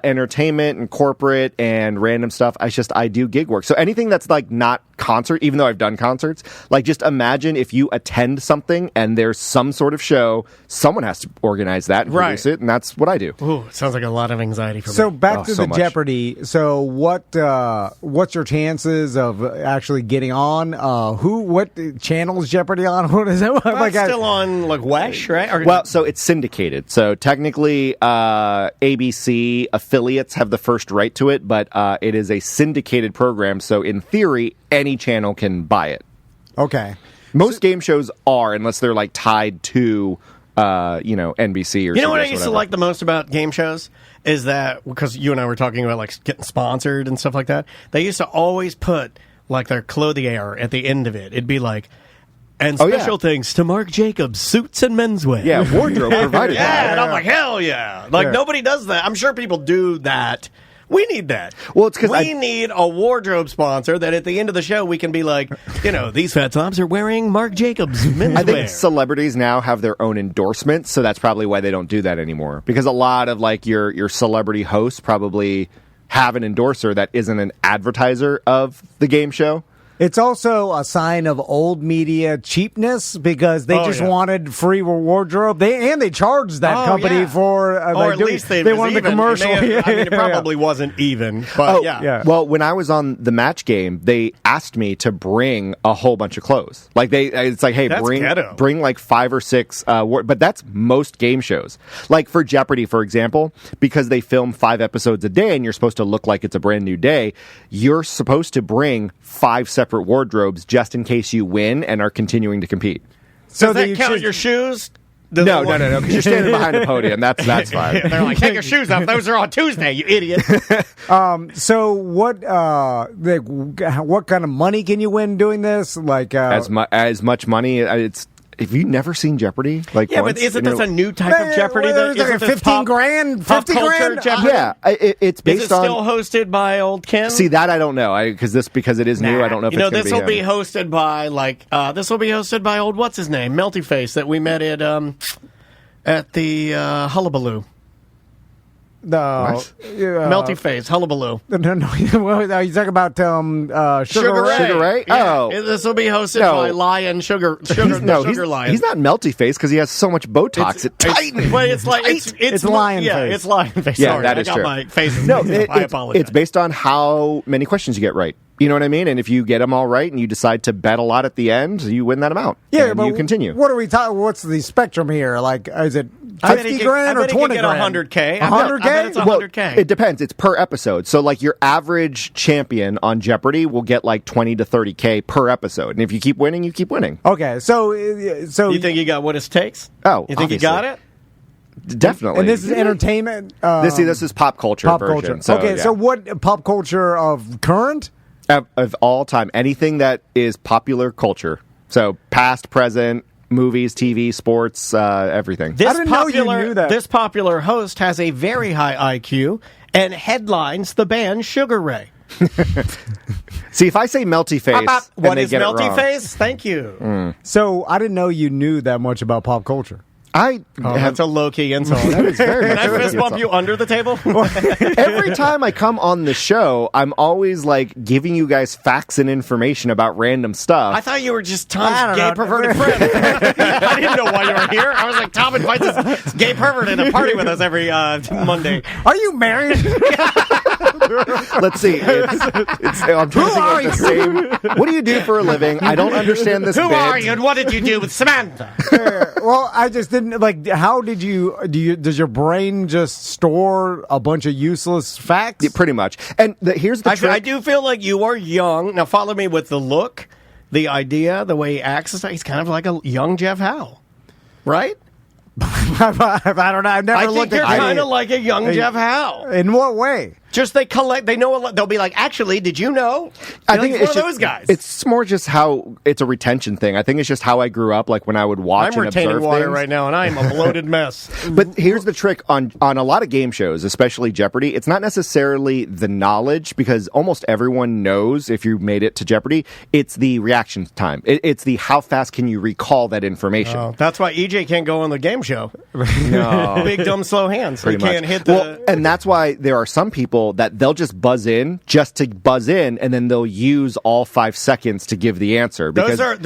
entertainment and corporate and random stuff, I do gig work. So anything that's like not concert, even though I've done concerts, like just imagine if you attend something and there's some sort of show, someone has to organize that and produce it, and that's what I do. Ooh, it sounds like a lot of anxiety for me. So back to the Jeopardy. So what's your chances of actually getting on? What channel is Jeopardy on? What is it? It's still on like Wesh, right? Well, so it's syndicated. So technically, ABC affiliates have the first right to it, but it is a syndicated program. So in theory, any channel can buy it. Okay. Most game shows are, unless they're like tied to, NBC or. You know what I used to like the most about game shows is that because you and I were talking about like getting sponsored and stuff like that. They used to always put like their clothing air at the end of it. It'd be like. And special thanks to Marc Jacobs, suits and menswear. Yeah, wardrobe provided. Yeah, and I'm like, hell yeah. Like, nobody does that. I'm sure people do that. We need that. Well, it's because we need a wardrobe sponsor that at the end of the show we can be like, these fat tops are wearing Marc Jacobs menswear. I think celebrities now have their own endorsements, so that's probably why they don't do that anymore. Because a lot of like your celebrity hosts probably have an endorser that isn't an advertiser of the game show. It's also a sign of old media cheapness because they wanted free wardrobe. They charged that company for, or at least they wanted the commercial. It probably wasn't even. But Well, when I was on the match game, they asked me to bring a whole bunch of clothes. Like it's like, hey, bring like 5 or 6. But that's most game shows. Like for Jeopardy, for example, because they film 5 episodes a day, and you're supposed to look like it's a brand new day. You're supposed to bring 5 separate wardrobes just in case you win and are continuing to compete. So does that count your shoes? No, because you're standing behind a podium. That's fine. They're like, take your shoes off. Those are on Tuesday, you idiot. So what kind of money can you win doing this? Like as much money. Have you never seen Jeopardy? Like, but isn't this a new type of Jeopardy? There's like 15 grand, 50 grand. Yeah, it's based on. Is it still hosted by old Ken? See, that I don't know. Because it is new. I don't know. If this will be hosted by old what's his name, Melty Face that we met at the Hullabaloo. Melty Face, Hullabaloo. No. You talking about Sugar Ray? Yeah. Oh, this will be hosted by Lion Sugar Lion. He's not Melty Face because he has so much Botox. It tightens. But it's like it's Lion Face. Yeah, it's Lion Face. Yeah, Sorry, that is I got true. my face. I apologize. It's based on how many questions you get right. You know what I mean? And if you get them all right and you decide to bet a lot at the end, you win that amount. Yeah, but you continue. What are we talking? What's the spectrum here? Like, is it 50 grand or 20 grand? 100K. 100K? It's 100K. It depends. It's per episode. So, like, your average champion on Jeopardy will get like 20 to 30K per episode. And if you keep winning, you keep winning. Okay, so you think you got what it takes? Oh, you think you got it? Definitely. And this is entertainment. This is pop culture. Pop version. culture. So what pop culture of current? Of all time, anything that is popular culture. So past, present, movies, TV, sports, everything. I didn't know you knew that. This popular host has a very high IQ and headlines the band Sugar Ray. See, if I say Melty Face, what is Melty Face? Thank you. So I didn't know you knew that much about pop culture. That's a low-key insult. That is very Can I fist bump you under the table? Every time I come on the show, I'm always like giving you guys facts and information about random stuff. I thought you were just Tom's gay perverted friend. I didn't know why you were here. I was like, Tom invites this gay pervert to party with us every Monday. Are you married? Let's see. I'm trying to think of the same. What do you do for a living? I don't understand this. Who are you and what did you do with Samantha? Well, I just didn't like. How did you? Does your brain just store a bunch of useless facts? Yeah, pretty much. And here's the trick. I do feel like you are young. Now follow me with the look, the idea, the way he acts. He's kind of like a young Jeff Howe, right? I don't know. I've never I looked think at you're kind of like a young Jeff Howe. In what way? Just they know a lot. They'll be like, actually, did you know? I think it's one of those guys. It's more just how it's a retention thing. I think it's just how I grew up. Like when I would watch and observe things. I'm retaining water right now, and I'm a bloated mess. But here's the trick on a lot of game shows, especially Jeopardy. It's not necessarily the knowledge because almost everyone knows if you made it to Jeopardy. It's the reaction time. It's the how fast can you recall that information. Oh, that's why EJ can't go on the game show. No, big dumb slow hands. He can't hit and that's why there are some people that they'll just buzz in just to buzz in, and then they'll use all 5 seconds to give the answer because they're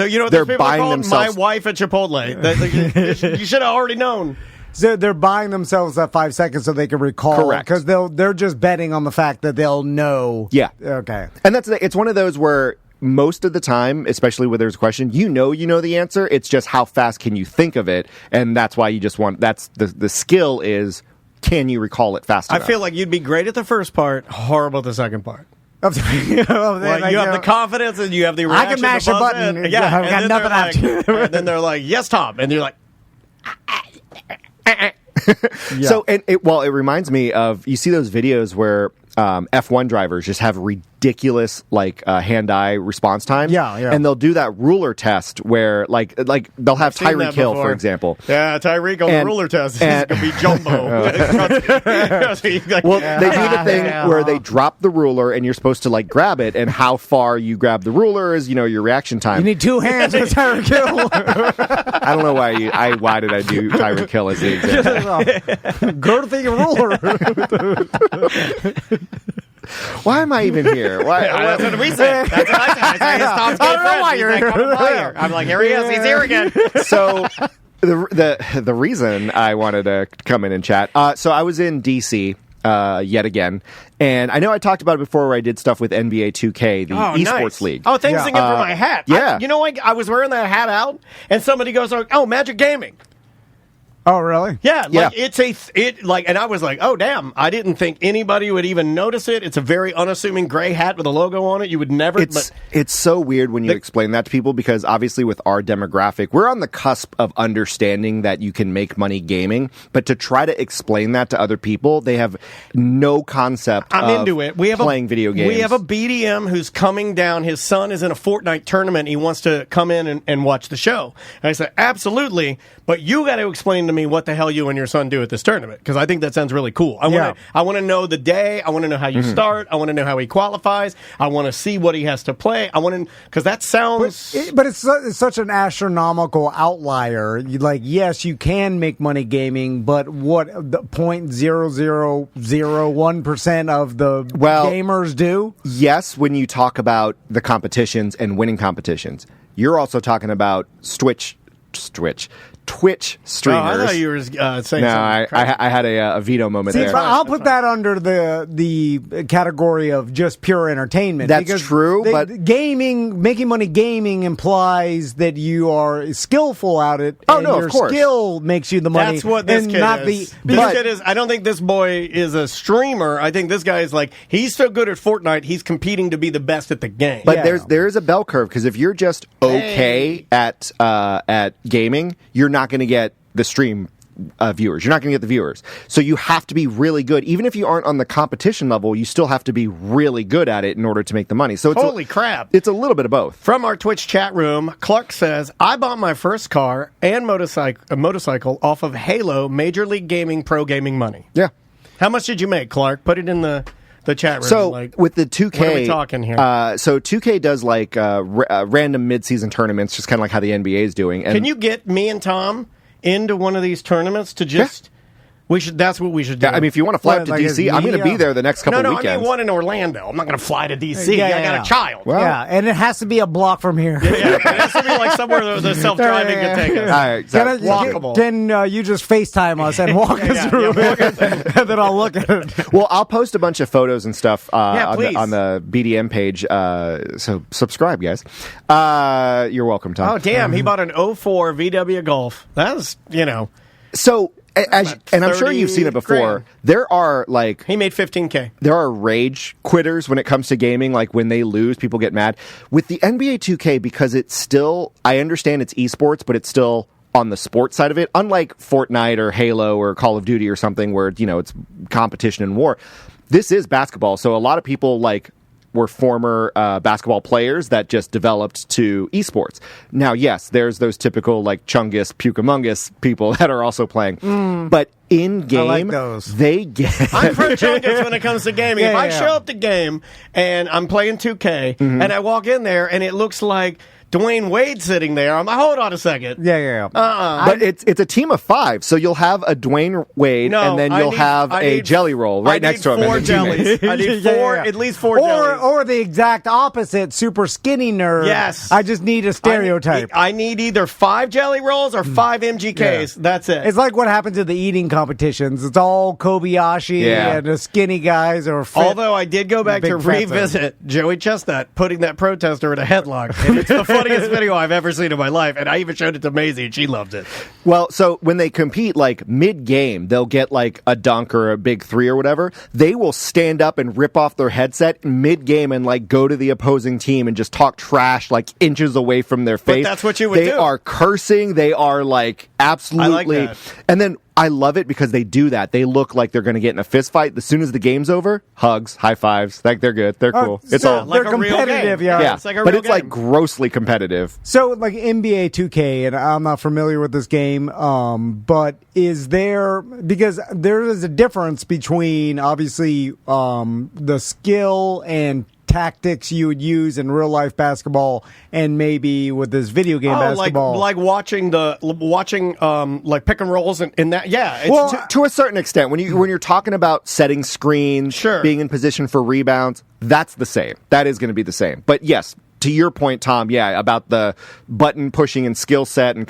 buying themselves. My wife at Chipotle. You should have already known. So they're buying themselves that 5 seconds so they can recall. Correct. Because they're just betting on the fact that they'll know. Yeah. Okay. And it's one of those where most of the time, especially when there's a question, you know the answer. It's just how fast can you think of it, and that's why you just want. That's the skill is. Can you recall it fast enough? I feel like you'd be great at the first part, horrible at the second part. Well, you have the confidence and you have the reaction. I can mash a button. Yeah, I've got nothing after. And then they're like, yes, Tom. And you're like... So, it reminds me of, you see those videos where F1 drivers just have ridiculous hand-eye response time. Yeah. And they'll do that ruler test where like they'll have Tyreek Hill, for example. Yeah, Tyreek on the ruler test. He's going to be jumbo. Well, they do the thing where they drop the ruler and you're supposed to grab it, and how far you grab the ruler is, your reaction time. You need 2 hands with Tyreek Hill. I don't know why did I do Tyreek Hill as the example. Girthy ruler. Why am I even here? That's what we said. That's what I said. I said, Tom's I don't know why you're here. I'm like, here he is. He's here again. So the reason I wanted to come in and chat. So I was in DC yet again, and I know I talked about it before where I did stuff with NBA 2K, the esports league. Oh, thanks again for my hat. Yeah. I was wearing that hat out, and somebody goes, "Oh, Magic Gaming." Oh, really? Yeah, and I was like, oh, damn, I didn't think anybody would even notice it. It's a very unassuming gray hat with a logo on it. You would never... It's so weird when you explain that to people, because obviously with our demographic, we're on the cusp of understanding that you can make money gaming, but to try to explain that to other people, they have no concept into it. We have playing video games. We have a BDM who's coming down. His son is in a Fortnite tournament. He wants to come in and watch the show. And I said, absolutely, but you got to explain to me what the hell you and your son do at this tournament, because I think that sounds really cool. I want to know the day. I want to know how you start. I want to know how he qualifies. I want to see what he has to play. I want to, because that sounds. But it's such an astronomical outlier. Yes, you can make money gaming, but what the 0.0001% of the gamers do? Yes, when you talk about the competitions and winning competitions, you're also talking about Twitch streamers. Oh, I thought you were saying something. No, I had a veto moment there. I'll put that under the category of just pure entertainment. That's true, but making money gaming implies that you are skillful at it. Oh, no, of course. Your skill makes you the money. That's what this kid is. This kid is. I don't think this boy is a streamer. I think this guy is he's so good at Fortnite, he's competing to be the best at the game. But there is a bell curve, because if you're just okay at gaming, you're not going to get the stream viewers. You're not going to get the viewers. So you have to be really good. Even if you aren't on the competition level, you still have to be really good at it in order to make the money. So it's holy crap. It's a little bit of both. From our Twitch chat room, Clark says, I bought my first car and motorcycle off of Halo Major League Gaming Pro Gaming money. Yeah. How much did you make, Clark? Put it in the chat room. So with the 2K, what are we talking here? So 2K does random mid-season tournaments, just kind of like how the NBA is doing. And can you get me and Tom into one of these tournaments to just... Yeah. That's what we should do. Yeah, I mean, if you want to fly up to DC, I'm going to be there the next couple weekends. I mean one in Orlando. I'm not going to fly to DC. I got a child. Well, and it has to be a block from here. It has to be somewhere the self-driving can take us. All right, exactly. Walkable. Can you just FaceTime us and walk us through it, and then I'll look at it. Well, I'll post a bunch of photos and stuff on the BDM page. So subscribe, guys. You're welcome, Tom. Oh, damn. He bought an 04 VW Golf. That was, So... and I'm sure you've seen it before. $30,000. There are he made $15K. There are rage quitters when it comes to gaming. When they lose, people get mad. With the NBA 2K, because it's still, I understand it's esports, but it's still on the sports side of it. Unlike Fortnite or Halo or Call of Duty or something where it's competition and war. This is basketball, so a lot of people were former basketball players that just developed to esports. Now, yes, there's those typical Chungus, Pukamungus people that are also playing. But in game, I like those. They get. I'm from Chungus when it comes to gaming. If I show up to game and I'm playing 2K and I walk in there and it looks like Dwayne Wade sitting there. I'm like, hold on a second. Yeah. But it's a team of 5, so you'll have a Dwayne Wade, and then you'll have a jelly roll right next to him. 4 jellies. I need 4, at least 4 jellies. Or the exact opposite, super skinny nerd. Yes. I just need a stereotype. I need either 5 jelly rolls or 5 MGKs. Yeah. That's it. It's like what happens at the eating competitions. It's all Kobayashi and the skinny guys are fit. Although I did go back to revisit Joey Chestnut putting that protester in a headlock. And it's the funniest video I've ever seen in my life. And I even showed it to Maisie, and she loved it. Well, so when they compete, like mid-game, they'll get like a dunk or a big 3 or whatever. They will stand up and rip off their headset mid-game and like go to the opposing team and just talk trash like inches away from their face. But that's what you would do. They do. are cursing. They are like absolutely. I like that. And then I love it because they do that. They look like they're going to get in a fist fight. As soon as the game's over, hugs, high fives. Like they're good. They're cool. It's all like they're competitive. Yeah, it's like a but real it's like game. grossly competitive. So, like NBA 2K, and I'm not familiar with this game, but is there, because there is a difference between obviously the skill and tactics you would use in real life basketball and maybe with this video game basketball. Like watching like pick and rolls and that. Yeah. Well, to a certain extent, when you're talking about setting screens, sure, being in position for rebounds, that's the same. That is going to be the same. But yes, to your point, Tom, about the button pushing and skill set and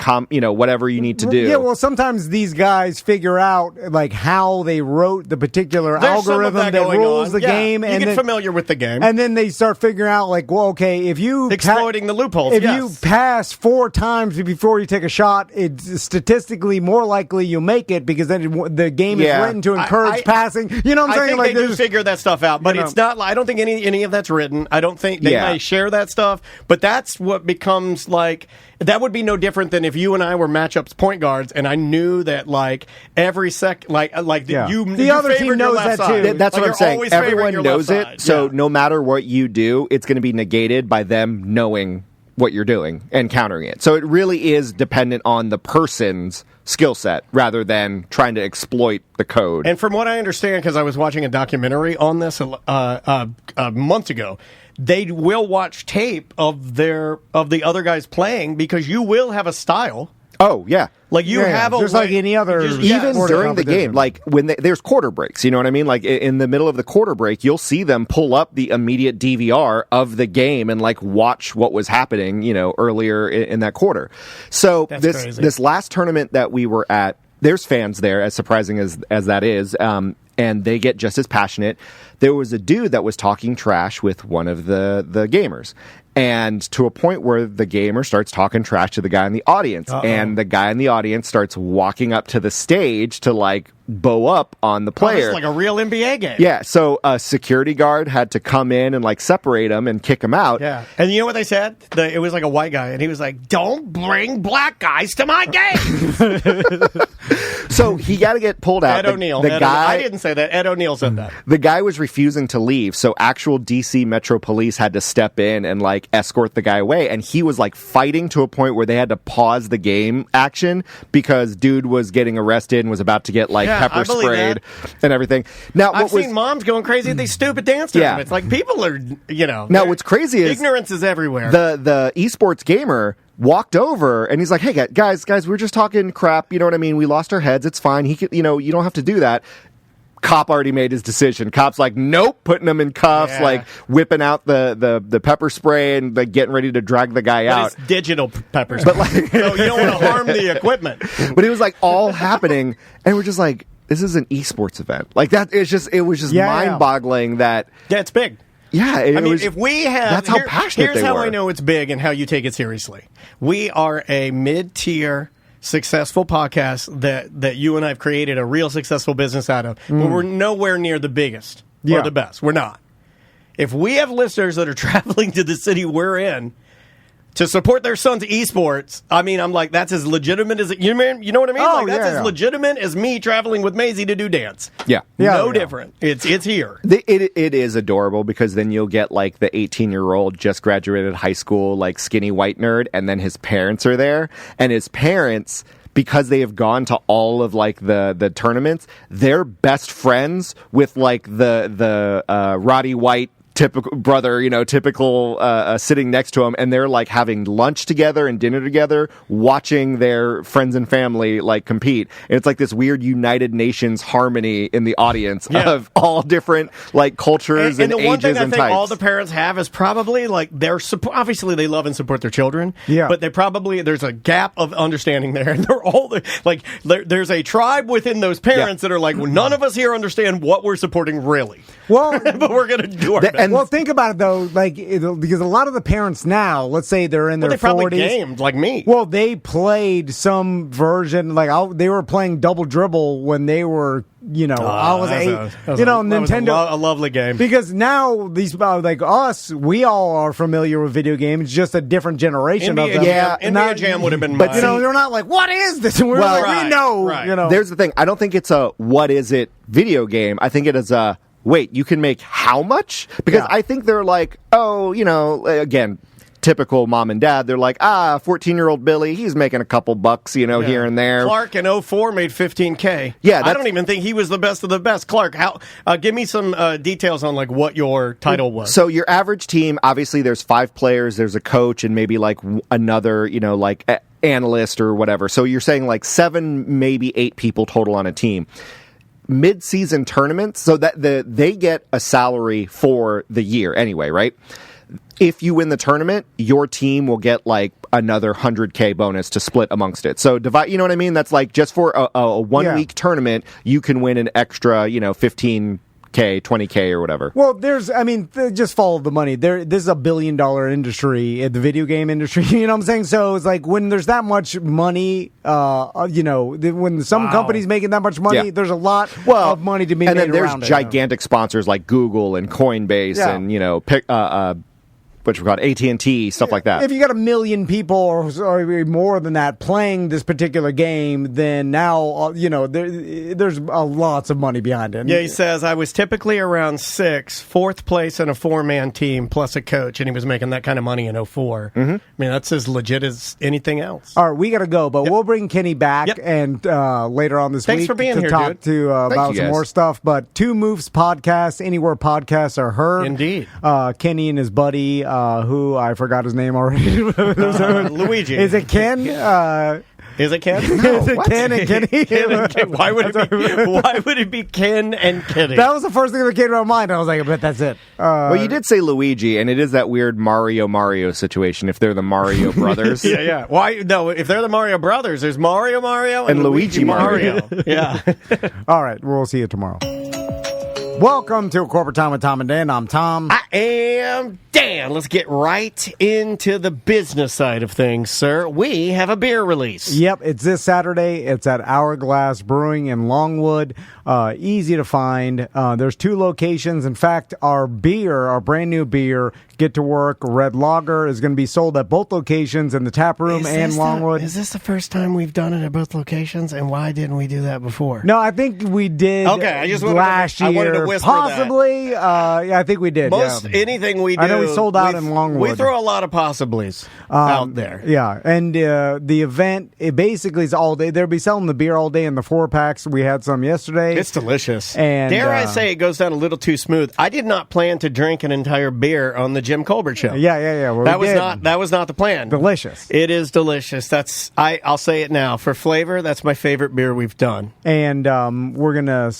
whatever you need to do. Yeah, well, sometimes these guys figure out like how they wrote the particular algorithm that rules the game, and get familiar with the game, and then they start figuring out like, well, okay, if you exploiting the loopholes, if you pass 4 times before you take a shot, it's statistically more likely you'll make it because then the game is written to encourage passing. You know what I'm saying? I think they do figure that stuff out, but it's not. I don't think any of that's written. I don't think they may share that stuff. But that's what becomes like, that would be no different than if you and I were matchups point guards and I knew that like every the other team knows that too. That's what I'm saying. Everyone knows it. So no matter what you do, it's going to be negated by them knowing what you're doing and countering it. So it really is dependent on the person's skill set rather than trying to exploit the code. And from what I understand, because I was watching a documentary on this a month ago, they will watch tape of the other guys playing because you will have a style. Oh, yeah. Like you have just like any other, even during the game, like when there's quarter breaks, you know what I mean? Like in the middle of the quarter break, you'll see them pull up the immediate DVR of the game and like watch what was happening, earlier in that quarter. So this last tournament that we were at, there's fans there, as surprising as that is, and they get just as passionate. There was a dude that was talking trash with one of the gamers. And to a point where the gamer starts talking trash to the guy in the audience. And the guy in the audience starts walking up to the stage to, like, bow up on the player. It's like a real NBA game. Yeah, so a security guard had to come in and, like, separate him and kick him out. Yeah. And you know what they said? It was like a white guy, and he was like, don't bring black guys to my game! So he got to get pulled out. Ed O'Neill. I didn't say that. Ed O'Neill said that. The guy was refusing to leave, so actual DC Metro Police had to step in and, like, escort the guy away. And he was, like, fighting to a point where they had to pause the game action because dude was getting arrested and was about to get, like, pepper sprayed and everything. Now, I've seen moms going crazy at these stupid dance tournaments. Like, people are, Now, what's crazy is ignorance is everywhere. The esports gamer walked over and he's like, hey, guys, we're just talking crap. You know what I mean? We lost our heads. It's fine. He could, you don't have to do that. Cop already made his decision. Cop's like, nope, putting him in cuffs, like whipping out the pepper spray and like getting ready to drag the guy out. It's digital pepper spray. But like, so you don't want to harm the equipment. But it was like all happening, and we're just like, this is an esports event. Like that. It was just mind-boggling that. Yeah, it's big. Yeah, if we have, that's how passionate here's they how were. I know it's big and how you take it seriously. We are a mid-tier successful podcast that you and I have created a real successful business out of, but we're nowhere near the biggest or the best. We're not. If we have listeners that are traveling to the city we're in to support their son's esports, I mean, I'm like, that's as legitimate as you know what I mean? Oh, that's as legitimate as me traveling with Maisie to do dance. Yeah. No different. It's here. It is adorable because then you'll get like the 18-year-old just graduated high school, like skinny white nerd, and then his parents are there, and his parents, because they have gone to all of like the tournaments, they're best friends with like the Roddy White typical brother, typical sitting next to him, and they're like having lunch together and dinner together, watching their friends and family like compete. And it's like this weird United Nations harmony in the audience of all different like cultures and the ages one thing I and think types. all the parents have is probably like obviously they love and support their children. Yeah. But there's a gap of understanding there. And they're all there's a tribe within those parents that are like, well, none of us here understand what we're supporting really. Well, but we're going to do our best. And well, think about it though, because a lot of the parents now, let's say they're in their 40s. They probably gamed like me. Well, they played some version, they were playing Double Dribble when they were, I was 8. Nintendo. Was a lovely game. Because now these like us, we all are familiar with video games, just a different generation of them. Yeah, India Jam would have been. But they're not like, what is this? And we're we know. Right. There's the thing. I don't think it's a what is it video game. I think it is a wait. You can make how much? Because I think they're like, again. Typical mom and dad, they're like, 14-year-old Billy, he's making a couple bucks, here and there. Clark in 2004 made $15K. Yeah, I don't even think he was the best of the best. Clark, give me some details on like what your title was. So your average team, obviously, there's 5 players, there's a coach, and maybe like another, analyst or whatever. So you're saying like 7, maybe 8 people total on a team. Mid-season tournaments, so that they get a salary for the year anyway, right? If you win the tournament, your team will get like another $100K bonus to split amongst it. So divide, you know what I mean? That's like just for a 1 week tournament, you can win an extra, $15K, $20K or whatever. Well, just follow the money. This is $1 billion industry, the video game industry. You know what I'm saying? So it's like when there's that much money, when some company's making that much money, there's a lot of money to be made around it. And then there's gigantic sponsors like Google and Coinbase and, which we call AT&T, stuff like that. If you got 1 million people or more than that playing this particular game, then now, there's lots of money behind it. Yeah, he says, I was typically around 6, 4th place in a 4-man team plus a coach, and he was making that kind of money in 2004. Mm-hmm. I mean, that's as legit as anything else. All right, we got to go, but we'll bring Kenny back and later on this week for being to here, talk to about some more stuff. But 2 Moves Podcast, anywhere podcasts are heard. Indeed. Kenny and his buddy, who I forgot his name already. Luigi. Is it Ken? Is it Ken? No, is it Ken and Kenny? Ken and Ken. Why would it be Ken and Kenny? That was the first thing that came to my mind. I was like, I bet that's it. Well, you did say Luigi, and it is that weird Mario situation if they're the Mario brothers. Yeah. Why? No, if they're the Mario brothers, there's Mario and Luigi Mario. Yeah. All right, we'll see you tomorrow. Welcome to Corporate Time with Tom and Dan. I'm Tom. I am Dan. Let's get right into the business side of things, sir. We have a beer release. Yep, it's this Saturday. It's at Hourglass Brewing in Longwood. Easy to find. There's 2 locations. In fact, our brand new beer, Get to Work Red Lager, is going to be sold at both locations in the tap room and Longwood. Is this the first time we've done it at both locations? And why didn't we do that before? No, I think we did. Okay, I just last year. I wanted to whisper possibly. I think we did. Anything we do. I know we sold out in Longwood. We throw a lot of possiblies out there. Yeah, and the event, it basically is all day. They'll be selling the beer all day in the 4-packs. We had some yesterday. It's delicious. And dare I say it goes down a little too smooth. I did not plan to drink an entire beer on the Jim Colbert show. Yeah. Well, that was not the plan. Delicious. It is delicious. I'll say it now. For flavor, that's my favorite beer we've done. And we're gonna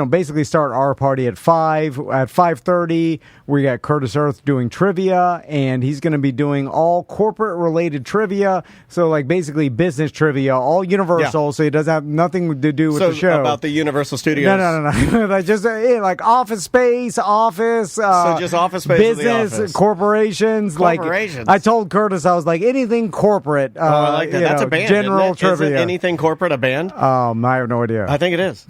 basically start our party at 5. At 5:30, we got Curtis Earth doing trivia, and he's going to be doing all corporate related trivia. So like basically business trivia, all Universal. Yeah. So it doesn't have nothing to do with the show. About the Universal Studios. No. Just like office space, office. So just office space. Business, of the office. Corporations. Like I told Curtis, I was like anything corporate. I like that. That's a band. General trivia. Is anything corporate a band? I have no idea. I think it is.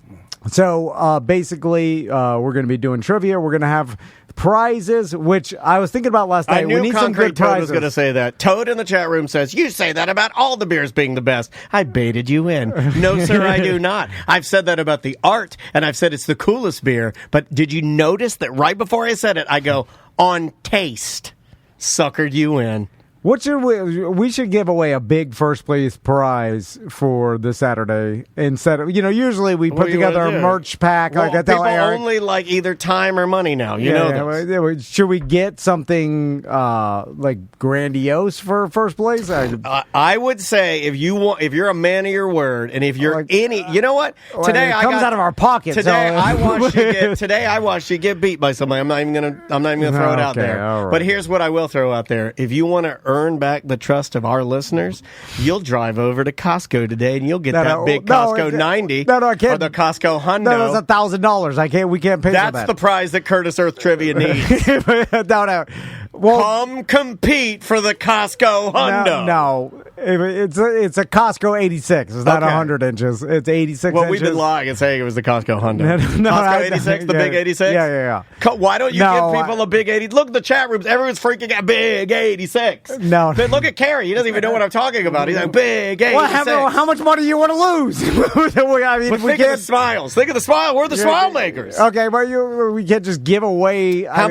So basically, we're going to be doing trivia. We're going to have prizes, which I was thinking about last night. I knew we need some good Toad prizes. was going to say that. Toad in the chat room says, you say that about all the beers being the best. I baited you in. No, sir, I do not. I've said that about the art, and I've said it's the coolest beer. But did you notice that right before I said it, I go, on taste, suckered you in. What should we should give away a big first place prize for this Saturday instead of usually we put together a merch pack. Well, people only like either time or money now. You know this. Should we get something like grandiose for first place? I would say if you're a man of your word, and if you're you know what? Today it comes out of our pocket. Today I watched you get beat by somebody. I'm not even gonna throw it out there. Right. But here's what I will throw out there: if you want to earn back the trust of our listeners, you'll drive over to Costco today and you'll get that big Costco 90. No, I can't. Or the Costco Hundo. No, that's $1,000. We can't pay for that. That's the prize that Curtis Earth Trivia needs. No. Well, come compete for the Costco Hundo. No. It's a Costco 86. It's not 100 inches. It's 86 inches. Well, we've been lying and saying it was the Costco Hundo. Costco 86, the big 86? Yeah. Why don't you give people a big 80? Look at the chat rooms. Everyone's freaking out. Big 86. No. But look at Kerry. He doesn't even know what I'm talking about. He's like, big 86. Well, how much money do you want to lose? Think of the smiles. Think of the smile. We're the smile makers. Okay, but we can't just give away. How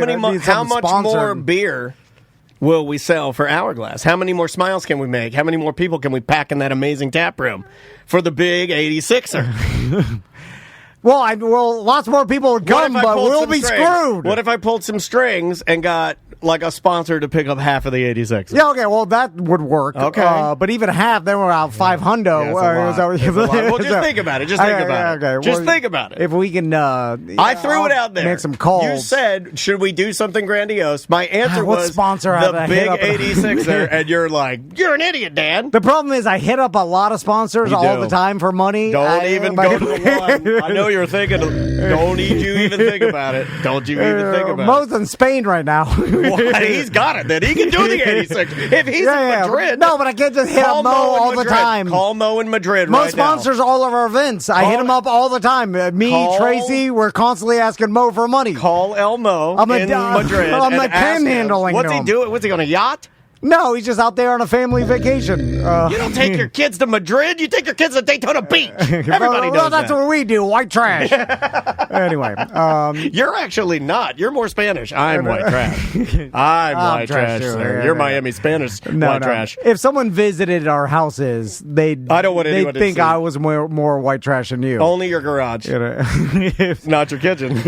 much more beer will we sell for Hourglass? How many more smiles can we make? How many more people can we pack in that amazing tap room for the big 86er? Well, lots more people would come, but we'll be screwed. What if I pulled some strings and got like a sponsor to pick up half of the 86? Yeah, okay, well, that would work. Okay. But even half, then we're out $500. Well, just think about it. Just think about it. If we can... I threw it out there. Make some calls. You said, should we do something grandiose? My answer was sponsor the big 86er, and you're like, you're an idiot, Dan. The problem is I hit up a lot of sponsors all the time for money. Don't even go to the one. I know you're thinking, don't you even think about it. Don't you even think about it. Mo's in Spain right now. Well, he's got it then. He can do the 86. If he's in Madrid. No, but I can't just hit up Mo all the time. Call Mo in Madrid Mo sponsors all of our events. I hit him up all the time. Tracy, we're constantly asking Mo for money. Call El Mo in Madrid. I'm like panhandling him. What's he doing? What's he on a yacht? No, he's just out there on a family vacation. You don't take your kids to Madrid. You take your kids to Daytona Beach. Everybody does that's what we do. White trash. Anyway. You're actually not. You're more Spanish. I'm white trash. I'm white trash, sir. You're Miami Spanish white trash. If someone visited our houses, they'd think I was more white trash than you. Only your garage. Not your kitchen.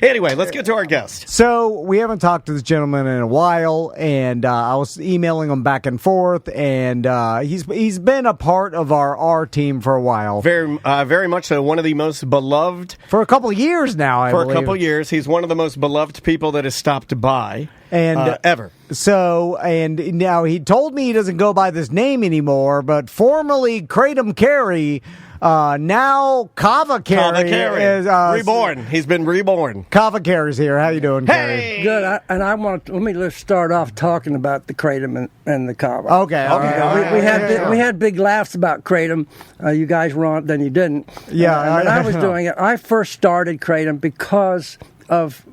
Anyway, let's get to our guest. So, we haven't talked to this gentleman in a while. And I was emailing him back and forth, and he's been a part of our team for a while. Very much so. One of the most beloved for a couple of years now. I believe. A couple of years, he's one of the most beloved people that has stopped by ever. So, and now he told me he doesn't go by this name anymore, but formerly Kratom Carey. Now Kava Carey is reborn. He's been reborn. Kava Carey's here. How you doing, Carey? Good. Let's start off talking about the Kratom and the Kava. Okay. We had big laughs about Kratom. You guys were on it, then you didn't. Yeah. When I was doing it, I first started Kratom because of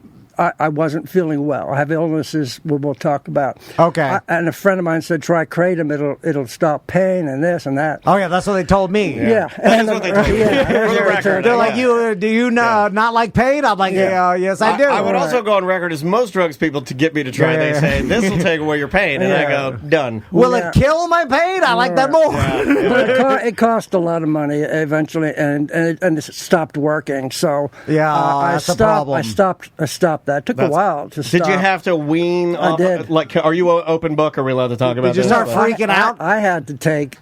I wasn't feeling well. I have illnesses we'll talk about. Okay. And a friend of mine said, try Kratom. It'll stop pain and this and that. Oh, yeah, that's what they told me. Yeah. That's what they told me. For the record. They're like, do you not like pain? I'm like, yes, I do. I would also go on record as most drugs people to get me to try, they say, this will take away your pain. And I go, done. Will it kill my pain? I like that more. But it cost a lot of money eventually, and it stopped working. So that's a problem. I stopped that. It took a while to stop. Did you have to wean? I did. Like, are you open book? Are we allowed to talk about this? Did you start freaking out? I had to take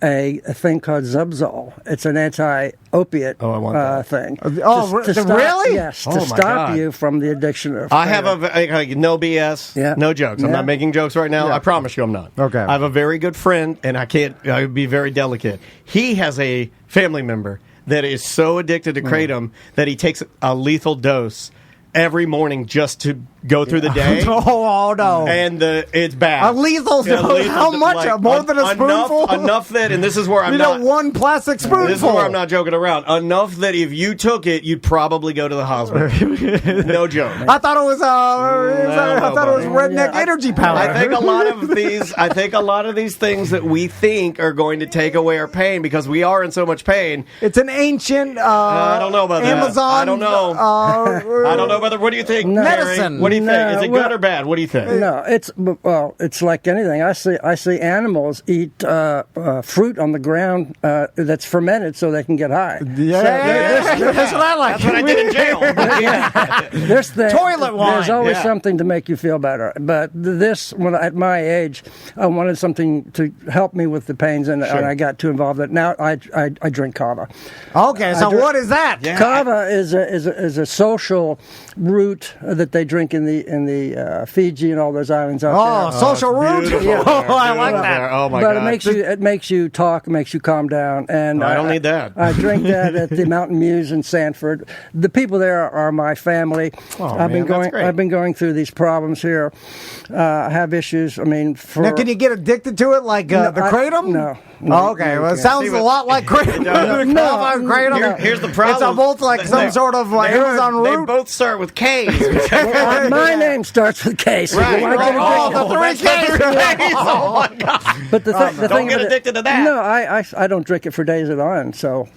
a thing called Zubzol. It's an anti-opiate thing. Really? Yes, to stop you from the addiction of. I have no BS, no jokes. I'm not making jokes right now. Yeah. I promise you I'm not. Okay. I have a very good friend, and I would be very delicate. He has a family member that is so addicted to Kratom that he takes a lethal dose every morning just to go through the day. Oh no! And it's bad. A lethal dose? How much? Like, more than a spoonful? Enough that, and this is where I'm not. One plastic spoonful. This is where I'm not joking around. Enough that if you took it, you'd probably go to the hospital. No joke. I thought it was. I thought it was redneck energy powder. I think a lot of these things that we think are going to take away our pain because we are in so much pain. It's an ancient. I don't know about Amazon. that. I don't know. I don't know whether. What do you think? Medicine. What do you think? Is it good or bad? What do you think? No, it's like anything. I see animals eat fruit on the ground that's fermented so they can get high. That's what I like. That's what I did in jail. Toilet wine. There's always something to make you feel better. But at my age, I wanted something to help me with the pains, and I got too involved. Now I drink kava. Okay, so what is that? Yeah. Kava is a social root that they drink in the Fiji and all those islands out there. Social root. Yeah. I like that. Oh my God! God! It makes you talk, it makes you calm down, and I don't need that. I drink that at the Mountain Mews in Sanford. The people there are my family. I've been going through these problems here. I have issues. I mean, now, can you get addicted to it like the kratom? No. Okay, well, it sounds a lot like kratom. Kratom. Here's the problem. It's both like some sort of like Amazon root. They both start with K's. My name starts with K. So right. The three K's. Oh my God! But the thing, don't get addicted to that. No, I don't drink it for days at on,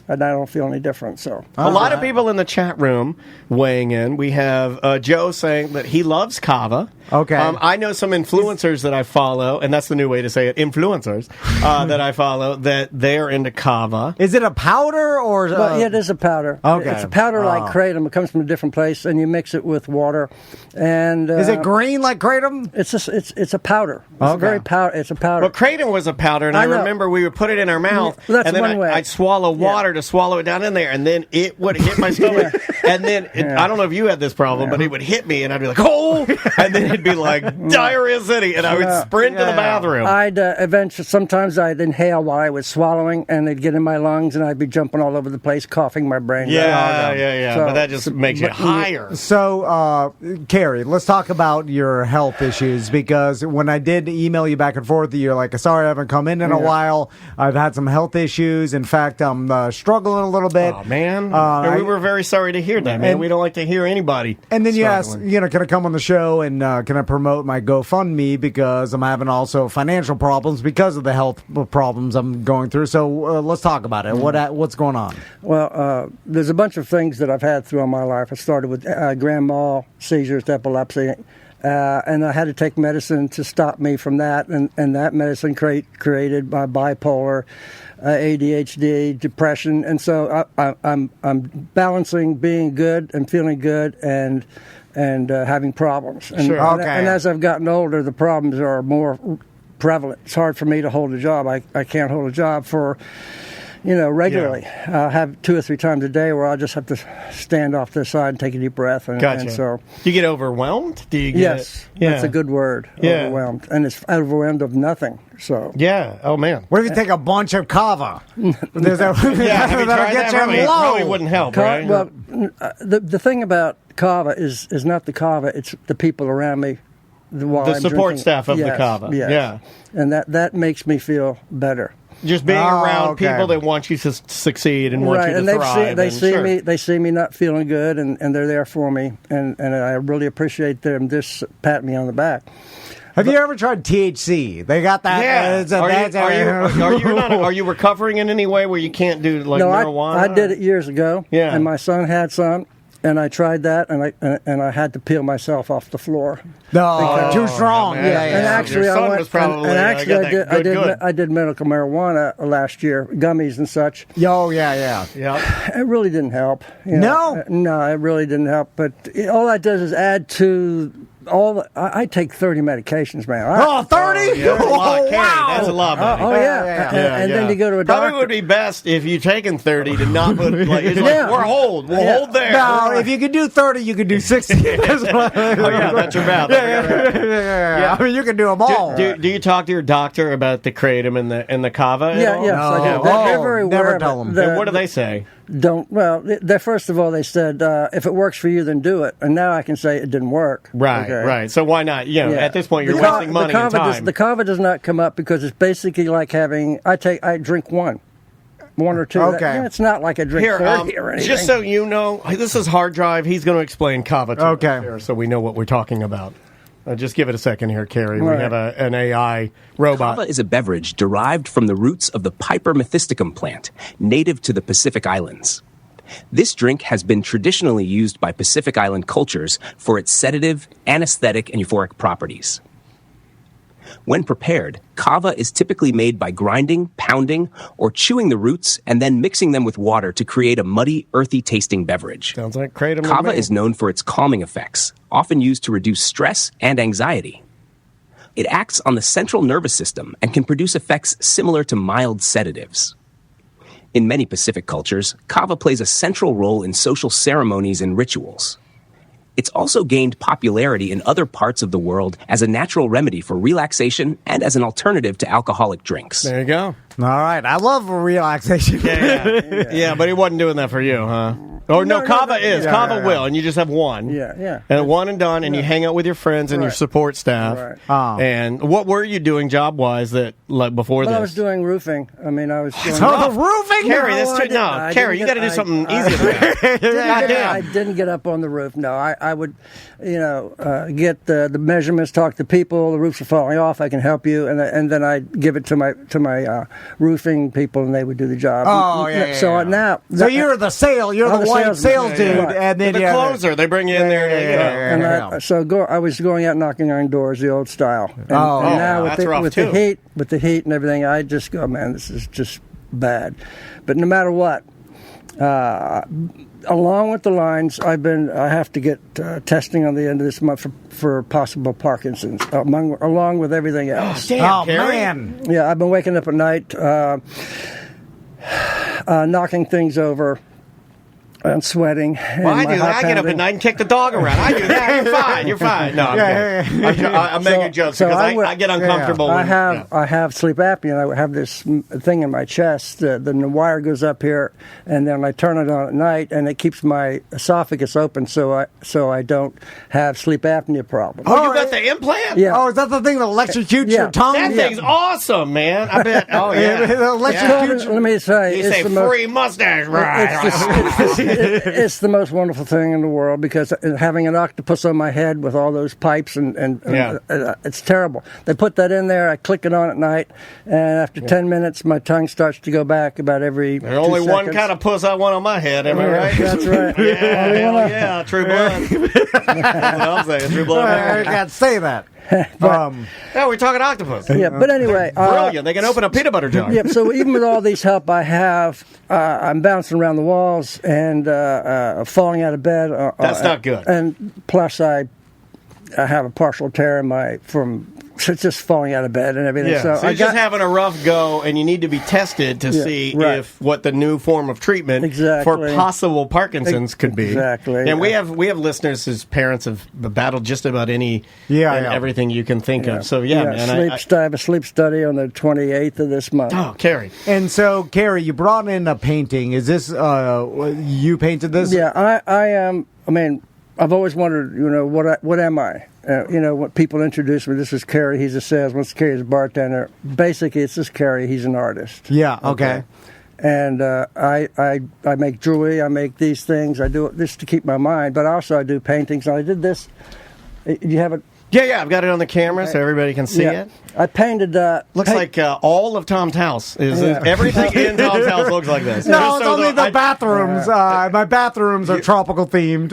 and I don't feel any different. So a lot of people in the chat room weighing in. We have Joe saying that he loves kava. Okay. I know some influencers that I follow, and that's the new way to say it, influencers that I follow, that they're into kava. Is it a powder or? It is a powder. Okay. It's a powder like kratom. It comes from a different place, and you mix it with water. And is it green like kratom? It's a powder. It's a very powder. It's a powder. Well, kratom was a powder, and I remember we would put it in our mouth, that's and then one way. I'd swallow water to swallow it down in there, and then it would hit my stomach, and then I don't know if you had this problem, but it would hit me, and I'd be like, oh, and then it'd be like diarrhea city, and I would sprint to the bathroom. I'd eventually, sometimes I'd inhale while I was swallowing, and they'd get in my lungs, and I'd be jumping all over the place, coughing my brain. Yeah. So, but that just makes it higher. So, Carrie, let's talk about your health issues, because when I did email you back and forth, you're like, sorry, I haven't come in a while. I've had some health issues. In fact, I'm struggling a little bit. Oh, man. We were very sorry to hear that, man. We don't like to hear anybody. And then you asked, can I come on the show and can I promote my GoFundMe, because I'm having also financial problems because of the health problems I'm going through. So let's talk about it. What's going on? Well, there's a bunch of things that I've had throughout my life. I started with grand mal seizures, epilepsy, and I had to take medicine to stop me from that. And that medicine created my bipolar, ADHD, depression. And so I'm balancing being good and feeling good and having problems. And, and as I've gotten older, the problems are more prevalent. It's hard for me to hold a job. I can't hold a job for, regularly. I have 2 or 3 times a day where I'll just have to stand off to the side and take a deep breath. And so, do you get overwhelmed? Do you get yes, that's a good word. Yeah. Overwhelmed, and it's overwhelmed of nothing. So oh man, what if you take a bunch of kava? There's that'll get you low. Probably wouldn't help, right? Well, the thing about kava is not the kava; it's the people around me. The support staff of the kava. Yes. Yeah, and that makes me feel better. Just being around people that want you to succeed and want you to thrive. They see me not feeling good, and they're there for me, and I really appreciate them just patting me on the back. Have you ever tried THC? They got that. Yeah. Are you recovering in any way where you can't do marijuana? I did it years ago. Yeah. And my son had some. And I tried that, and I had to peel myself off the floor. No, too strong. Yeah. And actually, I did medical marijuana last year, gummies and such. Oh, yeah. It really didn't help. No, it really didn't help. But all that does is add to. I take 30 medications, man. 30? Yeah, wow. That's a lot, buddy. And then you go to a doctor. Probably would be best if you taken 30 to not put, we'll hold there. No, if you could do 30, you could do 60. That's your math. Yeah. I mean, you can do them all. Do you talk to your doctor about the kratom and the kava? Yes, I do. They're very never tell them. And what do they say? First of all, they said, if it works for you, then do it. And now I can say it didn't work. Right. So why not? At this point, you're wasting money and time. The kava does not come up because it's basically like having, I drink one or two. Okay. It's not like I drink 30 or anything. Just so you know, this is Hard Drive. He's going to explain kava to us here so we know what we're talking about. Just give it a second here, Carrie. We have an AI robot. Kava is a beverage derived from the roots of the Piper methysticum plant, native to the Pacific Islands. This drink has been traditionally used by Pacific Island cultures for its sedative, anesthetic, and euphoric properties. When prepared, kava is typically made by grinding, pounding, or chewing the roots and then mixing them with water to create a muddy, earthy-tasting beverage. Sounds like kratom. Kava is known for its calming effects, often used to reduce stress and anxiety. It acts on the central nervous system and can produce effects similar to mild sedatives. In many Pacific cultures, kava plays a central role in social ceremonies and rituals. It's also gained popularity in other parts of the world as a natural remedy for relaxation and as an alternative to alcoholic drinks. There you go. All right. I love relaxation. Yeah, but he wasn't doing that for you, huh? Or no, kava is. Kava will, and you just have one. Yeah. And one and done, and you hang out with your friends and your support staff. Right. And what were you doing job-wise before this? I was doing roofing. I mean, I was doing... the roofing? Carrie, Carrie, you got to do something easy than that. I didn't get up on the roof, no. I would, get the measurements, talk to people, the roofs are falling off, I can help you, and then I'd give it to my roofing people, and they would do the job. So now... So you're the white sales dude, and then the closer. They bring you in there. I was going out knocking on doors, the old style. And now with the heat and everything, I just go, man, this is just bad. But no matter what, along with the lines, I have to get testing on the end of this month for possible Parkinson's, along with everything else. Man! Yeah, I've been waking up at night, knocking things over. And sweating. Well, I do that. I get up at night and kick the dog around. I do that. You're fine. No, I'm kidding. I'm making jokes because I get uncomfortable. I have sleep apnea, and I have this thing in my chest. The wire goes up here, and then I turn it on at night, and it keeps my esophagus open, so I don't have sleep apnea problem. Oh, you got the implant? Yeah. Oh, is that the thing that electrocutes your tongue? That thing's awesome, man. I bet. Oh, yeah. Let me say, you say free mustache, right? It's the most wonderful thing in the world because having an octopus on my head with all those pipes and it's terrible. They put that in there. I click it on at night, and after 10 minutes, my tongue starts to go back about every. There's only 2 one seconds. kind of puss I want on my head. Am I right? That's right. Yeah, true blood. That's what I'm saying. True blood. I can't say that. We're talking octopus. Yeah, but anyway, brilliant. They can open a peanut butter jar. Yeah, so even with all these help I have, I'm bouncing around the walls and falling out of bed. That's not good. And plus, I have a partial tear from just falling out of bed and everything. Yeah. So you're just having a rough go, and you need to be tested to see if what the new form of treatment for possible Parkinson's could be. Exactly. And we have listeners whose parents have battled just about any everything you can think of. So man, I have a sleep study on the 28th of this month. Oh, Carrie. And so, Carrie, you brought in a painting. Is this you painted this? Yeah, I am. I mean, I've always wondered, what am I? What people introduce me, this is Kerry, he's a salesman, this Kerry's a bartender. Basically, it's just Kerry, he's an artist. Yeah, okay. And I make jewelry, I make these things, I do this to keep my mind, but also I do paintings. And I did this, you have it? Yeah, I've got it on the camera so everybody can see it. I painted... looks like all of Tom's house. Everything in Tom's house looks like this. No, it's only the bathrooms. My bathrooms are tropical themed.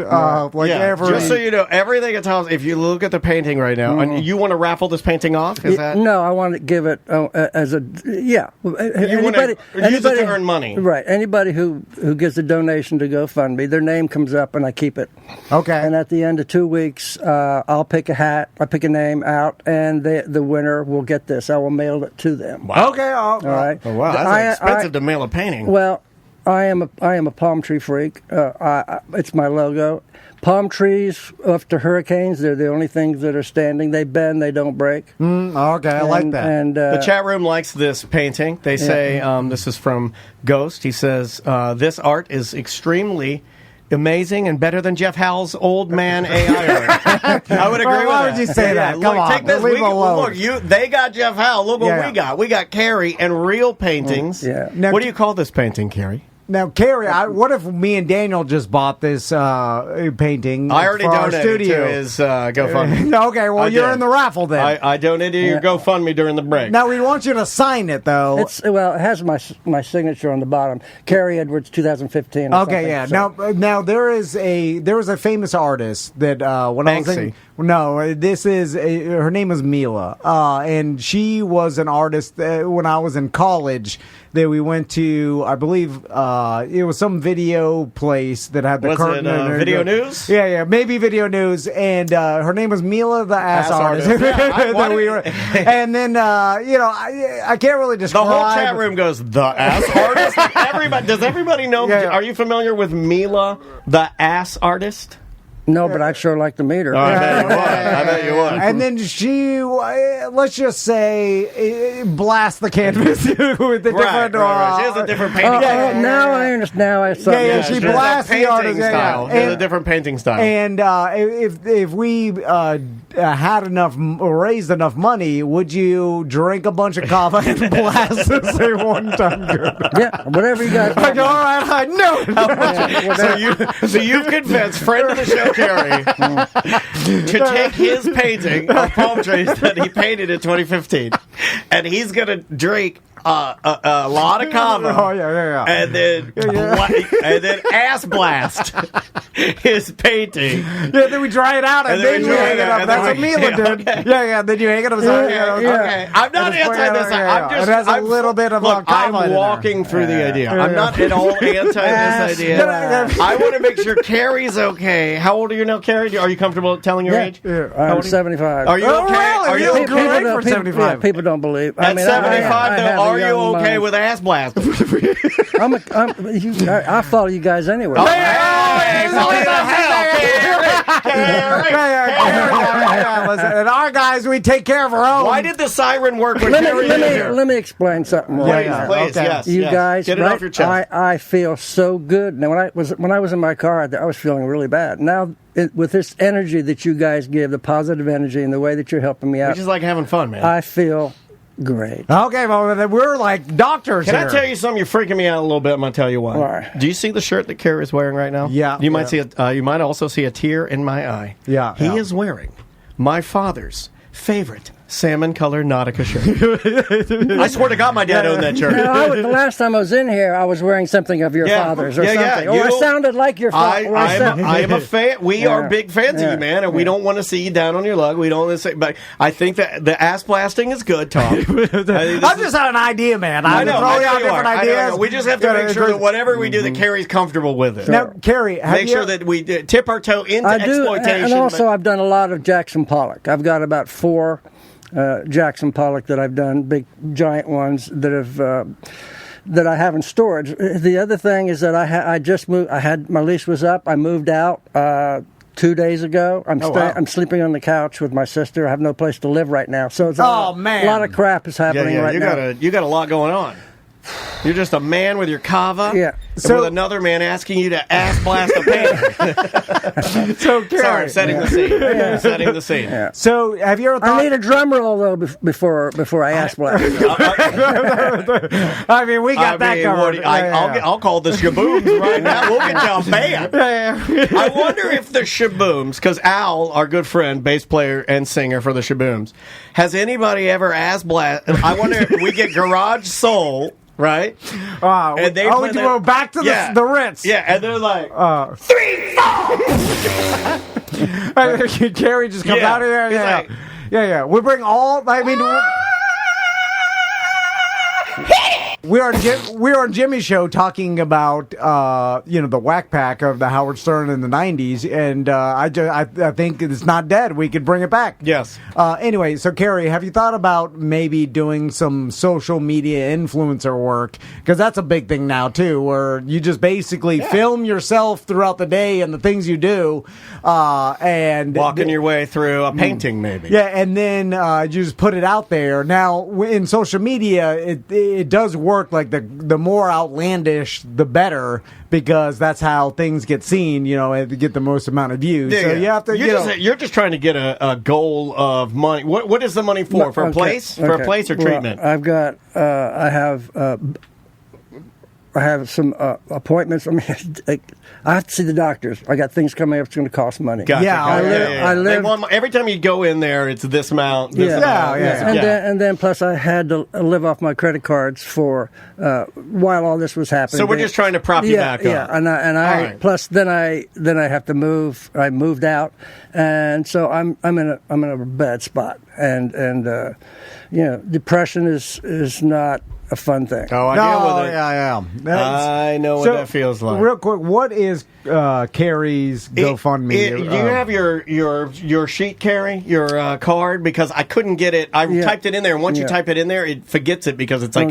Just so you know, everything at Tom's, if you look at the painting right now, and you want to raffle this painting off? Is that? No, I want to give it as a... Yeah. You want to use it to earn money. Right. Anybody who gives a donation to GoFundMe, their name comes up and I keep it. Okay. And at the end of 2 weeks, I'll pick a hat, I pick a name out, and the winner will get this. I will mail it to them. Wow. Okay. All right. Oh, wow. That's expensive to mail a painting. Well, I am a palm tree freak. It's my logo. Palm trees, after hurricanes, they're the only things that are standing. They bend, they don't break. Okay, I like that. And the chat room likes this painting. They say, this is from Ghost. He says, this art is extremely amazing and better than Jeff Howell's old man AI art. I would agree with that. Why would you say that? Come on, take this. leave alone. Look, they got Jeff Howell. Look what we got. We got Carrie and real paintings. Now, what do you call this painting, Carrie? Now, Carrie, what if me and Daniel just bought this painting? I already for our donated studio? to his GoFundMe. Okay, well, you're in the raffle then. I donated to your GoFundMe during the break. Now, we want you to sign it, though. It has my signature on the bottom. Carrie Edwards, 2015. Okay, yeah. So. Now there was a famous artist that when Banksy. I was thinking, no, this is her name is Mila, and she was an artist when I was in college. That we went to, I believe it was some video place that had the curtain. Was it Video News? Yeah, maybe Video News, and her name was Mila, the ass artist. And then I can't really describe. The whole chat room goes, the ass artist. Does everybody know? Yeah. Are you familiar with Mila, the ass artist? No, but I'd sure like to meet her. I bet you would. And then she, let's just say, blast the canvas with the different. Right. She has a different painting. Now I understand. Now I saw. Yeah, she blasts the artist. Style. And a different painting style. And if we had raised enough money, would you drink a bunch of kava and blast this at one time? Yeah, whatever you guys want. All right, I know. So you've convinced friend of the show, Carrie, to take his painting of palm trees that he painted in 2015, and he's going to drink a lot of kava. Oh yeah. And then ass blast his painting. Yeah, then we dry it out and then we hang it up. That's what Mila did. Okay. Yeah. Then you hang it up. Okay. I'm not anti this. It has a little bit of kava. I'm walking through the idea. I'm not at all anti this idea. I want to make sure Carrie's okay. How old are you now, Carrie? Are you comfortable telling your age? I'm 75. Are you okay? Are you great for 75? People don't believe. At 75, though, are you okay with ass blast? I follow you guys anyway. And our guys, we take care of our own. Why did the siren work with let me explain something. Please, yes. You guys, get it off your chest. I feel so good. Now, when I was in my car, I was feeling really bad. Now, with this energy that you guys give, the positive energy and the way that you're helping me out, we just like having fun, man. I feel great. Okay, well, we're like doctors. Can I tell you something? You're freaking me out a little bit. I'm going to tell you why. Why? Do you see the shirt that Carrie is wearing right now? Yeah. You might see you might also see a tear in my eye. Yeah. He is wearing my father's favorite salmon-colored Nautica shirt. I swear to God, my dad owned that shirt. The last time I was in here, I was wearing something of your father's or something. Or I sounded like your father. I am a fan. We are big fans of you, man, and we don't want to see you down on your luck. We don't want to say, but I think that the ass blasting is good, Tom. I'm just an idea, man. I know. Different ideas. We just have to make sure that whatever we do, that Carrie's comfortable with it. Now, Carrie, make sure that we tip our toe into exploitation. And also, I've done a lot of Jackson Pollock. I've got about 4 Jackson Pollock that I've done, big giant ones that have that I have in storage. The other thing is that I just moved. My lease was up. I moved out 2 days ago. I'm sleeping on the couch with my sister. I have no place to live right now. So it's a lot of crap is happening right now. You got a lot going on. You're just a man with your kava, with another man asking you to ass blast a pan. Sorry, setting the scene. Setting the scene. Yeah. So, have you ever thought... I need a drum roll, though, before I ass blast. I mean, we got that covered. I'll call the Shabooms right now. We'll get you a band. I wonder if the Shabooms, because Al, our good friend, bass player and singer for the Shabooms, has anybody ever ass blast... I wonder if we get Garage Soul... Right? And they go back to the Ritz. Yeah, and they're like, 3, 4! Carrie just comes out of there. Yeah. We bring all, I mean... We are on Jimmy's show talking about the Whack Pack of the Howard Stern in the 90s, and I think it's not dead. We could bring it back. Yes. Anyway, so Carrie, have you thought about maybe doing some social media influencer work? Because that's a big thing now too, where you just basically film yourself throughout the day and the things you do, and walking your way through a painting, maybe. Yeah, and then you just put it out there. Now in social media, it does work. Like the more outlandish, the better, because that's how things get seen. And get the most amount of views. Yeah, so you have to. You're just trying to get a goal of money. What is the money for? For a place? For a place or treatment? Well, I have have some appointments. I mean, I have to see the doctors. I got things coming up. It's going to cost money. Gotcha. I live. Every time you go in there, it's this amount. This amount. And then plus I had to live off my credit cards for while all this was happening. So we're just trying to prop you back up. Yeah, and plus then I have to move. I moved out, and so I'm in a bad spot, and depression is not a fun thing. Oh, I deal with it. Yeah. I know what that feels like. Real quick, what is Carrie's GoFundMe? Do you have your sheet, Carrie, your card? Because I couldn't get it. I typed it in there, and once you type it in there, it forgets it because it's like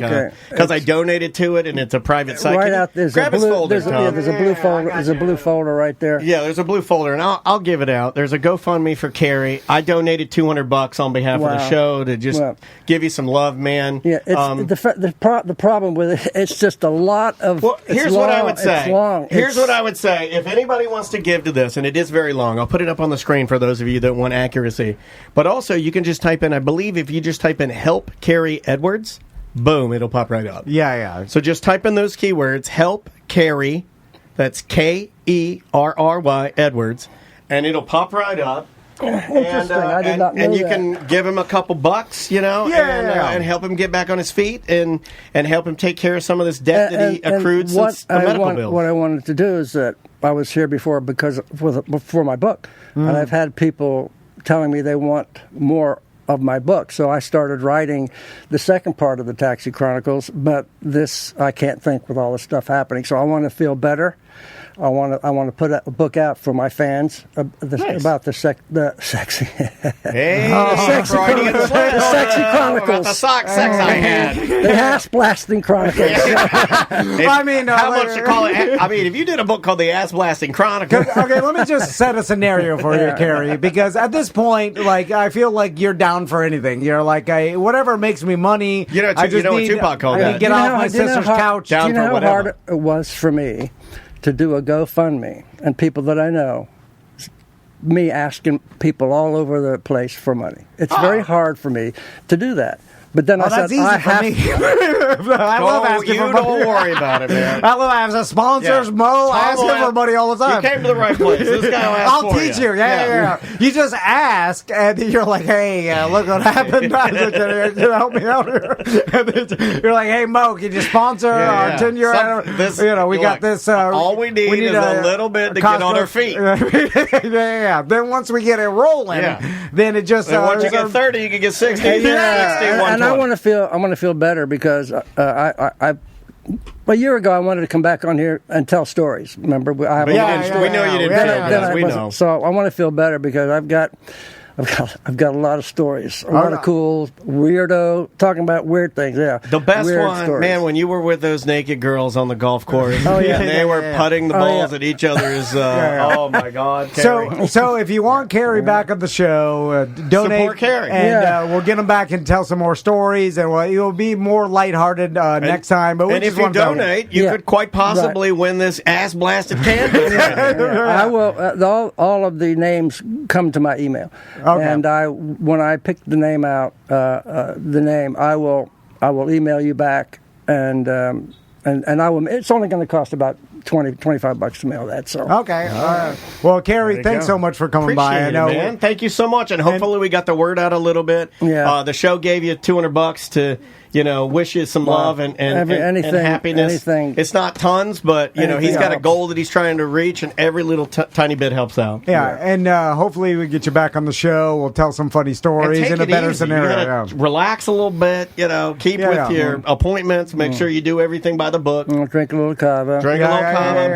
because I donated to it, and it's a private site. Right out there's grab a blue, folder. there's a blue folder. There's a blue folder right there. Yeah, there's a blue folder, and I'll give it out. There's a GoFundMe for Carrie. I donated $200 on behalf of the show to just give you some love, man. Yeah, it's the problem with it, it's just a lot of. Well, here's what I would say. It's long. Here's what I would say. If anybody wants to give to this, and it is very long, I'll put it up on the screen for those of you that want accuracy. But also, you can just type in, I believe if you just type in help Carrie Edwards, boom, it'll pop right up. Yeah. So just type in those keywords, help Carrie, that's Kerry Edwards, and it'll pop right up. Interesting. I did not know and you that. can give him a couple bucks, and help him get back on his feet and help him take care of some of this debt that he accrued since the medical bill. What I wanted to do is that I was here before before my book, and I've had people telling me they want more of my book. So I started writing the second part of the Taxi Chronicles, but this I can't think with all this stuff happening. So I want to feel better. I want to put a book out for my fans about the sexy the sexy About chronicles. the sex I had. The ass blasting chronicles. I mean, how much to call it? I mean, if you did a book called The Ass Blasting Chronicles. Okay, let me just set a scenario for you, Carrie, because at this point, like, I feel like you're down for anything. You're like, whatever makes me money. You know what Tupac called that? I need to get off my sister's couch. Do you know how hard it was for me to do a GoFundMe, and people that I know, me asking people all over the place for money. It's very hard for me to do that. But then I said, I have to. I love asking for money. Don't worry about it, man. I love having sponsors, Mo. I ask him for money all the time. You came to the right place. This guy will ask I'll teach you. Yeah. You just ask, and you're like, hey, look what happened. Can you help me out here? And you're like, hey, Mo, can you sponsor our 10-year? We got this. All we need is a little bit to get on our feet. Yeah. Then once we get it rolling, then it just. Once you get 30, you can get 60. And I want to feel better because I a year ago I wanted to come back on here and tell stories. Remember, we know you didn't. We know. So I want to feel better because I've got a lot of stories, a lot of cool, weirdo, talking about weird things. Yeah, the best one, stories. Man, when you were with those naked girls on the golf course. And they were putting the balls at each other's. Oh my God! Carrie. So if you want Carrie back on the show, donate, support Carrie, and we'll get him back and tell some more stories, and it'll be more lighthearted next time. But if you donate, you could quite possibly win this ass blasted canvas. I will. All of the names come to my email. Okay. And when I pick the name out, I will email you back, and I will. It's only going to cost about $25 to mail that. So okay, all right. Well, Carrie, thanks so much for coming by. I know, man. Thank you so much, and hopefully we got the word out a little bit. Yeah, the show gave you $200 to. Wish you some love and happiness. Anything. It's not tons, but he's got a goal that he's trying to reach, and every little tiny bit helps out. Yeah, and hopefully we get you back on the show. We'll tell some funny stories in a better scenario. Relax a little bit. Keep with your appointments. Make sure you do everything by the book. Drink a little cava.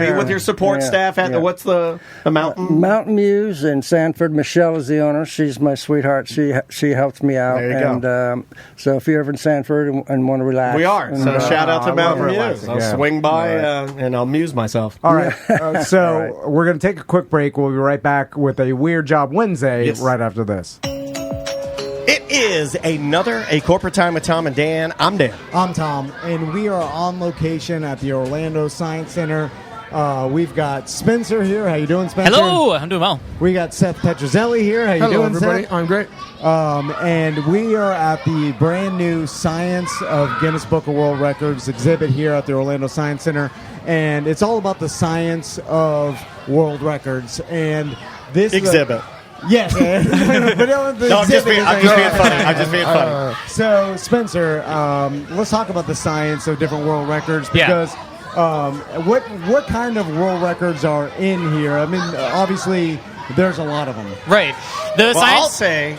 Be with your support staff at what's the mountain? Mountain Muse in Sanford. Michelle is the owner. She's my sweetheart. She helps me out. There you go. So if you're ever in Sanford and want to relax. We are. So shout out to Mountain Muse. I'll swing by and I'll muse myself. All right. We're going to take a quick break. We'll be right back with a Weird Job Wednesday right after this. It is a Corporate Time with Tom and Dan. I'm Dan. I'm Tom, and we are on location at the Orlando Science Center. We've got Spencer here. How you doing, Spencer? Hello, I'm doing well. We got Seth Petrozelli here. How you doing, everybody? Seth? I'm great. And we are at the brand new Science of Guinness Book of World Records exhibit here at the Orlando Science Center. And it's all about the science of world records. And this exhibit. Yes. But I'm just being funny. So, Spencer, let's talk about the science of different world records because what kind of world records are in here? I mean, obviously, there's a lot of them. Right. I'll say,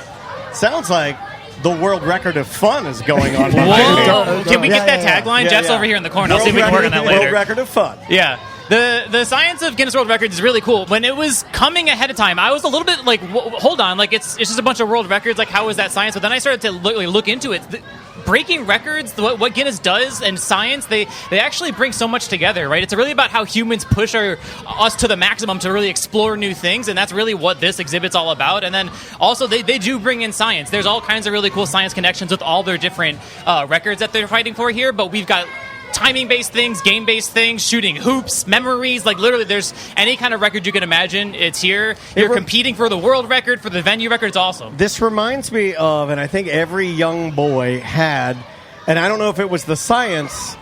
sounds like the world record of fun is going on. Whoa. Can we get that tagline? Jeff's over here in the corner. I'll see if we can work on that later. World record of fun. Yeah. The science of Guinness World Records is really cool. When it was coming ahead of time, I was a little bit like, hold on, like it's just a bunch of world records. Like, how is that science? But then I started to look into it. Breaking records, what Guinness does, and science, they actually bring so much together, right? It's really about how humans push us to the maximum to really explore new things, and that's really what this exhibit's all about. And then also they do bring in science. There's all kinds of really cool science connections with all their different records that they're fighting for here, but we've got timing-based things, game-based things, shooting hoops, memories, like literally there's any kind of record you can imagine, it's here. You're competing for the world record, for the venue record, it's awesome. This reminds me of, and I think every young boy had, and I don't know if it was the science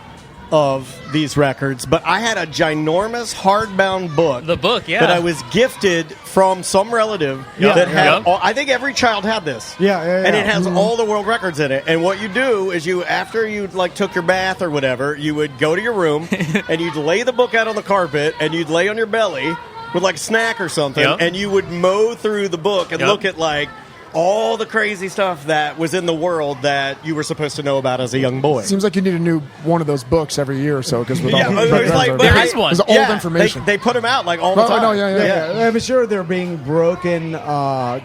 of these records, but I had a ginormous hardbound book. The book, that I was gifted from some relative that had. I think every child had this. And it has all the world records in it. And what you do is after you like took your bath or whatever, you would go to your room and you'd lay the book out on the carpet and you'd lay on your belly with like a snack or something, and you would mow through the book and look at like all the crazy stuff that was in the world that you were supposed to know about as a young boy. Seems like you need a new one of those books every year or so because with all there is one. There's old information. They put them out like all the time. I'm sure they're being broken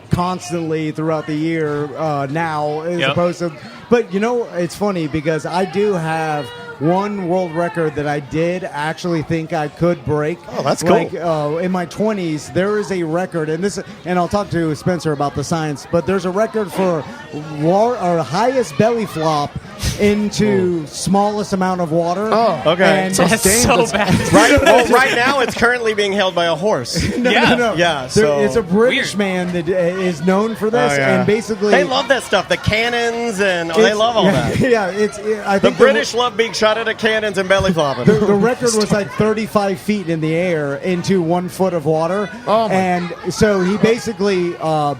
constantly throughout the year now as opposed to. But it's funny because I do have one world record that I did actually think I could break. Oh, that's cool. Like in my 20s, there is a record, and I'll talk to Spencer about the science, but there's a record for highest belly flop into smallest amount of water. Oh, okay. And that's so bad. Right now, it's currently being held by a horse. No. So it's a British man that is known for this, and basically they love that stuff. The cannons and they love all that. I think the British love being shot at cannons and belly flopping. The record was like 35 feet in the air into 1 foot of water, and so he basically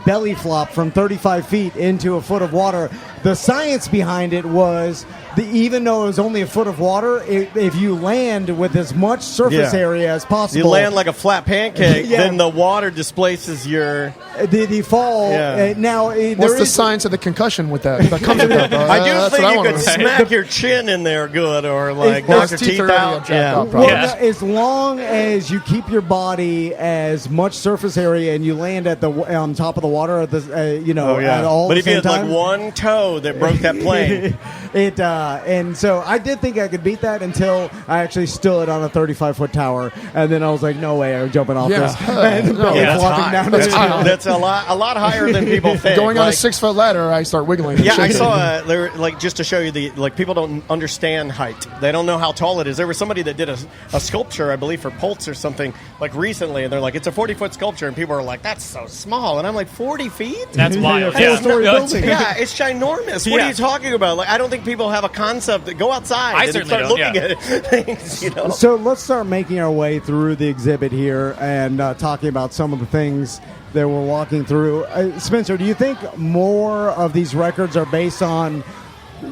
belly flopped from 35 feet into a foot of water. The science behind it was even though it was only a foot of water, if you land with as much surface area as possible, you land like a flat pancake. Then the water displaces your the fall. Now, what's the science of the concussion with that? That comes with that. I do think you could smack your chin in there good, or like knock your teeth out. As long as you keep your body as much surface area and you land on top of the water at the at all. But if you had like one toe that broke that plane, and so I did think I could beat that until I actually stood on a 35-foot tower, and then I was like, no way, I'm jumping off this. That's a lot higher than people think. Going on a 6-foot ladder, I start wiggling. Yeah, I saw just to show you people don't understand height. They don't know how tall it is. There was somebody that did a sculpture, I believe, for Pulse or something like recently, and they're like, it's a 40-foot sculpture, and people are like, that's so small, and I'm like, 40 feet? That's wild. Four-story building. Yeah, it's ginormous. What are you talking about? Like, I don't think people have a concept that go outside and start looking at things. So let's start making our way through the exhibit here and talking about some of the things that we're walking through. Spencer, do you think more of these records are based on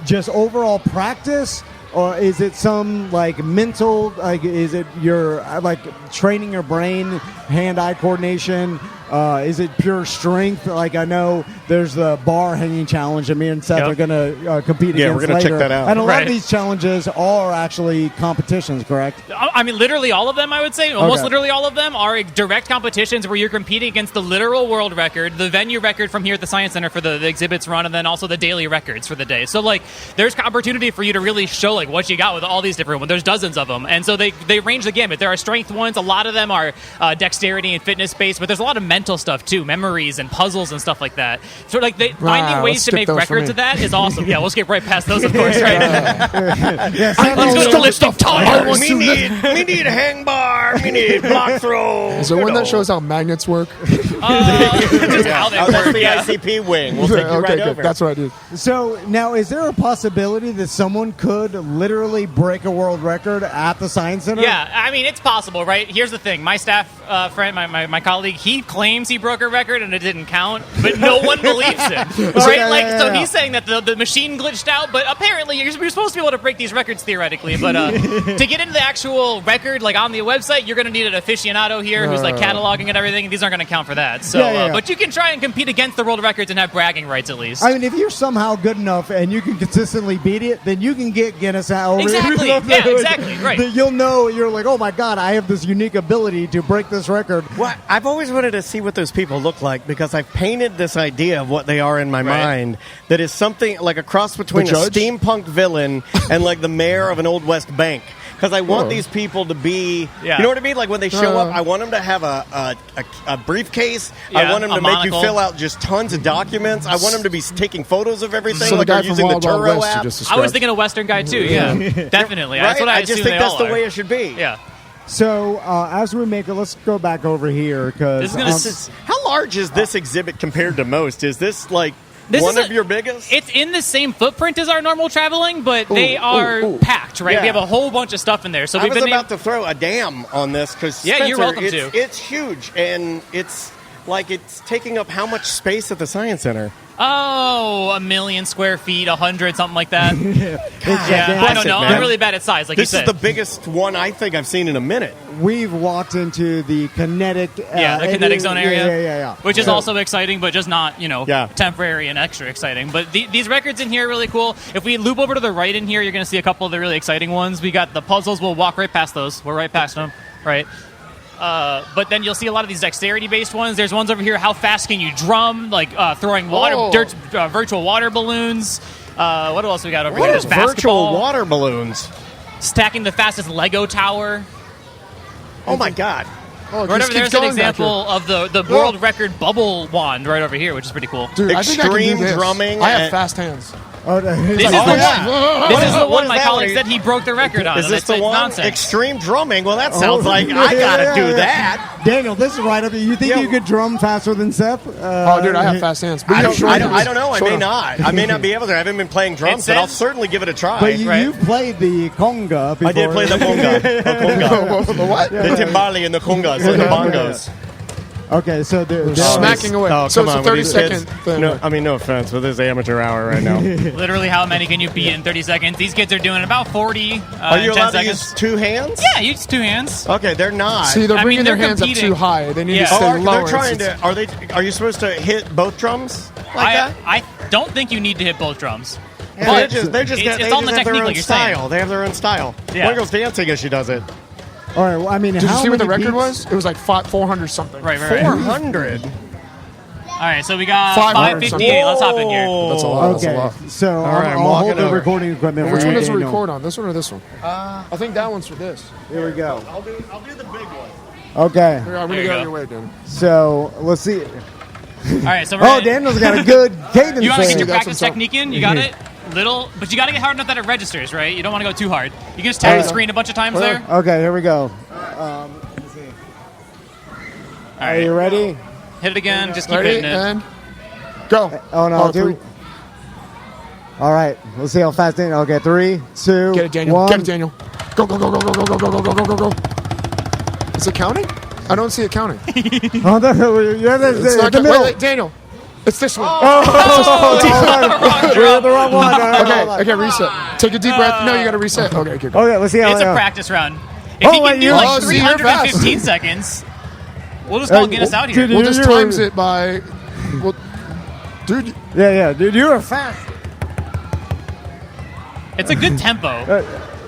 just overall practice, or is it some like mental? Like, is it your like training your brain, hand-eye coordination? Is it pure strength? Like, I know there's the bar hanging challenge, and me and Seth are going to compete against later. Yeah, we're going to check that out. And a lot of these challenges are actually competitions, correct? I mean, literally all of them, I would say. Almost literally all of them are direct competitions where you're competing against the literal world record, the venue record from here at the Science Center for the exhibits run, and then also the daily records for the day. So, like, there's opportunity for you to really show, like, what you got with all these different ones. There's dozens of them. And so they range the gamut. There are strength ones. A lot of them are dexterity and fitness-based, but there's a lot of mental mental stuff too, memories and puzzles and stuff like that. So like finding ways to make records of that is awesome. Yeah, we'll skip right past those, of course. Right? Let's go to lifting tires. We need a hang bar. We need block throw. Is there one that shows how magnets work? Just how they That's work, the yeah. ICP wing. We'll take you right over. That's what I did. So now, is there a possibility that someone could literally break a world record at the Science Center? Yeah, I mean, it's possible, right? Here's the thing. My staff friend, my colleague, he claims he broke a record and it didn't count, but no one believes him. Right? So he's saying that the machine glitched out, but apparently you're supposed to be able to break these records theoretically. But to get into the actual record, like on the website, you're going to need an aficionado here who's like cataloging and everything. These aren't going to count for that. So, but you can try and compete against the world records and have bragging rights at least. I mean, if you're somehow good enough and you can consistently beat it, then you can get Guinness out. Exactly. Yeah, exactly. Right. You'll know, you're like, oh my God, I have this unique ability to break this record. Well, I've always wanted to see what those people look like because I've painted this idea of what they are in my mind that is something like a cross between a steampunk villain and like the mayor of an Old West bank. Because I want these people to be, you know what I mean? Like when they show up, I want them to have a briefcase. I want them to make you fill out just tons of documents. I want them to be taking photos of everything, So like the guy they're using the from Wild Turo West you app. just I was thinking a Western guy too. Yeah, definitely. Right? That's what I just assume think they that's all the are. way it should be. Yeah. So as we make it, let's go back over here because how large is this exhibit compared to most? Is this like one of your biggest? It's in the same footprint as our normal traveling, but they are packed, right? Yeah. We have a whole bunch of stuff in there. So I was about to throw a dam on this because you're welcome to. It's huge and it's like it's taking up how much space at the Science Center? Oh, 1 million square feet, 100, something like that. I don't know. I'm really bad at size, like this you said. This is the biggest one I think I've seen in a minute. We've walked into the kinetic... the kinetic zone area. Yeah. Which is also exciting, but just not, temporary and extra exciting. But these records in here are really cool. If we loop over to the right in here, you're going to see a couple of the really exciting ones. We got the puzzles. We'll walk right past those. We're right past them, right? But then you'll see a lot of these dexterity-based ones. There's ones over here, how fast can you drum, like throwing virtual water balloons. What else we got over here? There's virtual basketball. Water balloons? Stacking the fastest Lego tower. Oh, my God. Right over there's an example of the world record bubble wand right over here, which is pretty cool. Dude, Extreme drumming. I have fast hands. This is the one my colleague said he broke the record on. Is this the one? Nonsense. Extreme drumming. Well, that sounds like I gotta do that. Daniel, this is right up. You think you could drum faster than Seth? Dude, I have fast hands. I don't know. I may not. I may not be able to. I haven't been playing drums, but I'll certainly give it a try. But you've played the conga before. I did play the conga. The what? The timbali and the congas and the bongos. Okay, so they're smacking away. Oh, so come it's a on, 30-second thing. No, I mean, no offense, but this is amateur hour right now. Literally, how many can you beat in 30 seconds? These kids are doing about 40 Are you in 10 allowed seconds. to use two hands? Yeah, use two hands. Okay, they're not. See, they're bringing their they're hands up competing. too high. They need to stay they're lower. trying to. Are you supposed to hit both drums like that? I don't think you need to hit both drums. Yeah, But they just it's all in the have their technique, own like you're style. saying. They have their own style. Yeah. One girl's dancing as she does it. All right. Well, I mean, Did you how see what the many record beats? was? It was like 400 something. Right. 400. All right, so we got 500 558. Let's hop in here. That's a lot. Okay, That's a lot. so right, I'm I'll walking hold the over. recording equipment. Which for one does it Daniel. record on? This one or this one? I think that one's for this. Here we go. I'll do the big one. Okay, Here, I'm going to There you get out go. of your way, Dan. so let's see. All right, so we're Oh, Daniel's got a good cadence. You want to get your That's practice what's up. technique in? You got it? But you got to get hard enough that it registers, right? You don't want to go too hard. You can just tap the screen a bunch of times there. Okay, here we go. Let's see. All Are right, you ready? hit it again. Just keep Ready? hitting it. And go. Oh no, three. two. All right, let's see how fast Daniel. Okay, 3, 2, Get it, Daniel. 1. Get it, Daniel. Go, go, go, go, go, go, go, go, go, go, go, go. Is it counting? I don't see it counting. Oh, It's not the middle. wait, Daniel. It's this one. We're the wrong one. Okay, reset. Take a deep breath. No, you got to reset. Okay, go. Okay, let's see how. It's a practice round. If you can do Oh, like see, you're fast. 315 seconds, we'll just call Guinness out here. dude, We'll just times it by... Well, dude, Yeah, dude, you were fast. It's a good tempo.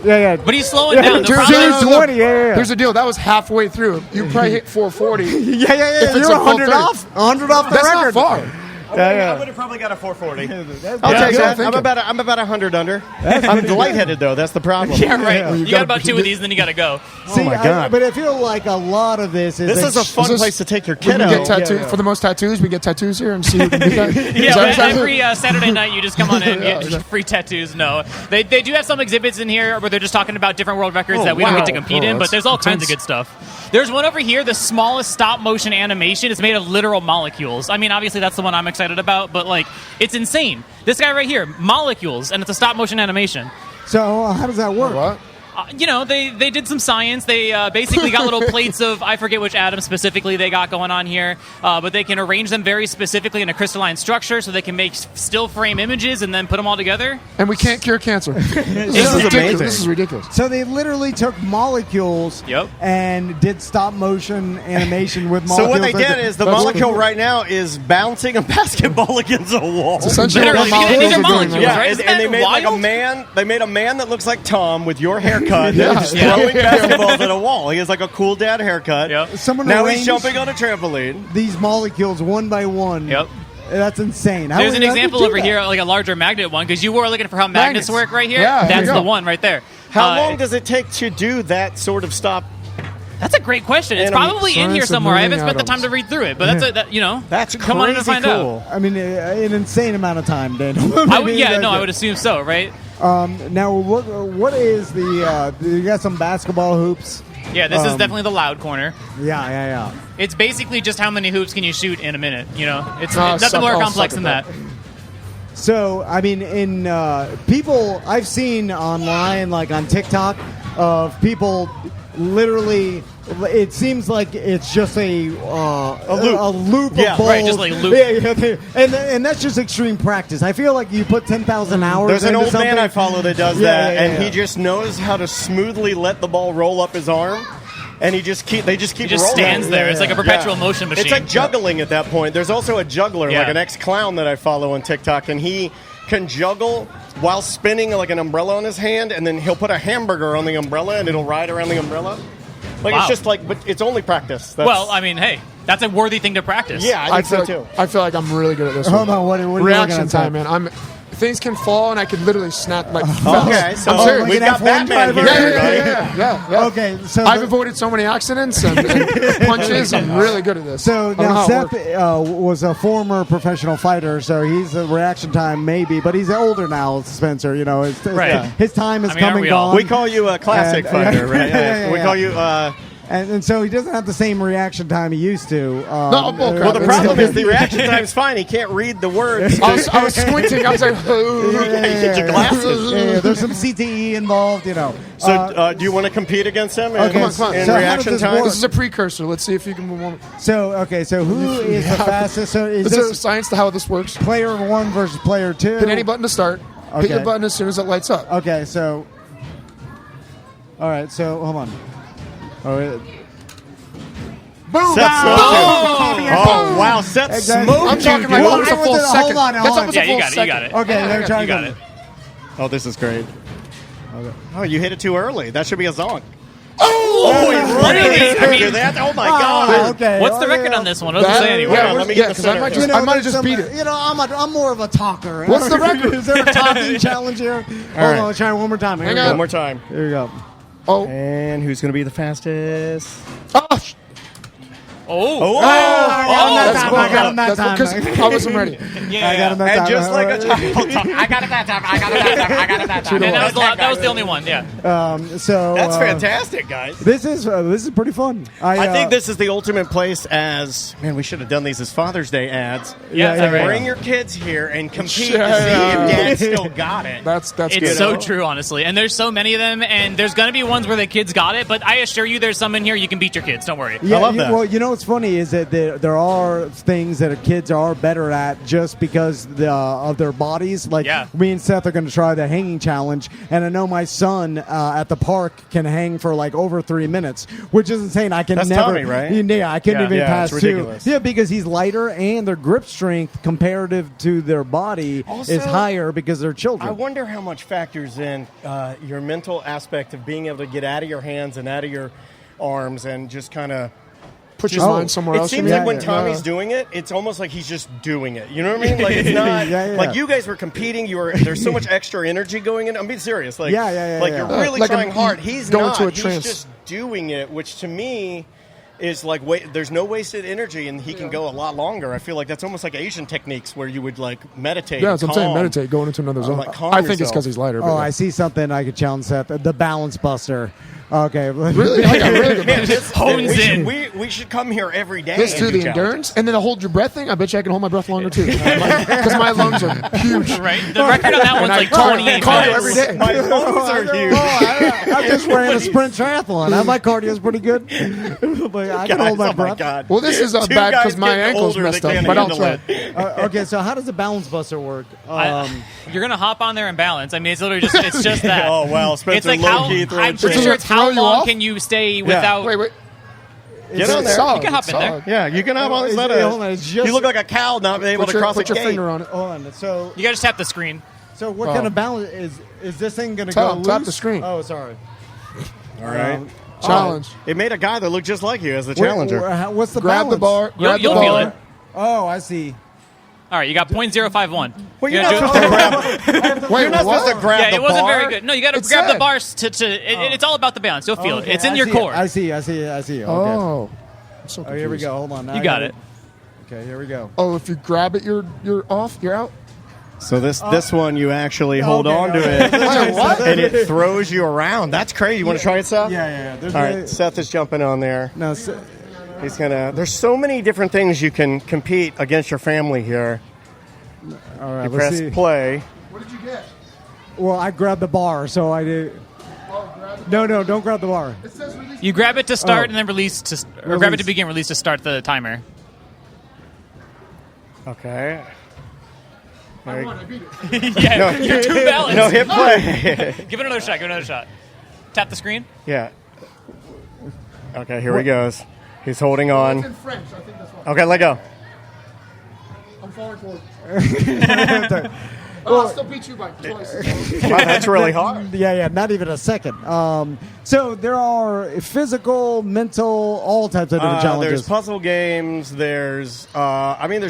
Yeah. But he's slowing down. The dude, problem is- 220. Yeah. here's the deal. That was halfway through. You probably hit 440. Yeah. If it's You're a full 100 30. off. 100 off the That's record. not far. I would have probably got a 440. I'll take that. I'm about 100 under. I'm lightheaded though. That's the problem. Yeah, right. You got about 2 of these, and then you got to go. See, oh my God! But I feel like a lot of this is. This is a fun place to take your kid We out. get tattoo for the most tattoos. We get tattoos here and see who can do that. Every Saturday night you just come on in and get free tattoos. No, they do have some exhibits in here where they're just talking about different world records that we don't get to compete in, but there's all kinds of good stuff. There's one over here, the smallest stop motion animation. It's made of literal molecules. I mean, obviously that's the one I'm excited about, but like it's insane. This guy right here, molecules, and it's a stop motion animation. So how does that work? What? They did some science. They basically got little plates of, I forget which atom specifically they got going on here, but they can arrange them very specifically in a crystalline structure so they can make still frame images and then put them all together. And we can't cure cancer. This is amazing. This is ridiculous. So they literally took molecules and did stop motion animation with molecules. So what they did is the molecule right now is bouncing a basketball against a wall. Essentially, these are molecules, right? And they made like a man. They made a man that looks like Tom with your haircut. Just throwing basketballs at a wall. He has like a cool dad haircut. Now he's jumping on a trampoline. These molecules one by one. That's insane. There's an example over here, like a larger magnet one, because you were looking for how magnets work right here. That's the one right there. How long does it take to do that sort of stop? That's a great question. It's probably in here somewhere. I haven't spent the time to read through it, but that's come on in and find cool. out. I mean, an insane amount of time, Daniel. I would assume so, right? Now, what is the? You got some basketball hoops. Yeah, this is definitely the loud corner. Yeah. It's basically just how many hoops can you shoot in a minute. It's nothing more complex than that. So, I mean, in people I've seen online, like on TikTok, of people literally. It seems like it's just a loop of balls. Right, just like loop. And that's just extreme practice. I feel like you put 10,000 hours. There's an into old something. man I follow that does that, and he just knows how to smoothly let the ball roll up his arm. And they just keep rolling. Stands there. It's like a perpetual motion machine. It's like juggling at that point. There's also a juggler, like an ex-clown that I follow on TikTok, and he can juggle while spinning like an umbrella on his hand, and then he'll put a hamburger on the umbrella, and it'll ride around the umbrella. It's just like, but it's only practice. Well, I mean, hey, that's a worthy thing to practice. Yeah, I think so too. I feel like I'm really good at this. Hold on, what reaction time, man? Things can fall, and I can literally snap like. Okay, so we've got Batman here. Yeah. Okay, so I've avoided so many accidents and punches. I'm really good at this. So now Seth was a former professional fighter, so he's a reaction time maybe, but he's older now. Spencer, his time is coming gone. We call you a classic fighter, right? We call you. And so he doesn't have the same reaction time he used to. Well, the problem is the reaction time is fine. He can't read the words. I was squinting. I was like, get your glasses. There's some CTE involved, So do you want to compete against him? Okay, come on. In So reaction time? This is a precursor. Let's see if you can move on. So who is the fastest? So is this science to how this works? Player 1 versus player 2? Hit any button to start. Okay. Hit your button as soon as it lights up. Okay, so... All right, so hold on. All right. Boom! Seth smoked him. Oh, wow. Seth smoked I'm talking like almost a full second. Hold on. You got it. Okay, you got it. Oh, this is great. Okay. Oh, you hit it too early. That should be a zonk. Oh, really? Oh my God. Okay. What's the record on this one? What does it say anyway? Let me get the because I might just beat it. I'm more of a talker. What's the record? Is there a talking challenge here? Hold on, let's try it one more time. Hang on. One more time. Here we go. Oh. And who's going to be the fastest? I got him that time. Because I wasn't ready. I got him that time. And just like a child, I got it that time. And that was the only one, So that's fantastic, guys. This is pretty fun. I think this is the ultimate place as, man, we should have done these as Father's Day ads. Bring your kids here and compete to see if Dad still got it. That's it's good. so true, honestly. And there's so many of them, and there's going to be ones where the kids got it, but I assure you there's some in here you can beat your kids. Don't worry. Yeah, I love that. Well, what's funny is that there are things that kids are better at just because of their bodies. Like me and Seth are going to try the hanging challenge, and I know my son at the park can hang for like over 3 minutes, which is insane. I can That's never, Tommy, right? Yeah, I couldn't even pass it's 2. ridiculous. Yeah, because he's lighter and their grip strength comparative to their body is higher because they're children. I wonder how much factors in your mental aspect of being able to get out of your hands and out of your arms and just kind of put your mind somewhere else. It seems like when Tommy's doing it, it's almost like he's just doing it. You know what I mean? Like it's not like you guys were competing. There's so much extra energy going in. I'm being serious. Like like you're really trying hard. He's not. He's just doing it, which to me is like there's no wasted energy, and he can go a lot longer. I feel like that's almost like Asian techniques where you would like meditate. Yeah, that's what I'm saying. Meditate, going into another zone. I think it's because he's lighter. Oh, I see something I could challenge Seth. The balance buster. Okay, really? I got really good balance. Hones in. We should come here every day. Let's do the endurance, and then the hold your breath thing. I bet you I can hold my breath longer too, because my lungs are huge. Right, the record on that one's like 28 minutes. Every day. My lungs are huge. I just ran a sprint triathlon. My cardio is pretty good. But I can hold my breath. God. Well, this is bad because my ankle's messed up, but I'll try. Okay, so how does the balance buster work? You're gonna hop on there and balance. I mean, it's literally just that. Oh wow, Spencer, it's like I'm pretty sure it's how long can you stay without. Wait. Get on there. Solid. You can hop in there. Yeah, you can hop on this. You look like a cow not being able to cross a gate. Put your finger on it. Hold on. So you gotta just tap the screen. So what kind of balance is this thing going to go loose? Tap the screen. Oh, sorry. All right. Challenge. It made a guy that looked just like you as the challenger. What's the grab balance? The bar. You'll feel it. Oh, I see. All right, you got 0.051. Well, you're not supposed to grab. Wait, you're not supposed to grab yeah, the it wasn't bar. very good. No, you got to grab the bars it's all about the balance. You'll feel it. It's in your core. I see. Okay. Oh. So here we go. Hold on. You got it. Okay, here we go. Oh, if you grab it, you're off. You're out. So this one you actually hold on to it, and it throws you around. That's crazy. You want to try it, Seth? Yeah. All right, Seth is jumping on there. No, he's gonna. There's so many different things you can compete against your family here. All right, you press play. What did you get? Well, I grabbed the bar, so I did. No, don't grab the bar. It says release. You grab it to start and then release or grab it to begin, release to start the timer. Okay. I won. I beat it. Yeah, you're too balanced. No, hit play. Give it another shot. Tap the screen. Yeah. Okay, here he goes. He's holding on. It's in French. I think that's why. Okay, let go. I'm falling for it. I'll still beat you by twice. Wow, that's really hard. Yeah, not even a second. So there are physical, mental, all types of different challenges. There's puzzle games. There's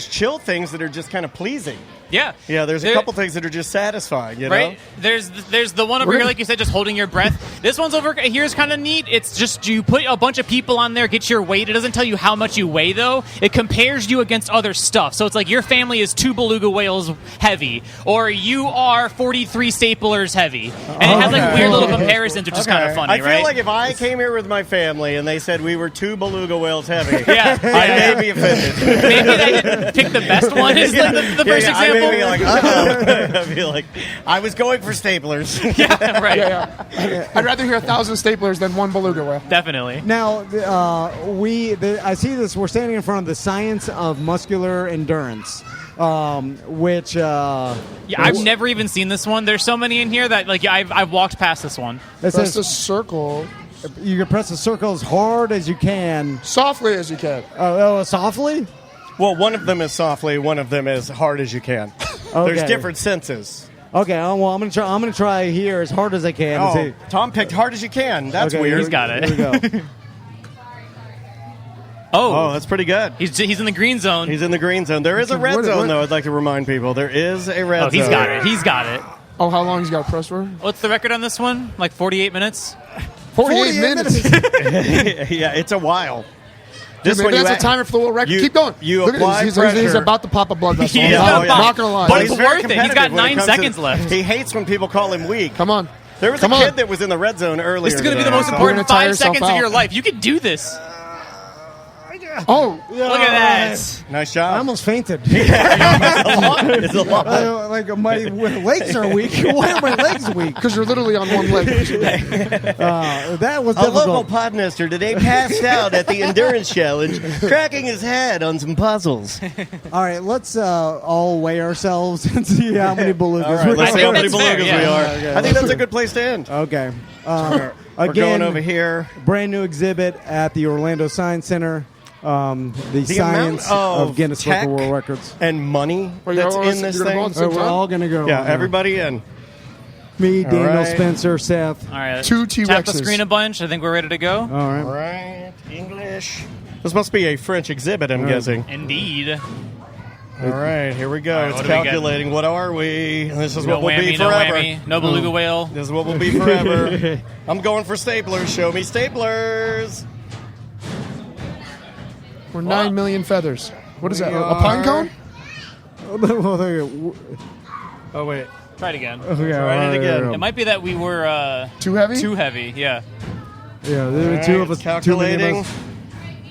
chill things that are just kind of pleasing. Yeah. Yeah, there's a couple things that are just satisfying, you know? Right? There's the one over here, like you said, just holding your breath. This one's over here is kind of neat. It's just you put a bunch of people on there, get your weight. It doesn't tell you how much you weigh, though. It compares you against other stuff. So it's like your family is 2 beluga whales heavy, or you are 43 staplers heavy. And it has like weird little comparisons, which is kind of funny, I feel like if I came here with my family and they said we were 2 beluga whales heavy, I may be offended. Maybe they didn't pick the best one as like the first example. I may be like, I feel like I was going for staplers. Yeah, right. Yeah. I'd rather hear 1,000 staplers than 1 beluga whale. Definitely. Now, I see this. We're standing in front of the science of muscular endurance, which. I've never even seen this one. There's so many in here that I've walked past this one. Press the circle. You can press the circle as hard as you can, softly as you can. Softly. Well, one of them is softly, one of them is hard as you can. Okay. There's different senses. Okay, well, I'm gonna try here as hard as I can. Oh, Tom picked hard as you can. That's weird. He's got it. Here we go. Oh, that's pretty good. He's in the green zone. He's in the green zone. There is a red zone, though. I'd like to remind people there is a red zone. He's got it. He's got it. Oh, how long he's got to press for? What's the record on this one? Like 48 minutes. 48 minutes. Yeah, it's a while. This one, that's a timer for the world record. Keep going. You look apply at this. pressure. He's about to pop a blood vessel. He's not going to lie. But it's worth it. He's got 9 seconds left. He hates when people call him weak. Come on. There was a kid that was in the red zone earlier. This is going to be the most important 5 seconds of your life. You can do this. Oh, look at that! Nice job. I almost fainted. It's a lot. Like my legs are weak. Why are my legs weak? Because you're literally on one leg. That was difficult. A local podmaster today passed out at the endurance challenge, cracking his head on some puzzles. All right, let's all weigh ourselves and see how many belugas. All right, let's see how many belugas we are. Okay, I think that's a good place to end. Okay. We're Again, going over here. Brand new exhibit at the Orlando Science Center. The science of Guinness Book of World Records and money that's in this thing. We're all going to go. Yeah, everybody in. Me, Daniel, Spencer, Seth. All right. 2 T-Rexes. Tap the screen a bunch. I think we're ready to go. All right. All right. English. This must be a French exhibit, I'm guessing. Indeed. All right, here we go. All right, it's what do we calculating. What are we? This is No what we'll whammy, be forever. No whammy, no beluga whale. This is what we'll be forever. I'm going for staplers. Show me staplers. We're 9 million feathers. What is that? A pine cone? Oh, wait. Try it again. Try it again. It might be that we were too heavy. Too heavy, yeah. Yeah, there are two of us. Calculating.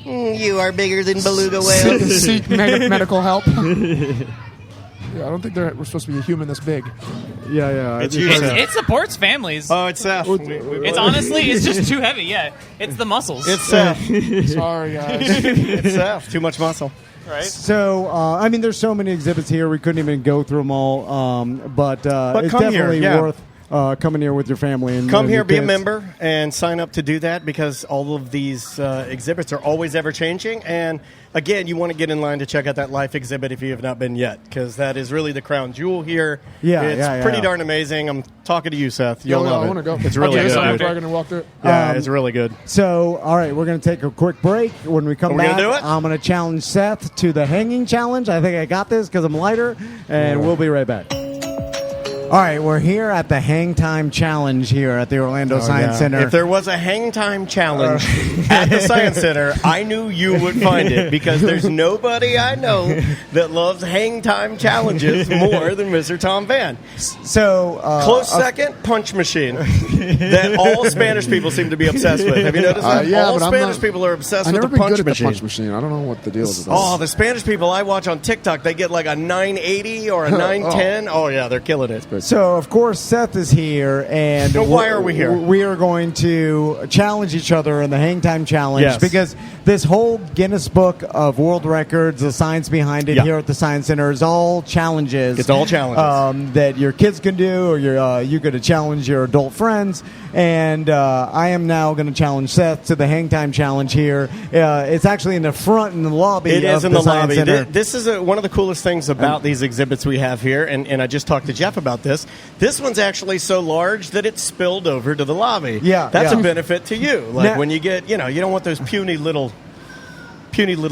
You are bigger than beluga whales. Seek medical help. Yeah, I don't think we're supposed to be a human this big. Yeah. It supports families. Oh, it's Seth. It's honestly, it's just too heavy. Yeah, it's the muscles. It's Seth. Sorry, guys. It's Seth. Too much muscle. Right. So, I mean, there's so many exhibits here. We couldn't even go through them all. But it's definitely worth coming here with your family. And come here, be a kids. member, and sign up to do that because all of these exhibits are always ever changing. And again, you want to get in line to check out that life exhibit if you have not been yet, because that is really the crown jewel here. It's pretty darn amazing. I'm talking to you, Seth. You'll love it. I want to go. It's really good. So I'm going to walk through it. Yeah, it's really good. So, all right, we're going to take a quick break. When we come back, do it? I'm going to challenge Seth to the hanging challenge. I think I got this because I'm lighter, and we'll be right back. All right, we're here at the Hang Time Challenge here at the Orlando Science Center. If there was a Hang Time Challenge at the Science Center, I knew you would find it because there's nobody I know that loves Hang Time Challenges more than Mr. Tom Van. So close second, punch machine that all Spanish people seem to be obsessed with. Have you noticed that? Yeah, all Spanish people are obsessed with the punch machine. Punch machine. I don't know what the deal is with that. Oh, the Spanish people I watch on TikTok, they get like a 980 or a 910. Oh, yeah, they're killing it. So, of course, Seth is here, and why are we here? We are going to challenge each other in the Hang Time Challenge because this whole Guinness Book of World Records, the science behind it here at the Science Center is all challenges. It's all challenges. That your kids can do, or you could challenge your adult friends. And I am now going to challenge Seth to the Hang Time Challenge here. It's actually in the front in the lobby. It is in the lobby. Center. This is one of the coolest things about these exhibits we have here, and I just talked to Jeff about this. This one's actually so large that it's spilled over to the lobby. Yeah, that's a benefit to you. Like when you get, you don't want those puny little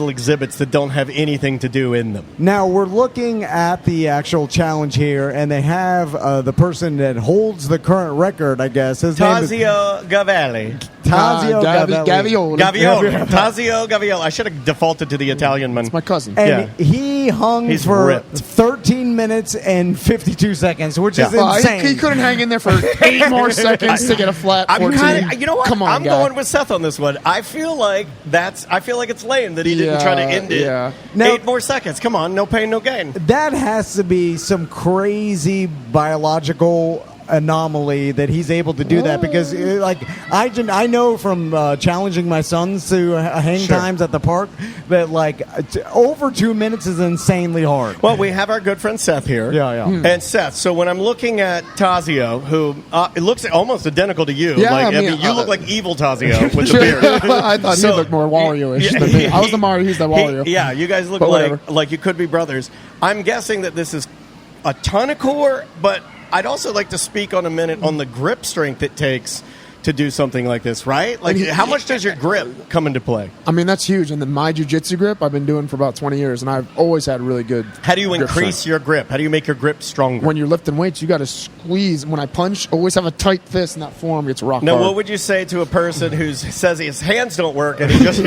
exhibits that don't have anything to do in them. Now, we're looking at the actual challenge here, and they have the person that holds the current record, I guess. His Tazio Gavioli. Tazio Gavioli. Tazio Gavioli. I should have defaulted to the Italian man. It's my cousin. And he hung for ripped. 13 minutes and 52 seconds, which is insane. He couldn't hang in there for 8 more seconds to get a flat 14. You know what? Come on, I'm going with Seth on this one. I feel like it's lame that he didn't try to end it. Yeah. 8 more seconds. Come on, no pain, no gain. That has to be some crazy biological anomaly that he's able to do that because I know from challenging my sons to hang times at the park that over 2 minutes is insanely hard. Well, we have our good friend Seth here. And Seth, so when I'm looking at Tazio, who it looks almost identical to you. You look like evil Tazio with the beard. I thought he looked more Wario-ish than me. I was the Mario, he's the Wario. You guys look like you could be brothers. I'm guessing that this is a ton of core, but I'd also like to speak on a minute on the grip strength it takes to do something like this, right? How much does your grip come into play? I mean, that's huge. And then my jiu-jitsu grip, I've been doing for about 20 years, and I've always had really good How do you increase your grip? How do you make your grip stronger? When you're lifting weights, you got to squeeze. When I punch, always have a tight fist, and that forearm gets rock hard. Now, what would you say to a person who says his hands don't work and he just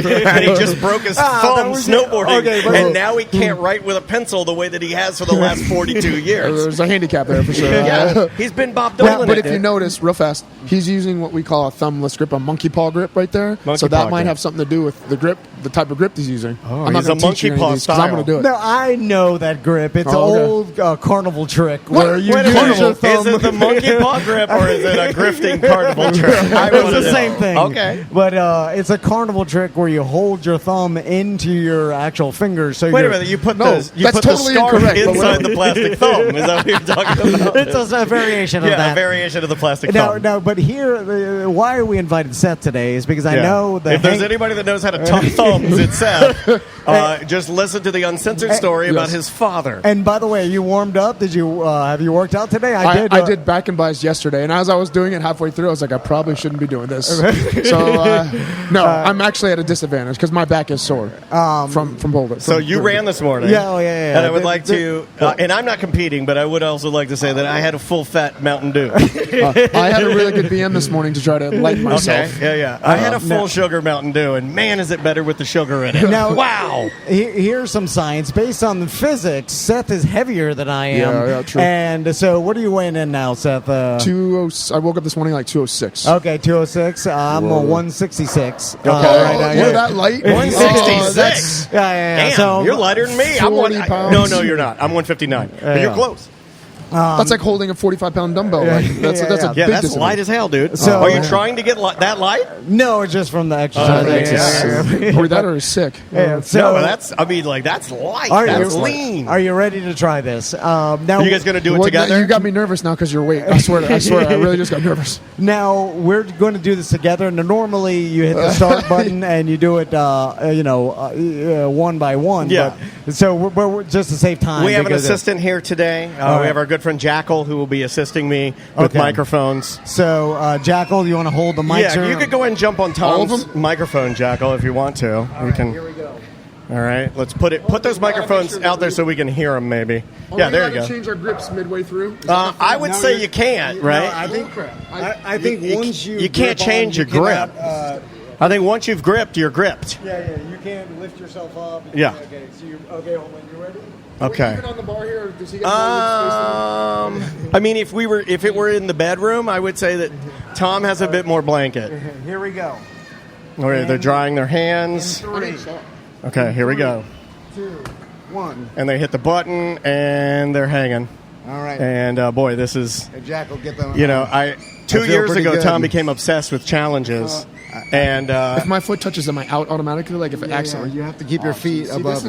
broke his thumb snowboarding, and now he can't write with a pencil the way that he has for the last 42 years? There's a handicap there for sure. He's been Bob Dylan. But if you notice, real fast, he's using what we call a thumbless grip, a monkey paw grip right there. So that might have something to do with the grip, the type of grip he's using. I'm not going to teach you any of these because I'm going to do it. No, I know that grip. It's an old carnival trick where you use your thumb. Is it the monkey paw grip or is it a grifting carnival trick? It's the same thing. Okay. But it's a carnival trick where you hold your thumb into your actual fingers. So wait a minute, you put the scarf inside the plastic thumb. Is that what you're talking about? It's a variation of that. Yeah, a variation of the plastic thumb. No, but here why are we invited Seth today is because I know that if there's anybody that knows how to tuck thumbs, it's Seth. Just listen to the uncensored story about his father. And by the way, you warmed up? Did you have you worked out today? I did back and buys yesterday, and as I was doing it halfway through, I was like, I probably shouldn't be doing this. No, I'm actually at a disadvantage because my back is sore from Boulder. So you ran this morning. Yeah. And I would like to, and I'm not competing, but I would also like to say that I had a full-fat Mountain Dew. I had a really good BM this morning to try to lighten myself. Okay. Yeah. I had a full sugar Mountain Dew, and man, is it better with the sugar in it. Now, wow. Here's some science. Based on the physics, Seth is heavier than I am. Yeah, true. And so what are you weighing in now, Seth? I woke up this morning like 206. Okay, 206. I'm a 166. Okay. You're that light? 166. Yeah. Damn, So you're lighter than me. 40 pounds. No, you're not. I'm 159. But you're close. That's like holding a 45-pound dumbbell. Right? That's a big that's decision. light as hell, dude. So- Are you trying to get that light? No, it's just from the exercise. Or that or is sick. Yeah, so No, that's light. That's lean. Are you ready to try this? Now, Are you guys going to do it together? You got me nervous now because your weight. I swear, I really just got nervous. Now we're going to do this together. Now, normally you hit the start button and you do it, one by one. Yeah. But, so we're just to save time. We have an assistant here today. We have our good friend Jackal who will be assisting me with microphones. So, Jackal, you want to hold the mic? Yeah, you could go ahead and jump on Tom's microphone, Jackal, if you want to. Here we go. All right, let's put those microphones out there so we can hear them. Maybe. Yeah, there you go. Change our grips midway through. I would say you can't, right? No, I think once you can't change your grip. I think once you've gripped, you're gripped. Yeah, you can't lift yourself up. Yeah. Okay, hold on, you ready? Okay. Even on the bar here, does he get more space? I mean, if it were in the bedroom, I would say that Tom has a bit more blanket. Here we go. All right, they're drying their hands. 3. Okay, here we go. 2, 1. And they hit the button, and they're hanging. All right. And boy, this is. Hey, Jack will get them. 2 years ago, good. Tom became obsessed with challenges. And if my foot touches, am I out automatically? Like if it accidentally? You have to keep your feet above.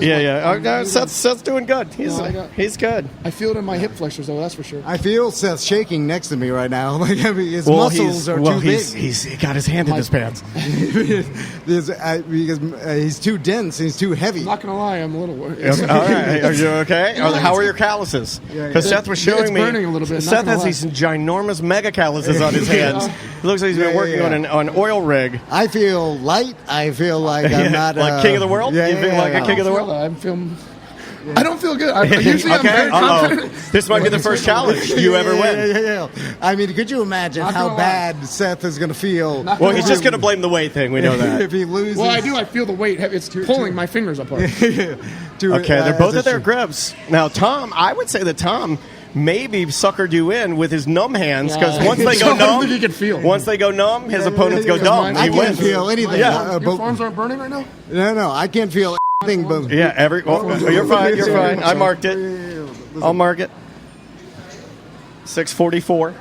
Seth's doing good. He's good. I feel it in my hip flexors, though. That's for sure. I feel Seth shaking next to me right now. Like his muscles are too big. He got his hand in his pants. Because he's too dense. He's too heavy. I'm not gonna lie, I'm a little worried. All right, are you okay? How are your calluses? Because Seth was showing me. Burning a little bit. Seth has these ginormous mega calluses on his hands. It looks like he's been working on an oil rig. I feel light. I feel like I'm not like king of the world. You feel like a king of the world. I'm feeling. I don't feel good. Usually I'm very confident. This might be the first challenge you ever win. Yeah. I mean, could you imagine how bad Seth is going to feel? Well, he's just going to blame the weight thing. We know that. If he loses. Well, I do. I feel the weight. It's pulling my fingers apart. Okay, they're both at their grips. Now, Tom, I would say that Tom maybe suckered you in with his numb hands because once they go numb, once they go numb, his opponents go numb. I can't feel anything. Yeah. Your forearms aren't burning right now? No, I can't feel anything. But you're fine. You're fine. I marked it. I'll mark it. 6:44.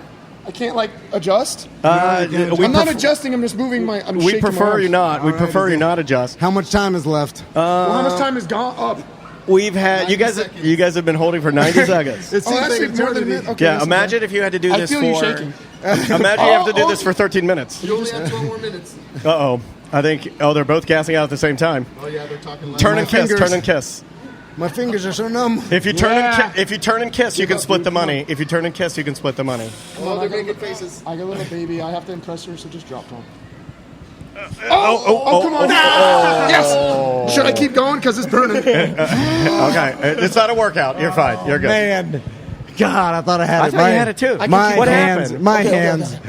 I can't adjust. I'm not adjusting. I'm just moving my. We prefer you not. We prefer you not adjust. How much time is left? How much time is gone up? We've had you guys have been holding for 90 seconds. That's more than a minute. Okay, yeah, imagine if you had to do this I feel you shaking. Imagine you have to do this for 13 minutes. You only have 12 more minutes. Uh-oh. I think they're both gassing out at the same time. Oh yeah, they're talking loud. Turn and kiss. My fingers are so numb. If you turn and kiss, you can split the money. If you turn and kiss, you can split the money. Oh, they're making faces. I got a little baby. I have to impress her, so just drop Tom. Come on! Yes. Should I keep going because it's burning? Okay, it's not a workout. You're fine. You're good. Man, God, I thought I had it. I thought you had it too. What happened? My hands.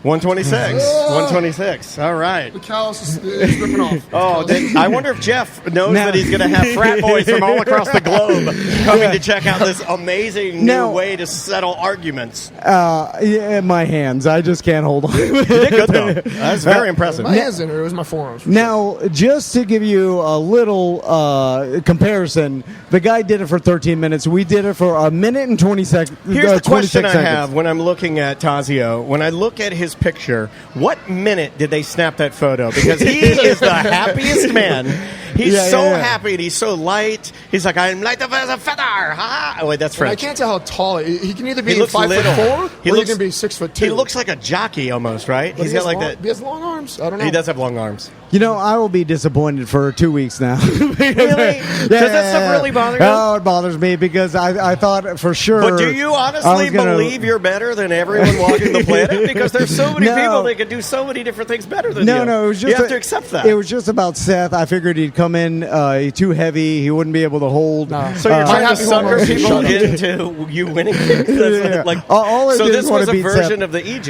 126. All right. The callus is ripping off. I wonder if Jeff knows that he's going to have frat boys from all across the globe coming to check out this amazing new way to settle arguments. My hands. I just can't hold on. You did good, though. That's very impressive. My hands didn't hurt. It was my forearms. Now, just to give you a little comparison, the guy did it for 13 minutes. We did it for a minute and 20 seconds. Here's the question I have when I'm looking at Tazio. When I look at his picture, what minute did they snap that photo? Because he is the happiest man He's happy and he's so light. He's like, I'm light as a feather. Ha! Oh, wait, that's French. I can't tell how tall he can either be 5'4" or he can be 6'2". He looks like a jockey almost, right? He's got that. He has long arms. I don't know. He does have long arms. I will be disappointed for 2 weeks now. Really? Does that stuff really bother you? Oh, it bothers me because I thought for sure. But do you honestly believe you're better than everyone walking the planet? Because there's so many people that can do so many different things better than you. No, it was just you have to accept that. It was just about Seth. I figured he'd come in too heavy. He wouldn't be able to hold. No. So you're trying to sucker people into you winning? So this was a version of the EJ.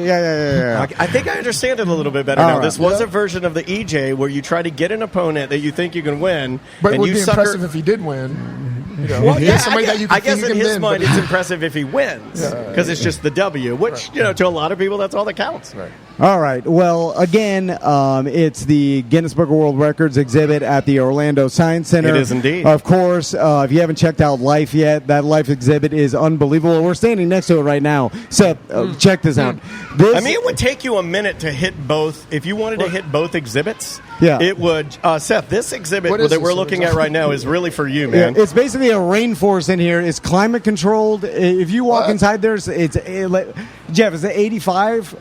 Yeah. I think I understand it a little bit better now. Right. This was a version of the EJ where you try to get an opponent that you think you can win. But it would be impressive if he did win. I guess in his mind it's impressive if he wins because it's just the W, which to a lot of people that's all that counts. Right. All right. Well, again, it's the Guinness Book of World Records exhibit at the Orlando Science Center. It is indeed. Of course, if you haven't checked out Life yet, that Life exhibit is unbelievable. We're standing next to it right now. Seth, check this out. It would take you a minute to hit both. If you wanted to hit both exhibits, it would. Seth, this exhibit that we're looking at right now is really for you, man. It's basically a rainforest in here. It's climate controlled. If you walk inside there, Jeff, is it 85?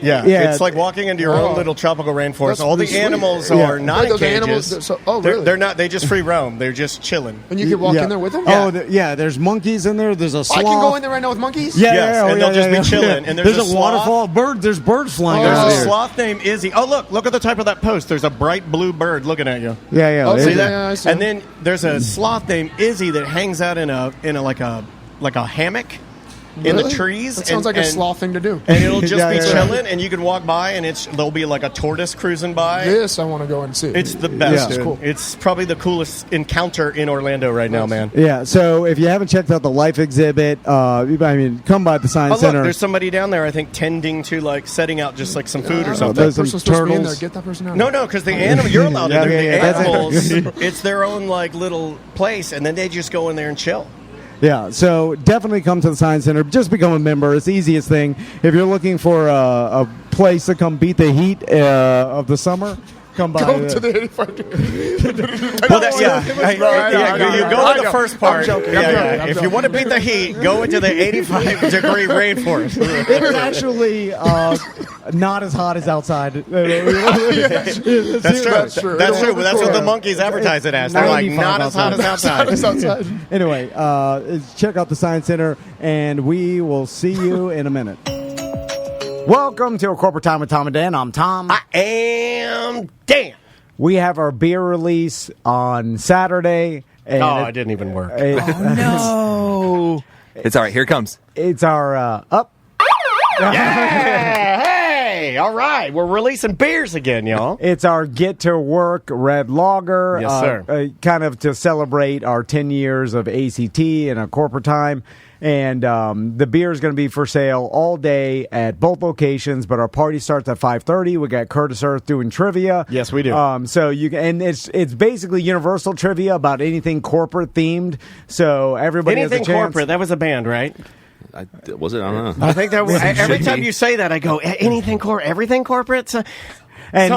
Yeah, it's like walking into your own little tropical rainforest. All the animals are not in cages. Really? They're not. They just free roam. They're just chilling. And you can walk in there with them? There's monkeys in there. There's a sloth. I can go in there right now with monkeys? And they'll just be chilling. And there's a waterfall. There's birds flying over there. There's a sloth named Izzy. Oh, look at the type of that post. There's a bright blue bird looking at you. Yeah. See that? Yeah, I see. And then there's a sloth named Izzy that hangs out in a hammock. In the trees. That sounds like a sloth thing to do. And it'll just be chilling, and you can walk by, and there'll be like a tortoise cruising by. This I want to go and see. It's the best. It's cool. It's probably the coolest encounter in Orlando right now, man. Yeah, so if you haven't checked out the Life exhibit, come by the Science Center. There's somebody down there, I think, tending to, setting out just, some food or something. There's some turtles. Get that person out. No, because the animal, you're allowed in there. The animals, it's their own, little place, and then they just go in there and chill. Yeah, so definitely come to the Science Center. Just become a member. It's the easiest thing. If you're looking for a place to come beat the heat of the summer, come by. Go to the 85 you go to the first part. If you want to beat the heat, go into the 85-degree rainforest. It's actually not as hot as outside. That's true. That's true. But that's what the monkeys advertise it as. They're like, not as hot as outside. Anyway, check out the Science Center, and we will see you in a minute. Welcome to A Corporate Time with Tom and Dan. I'm Tom. I am Dan. We have our beer release on Saturday. And it didn't even work. No. It's all right. Here it comes. It's our up. Yeah. Hey, all right. We're releasing beers again, y'all. It's our Get to Work Red Lager. Yes, sir. Kind of to celebrate our 10 years of ACT and A Corporate Time. And the beer is going to be for sale all day at both locations, but our party starts at 5:30. We got Curtis Earth doing trivia. Yes, we do. So you can, and it's basically universal trivia about anything corporate themed. So everybody anything has a chance. Corporate. That was a band, right? Was it? I don't know. I think that was. Every time you say that, I go anything corporate, everything corporate. And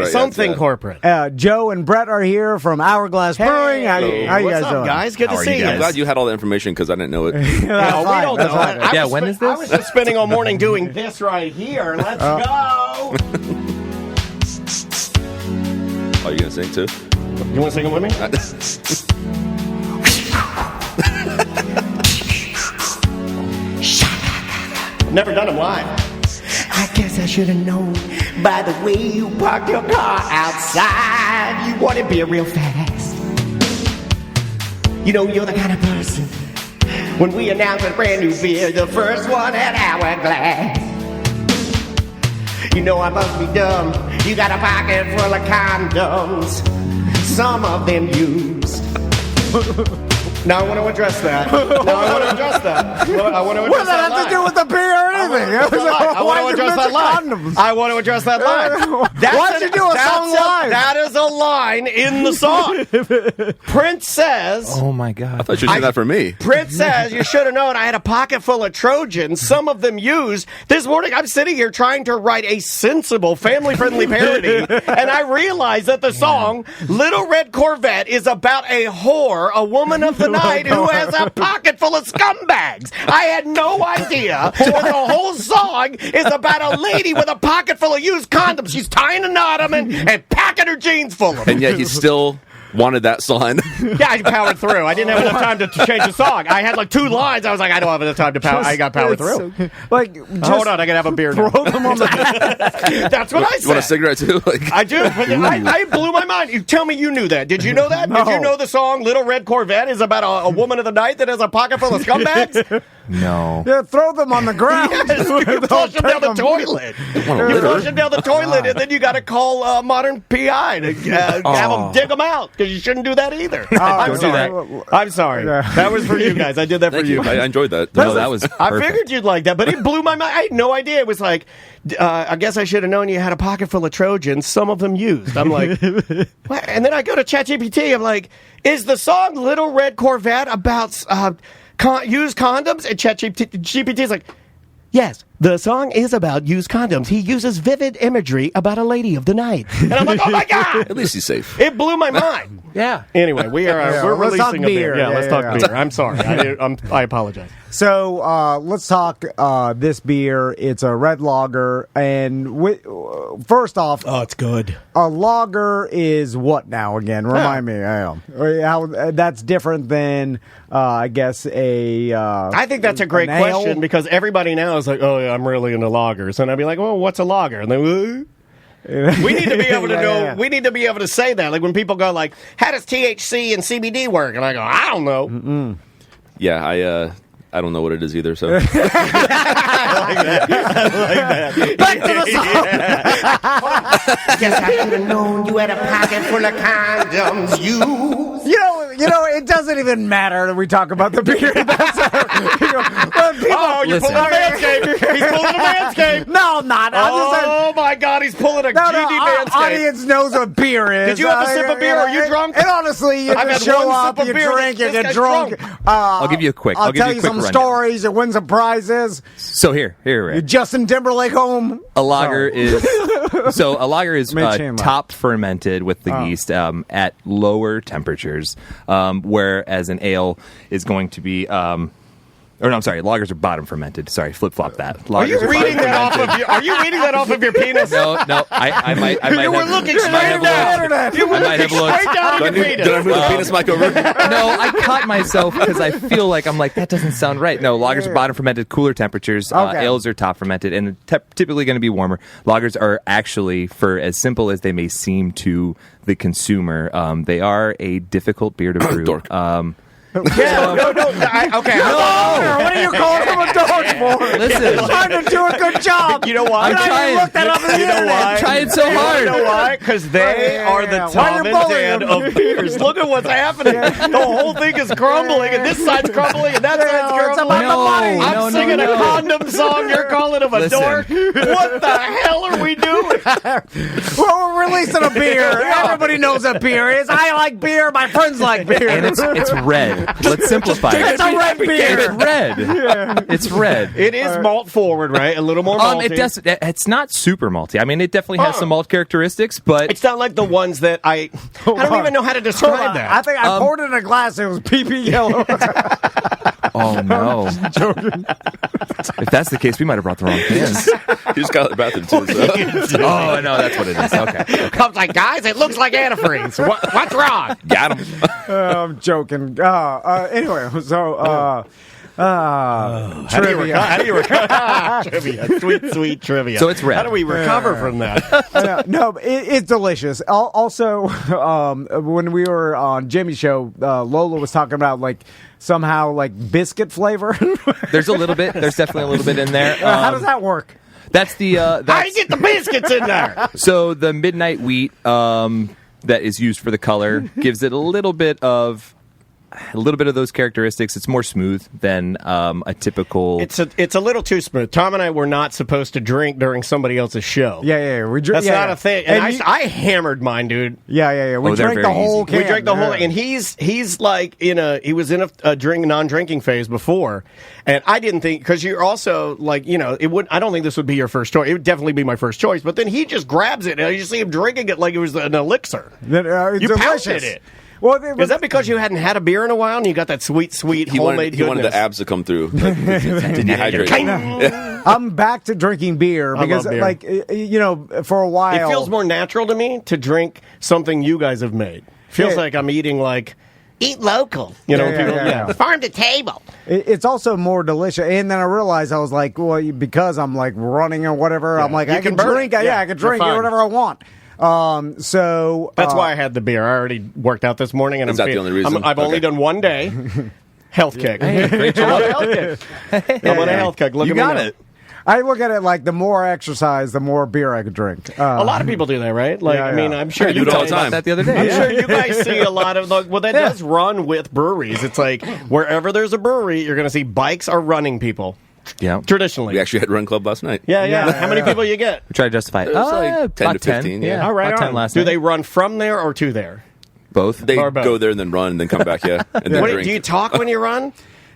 something corporate. Joe and Brett are here from Hourglass Brewing. How you guys doing? Guys? Good to see you. I'm glad you had all the information because I didn't know it. We don't know. When is this? I was just spending all morning doing this right here. Let's go. Oh, you gonna sing too? You want to sing it with me? Never done them live. I guess I should have known by the way you parked your car outside. You want to be real fast. You know you're the kind of person when we announce a brand new beer, the first one at Hourglass. You know I must be dumb. You got a pocket full of condoms, some of them used. Now I want to address that. What does that have to do with the beer or anything? I want to address that line. I want to address that line. Why'd you do a song live? That is a line in the song. Prince says... Oh, my God. I thought you were doing that for me. Prince says, you should have known I had a pocket full of Trojans, some of them used. This morning, I'm sitting here trying to write a sensible, family-friendly parody, and I realized that the song, Little Red Corvette, is about a whore, a woman of the night, who has a pocket full of scumbags. I had no idea that the whole song is about a lady with a pocket full of used condoms. She's tying a knot on them and packing her jeans full of them. And yet he still wanted that line. Yeah, I powered through. I didn't have enough time to change the song. I had like 2 lines. I was like, I don't have enough time to power. I got powered through. Hold on, I gotta have a beer. Throw them on the. That's what I said. You want a cigarette too? I do. But I blew my mind. You tell me you knew that. Did you know that? No. Did you know the song "Little Red Corvette" is about a woman of the night that has a pocket full of scumbags? No. Yeah, throw them on the ground. Yes, you flush them down the toilet. You flush them down the toilet, and then you got to call Modern PI to have them dig them out because you shouldn't do that either. I'm sorry. I'm sorry. That was for you guys. I did that for you. I enjoyed that. No, that was perfect. I figured you'd like that, but it blew my mind. I had no idea. It was like, I guess I should have known you had a pocket full of Trojans, some of them used. I'm like, what? And then I go to ChatGPT. I'm like, is the song Little Red Corvette about used condoms? And ChatGPT is like, yes, the song is about used condoms. He uses vivid imagery about a lady of the night. And I'm like, oh my God! At least he's safe. It blew my mind. Yeah. Anyway, we're releasing a beer. Yeah, let's talk beer. I'm sorry. I apologize. So let's talk this beer. It's a red lager, and first off, it's good. A lager is what now again? Remind me. How that's different than I guess a. I think that's a great question because everybody now is like, oh yeah, I'm really into lagers, and I'd be like, well, what's a lager? And then. We need to be able to know. Yeah. We need to be able to say that. Like when people go, like, "How does THC and CBD work?" And I go, "I don't know." Mm-mm. Yeah, I don't know what it is either. So I like that. Back to the song. Guess I should have known you had a pocket full of condoms. You know, it doesn't even matter that we talk about the beer. You're pulling a Manscaped. He's pulling a Manscaped. No, I'm not. Oh, my God, he's pulling a GD Manscaped. Audience knows what beer is. Did you have a sip of beer? Are you drunk? And honestly, you just show up, you drink, you get drunk. I'll give you a quick. I'll tell you some stories and win some prizes. So here, Rick. Justin Timberlake home. A lager is top fermented with the yeast at lower temperatures, whereas an ale is going to be. Lagers are bottom fermented. Sorry, flip-flop that. Are you reading that off of your penis? No. I might. You were looking straight down. You were looking straight down at your penis. Did I move the penis mic over? No, I caught myself because I feel like that doesn't sound right. No, lagers are bottom fermented, cooler temperatures. Ales are top fermented, and typically going to be warmer. Lagers are actually, for as simple as they may seem to the consumer, they are a difficult beer to brew. Dork. No. What are you calling him a dog for? Listen, I'm trying to do a good job. You know why? I'm trying to look that up in the internet. I'm trying so hard. You know why? Because they are the Tom and Dan of beers. Look at what's happening. The whole thing is crumbling, and this side's crumbling, and that side's crumbling. I'm singing a condom song. You're calling him a dork. What the hell are we doing? Well, we're releasing a beer. Everybody knows what beer is. I like beer. My friends like beer. And it's red. Let's simplify it. It's a red beer. It's red. Yeah. It's red. It is malt forward, right? A little more malty. It's not super malty. I mean, it definitely has some malt characteristics, but it's not like the ones that I don't even know how to describe that. I think I poured it in a glass. It was PP yellow. Oh no! I'm joking. If that's the case, we might have brought the wrong cans. You just got out of the bathroom too. Oh no, that's what it is. Okay. Comes like, guys, it looks like antifreeze. What's wrong? Got him. I'm joking. Anyway, so trivia. How do you recover? Trivia. Sweet trivia. So it's red. How do we recover from that? No, it's delicious. Also, when we were on Jimmy's show, Lola was talking about somehow biscuit flavor. There's a little bit. There's definitely a little bit in there. How does that work? That's the. How do you get the biscuits in there? So the midnight wheat that is used for the color gives it a little bit of a little bit of those characteristics. It's more smooth than a typical. It's a little too smooth. Tom and I were not supposed to drink during somebody else's show. Yeah. That's not a thing. And I hammered mine, dude. Yeah. We drank the whole can. We drank the whole, and he's like he was in a non-drinking phase before, and I didn't think, because you're also like, I don't think this would be your first choice. It would definitely be my first choice, but then he just grabs it, and you see him drinking it like it was an elixir. You pounded it. Well, is that because you hadn't had a beer in a while and you got that sweet homemade goodness? He wanted the abs to come through. Dehydrated. I'm back to drinking beer because, for a while, it feels more natural to me to drink something you guys have made. Feels like I'm eating eat local, farm to table. It's also more delicious, and then I realized I was like, well, because I'm like running or whatever, I'm like, I can drink, I can drink whatever I want. So that's why I had the beer. I already worked out this morning, and is that the only reason? I've only done one day. Health kick. Hey, great job. I'm on a health kick. Look you at got me it. I look at it like the more I exercise, the more beer I could drink. A lot of people do that, right? I mean, I'm sure you do it all the time. That the other day. I'm sure you guys see a lot of that does run with breweries. It's like wherever there's a brewery, you're going to see bikes are running people. Yeah, traditionally. We actually had Run Club last night. Yeah. How many people you get? We try to justify it. It was like 10 to 15. Yeah. All right. About 10 last Do night. they run from there or to there? Both. They go there and then run and then come back. Yeah. And then drink. Do you talk when you run?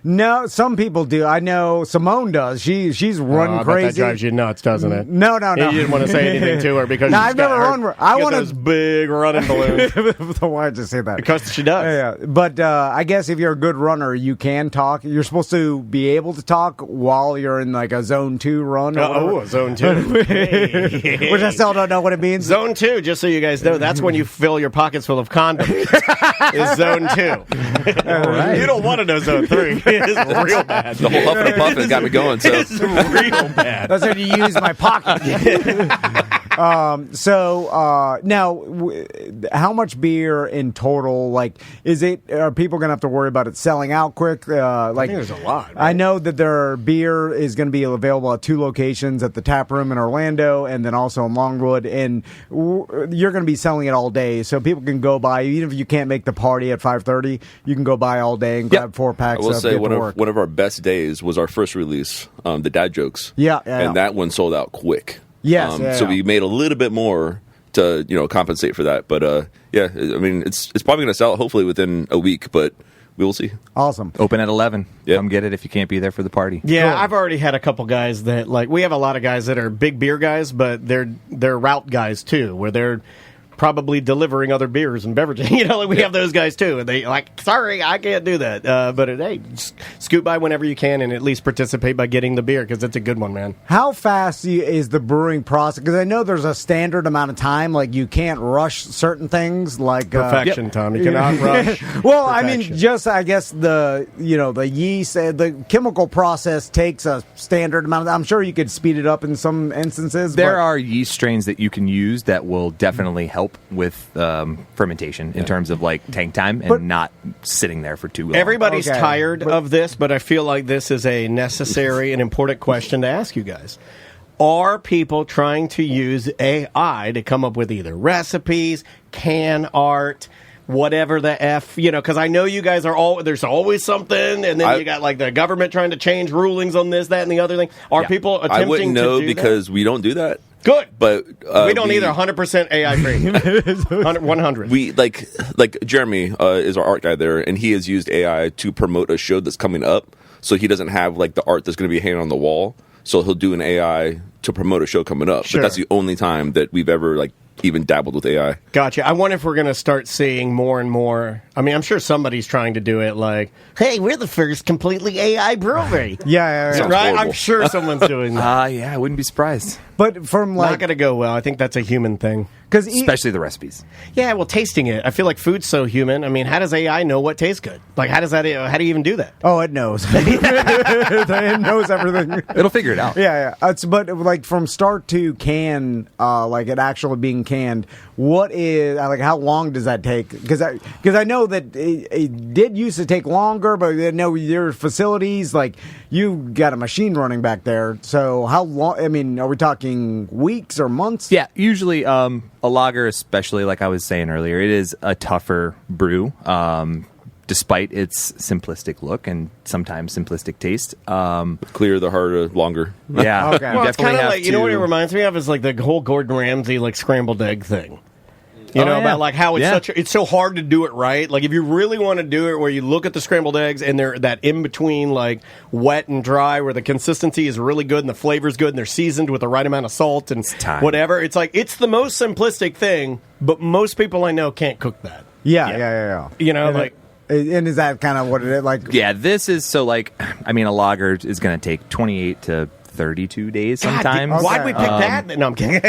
No, some people do. I know Simone does. She's run crazy. That drives you nuts, doesn't it? No. You didn't want to say anything to her because I've never run. I want those big running balloons. Why did you say that? Because she does. Yeah. But I guess if you're a good runner, you can talk. You're supposed to be able to talk while you're in like a zone 2 run. A zone 2. Which I still don't know what it means. Zone 2, just so you guys know, that's when you fill your pockets full of condoms. Is zone 2. Right. You don't want to know zone 3. It's real bad. The whole huff and puff has got me going. So it's real bad. That's when you use my pocket. Now, how much beer in total? Like, are people going to have to worry about it selling out quick? I think there's a lot. Right? I know that their beer is going to be available at 2 locations, at the Tap Room in Orlando and then also in Longwood. And you're going to be selling it all day, so people can go by. Even if you can't make the party at 5:30, you can go by all day and grab 4 packs. I will say one of our best days was our first release, the Dad Jokes. And that one sold out quick. Yes. So we made a little bit more to compensate for that. But I mean, it's probably going to sell out hopefully within a week, but we will see. Awesome. Open at 11. Come get it if you can't be there for the party. Yeah, cool. I've already had a couple guys that we have a lot of guys that are big beer guys, but they're route guys too, where they're probably delivering other beers and beverages. We have those guys too, and they sorry, I can't do that. But hey, just scoot by whenever you can and at least participate by getting the beer because it's a good one, man. How fast is the brewing process? Because I know there's a standard amount of time. Like you can't rush certain things. Like perfection, Tom. You cannot rush. Well, perfection. I mean, just I guess the yeast, the chemical process takes a standard amount. I'm sure you could speed it up in some instances. There are yeast strains that you can use that will definitely help with fermentation in terms of tank time and not sitting there for too long. Everybody's tired of this, but I feel like this is a necessary and important question to ask you guys. Are people trying to use AI to come up with either recipes, can art, whatever the F, because I know you guys are there's always something, and then you got the government trying to change rulings on this, that, and the other thing. Are people attempting I wouldn't know to do because we don't do that. Good, but we don't either. 100% AI free. 100. We like Jeremy is our art guy there, and he has used AI to promote a show that's coming up. So he doesn't have the art that's going to be hanging on the wall. So he'll do an AI to promote a show coming up. Sure. But that's the only time that we've ever even dabbled with AI. Gotcha. I wonder if we're going to start seeing more and more. I mean, I'm sure somebody's trying to do it hey, we're the first completely AI brewery. Yeah. Right? Horrible. I'm sure someone's doing that. Yeah, I wouldn't be surprised. But from not going to go well. I think that's a human thing. Especially the recipes. Yeah, well, tasting it. I feel like food's so human. I mean, how does AI know what tastes good? How do you even do that? Oh, it knows. It knows everything. It'll figure it out. Yeah. But from start to can, it actually being canned, what is how long does that take? Because I know that it did used to take longer, but I know your facilities you got a machine running back there. So how long? I mean, are we talking weeks or months? Yeah, usually a lager, especially like I was saying earlier, it is a tougher brew. despite its simplistic look and sometimes simplistic taste. Clearer the harder, longer. Yeah. Okay. Well, it's kind of like, you know what it reminds me of is like the whole Gordon Ramsay like scrambled egg thing. You know, about like how it's it's so hard to do it right. Like if you really want to do it where you look at the scrambled eggs and they're that in between like wet and dry where the consistency is really good and the flavor's good and they're seasoned with the right amount of salt and whatever. It's like it's the most simplistic thing, but most people I know can't cook that. Yeah. You know, and and is that kind of what it is? Like, yeah, this is so like, I mean, a lager is going to take 28 to 32 days sometimes. Why'd we pick that? No, I'm kidding.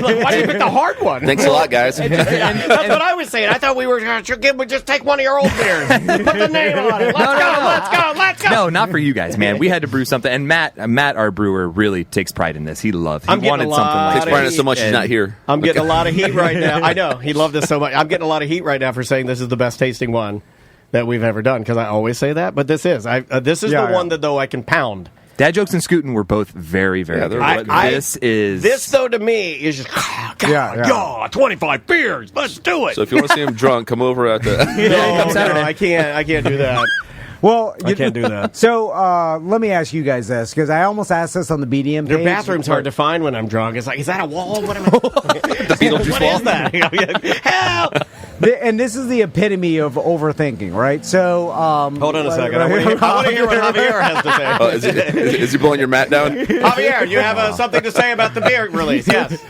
Like, why did you pick the hard one? Thanks a lot, guys. That's what I was saying. I thought we were going to just take one of your old beers. Put the name on it. Let's go. No, not for you guys, man. We had to brew something. And Matt, our brewer, really takes pride in this. He wanted something like takes pride in it so much he's not here. I'm getting a lot of heat right now. I know. He loved this so much. I'm getting a lot of heat right now for saying this is the best tasting one that we've ever done, because I always say that. But this is. This is the one that, though, I can pound. Dad Jokes and Scootin' were both very, very good. This, though, to me, is just, God, 25 beers. Let's do it. So if you want to see him drunk, come over at the... No, I can't do that. Well, I can't do that. So let me ask you guys this, because I almost asked this on the BDM page. Their bathroom's hard to find when I'm drunk. It's like, is that a wall? What am I? The Beetlejuice wall? What is that? Help! And this is the epitome of overthinking, right? So, hold on a second. I want to hear what Javier has to say. Is he blowing your mat down? Javier, you have something to say about the beer release? Yes.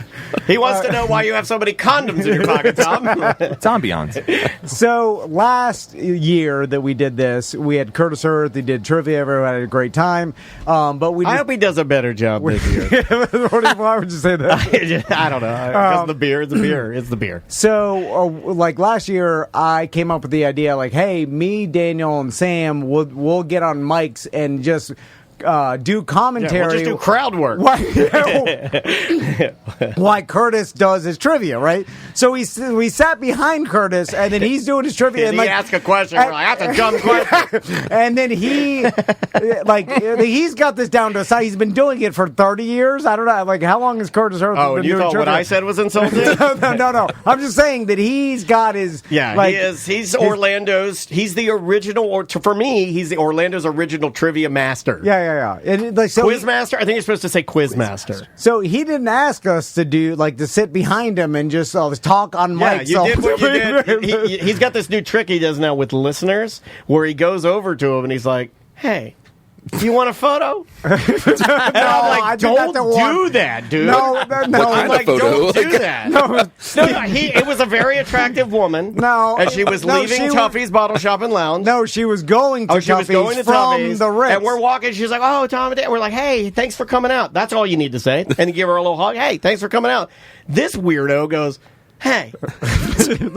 He wants to know why you have so many condoms in your pocket, Tom. It's ambiance. So last year that we did this, we had Curtis Earth. He did trivia. Everyone had a great time. But I hope he does a better job this year. Why would you say that? I don't know. Because the beer is the beer. It's the beer. So, like last year, I came up with the idea, like, hey, me, Daniel, and Sam, we'll get on mics and just do commentary. We'll just do crowd work. Like Curtis does his trivia, right? So we sat behind Curtis, and then he's doing his trivia. And he asked a question. We're like, that's a dumb question. And then he's got this down to a side. He's been doing it for 30 years. I don't know. Like, how long has Curtis Earth been doing trivia? Oh, you thought what I said was insulting? No. I'm just saying that he's got his... Yeah, he is. He's Orlando's... He's the original... Or for me, he's the Orlando's original trivia master. Yeah. And, like, so Quizmaster? I think you're supposed to say Quizmaster. So he didn't ask us to sit behind him and just talk on mics. Yeah, you did what you did. He's got this new trick he does now with listeners where he goes over to him and he's like, hey... Do you want a photo? And I'm like, don't do that, dude. No. I'm like, don't do that. No. It was a very attractive woman. No. And she was leaving Tuffy's Bottle Shop and Lounge. No, she was going to Tuffy's from the Ritz. And we're walking. She's like, oh, Tom and Dan. We're like, hey, thanks for coming out. That's all you need to say. And give her a little hug. Hey, thanks for coming out. This weirdo goes... Hey, you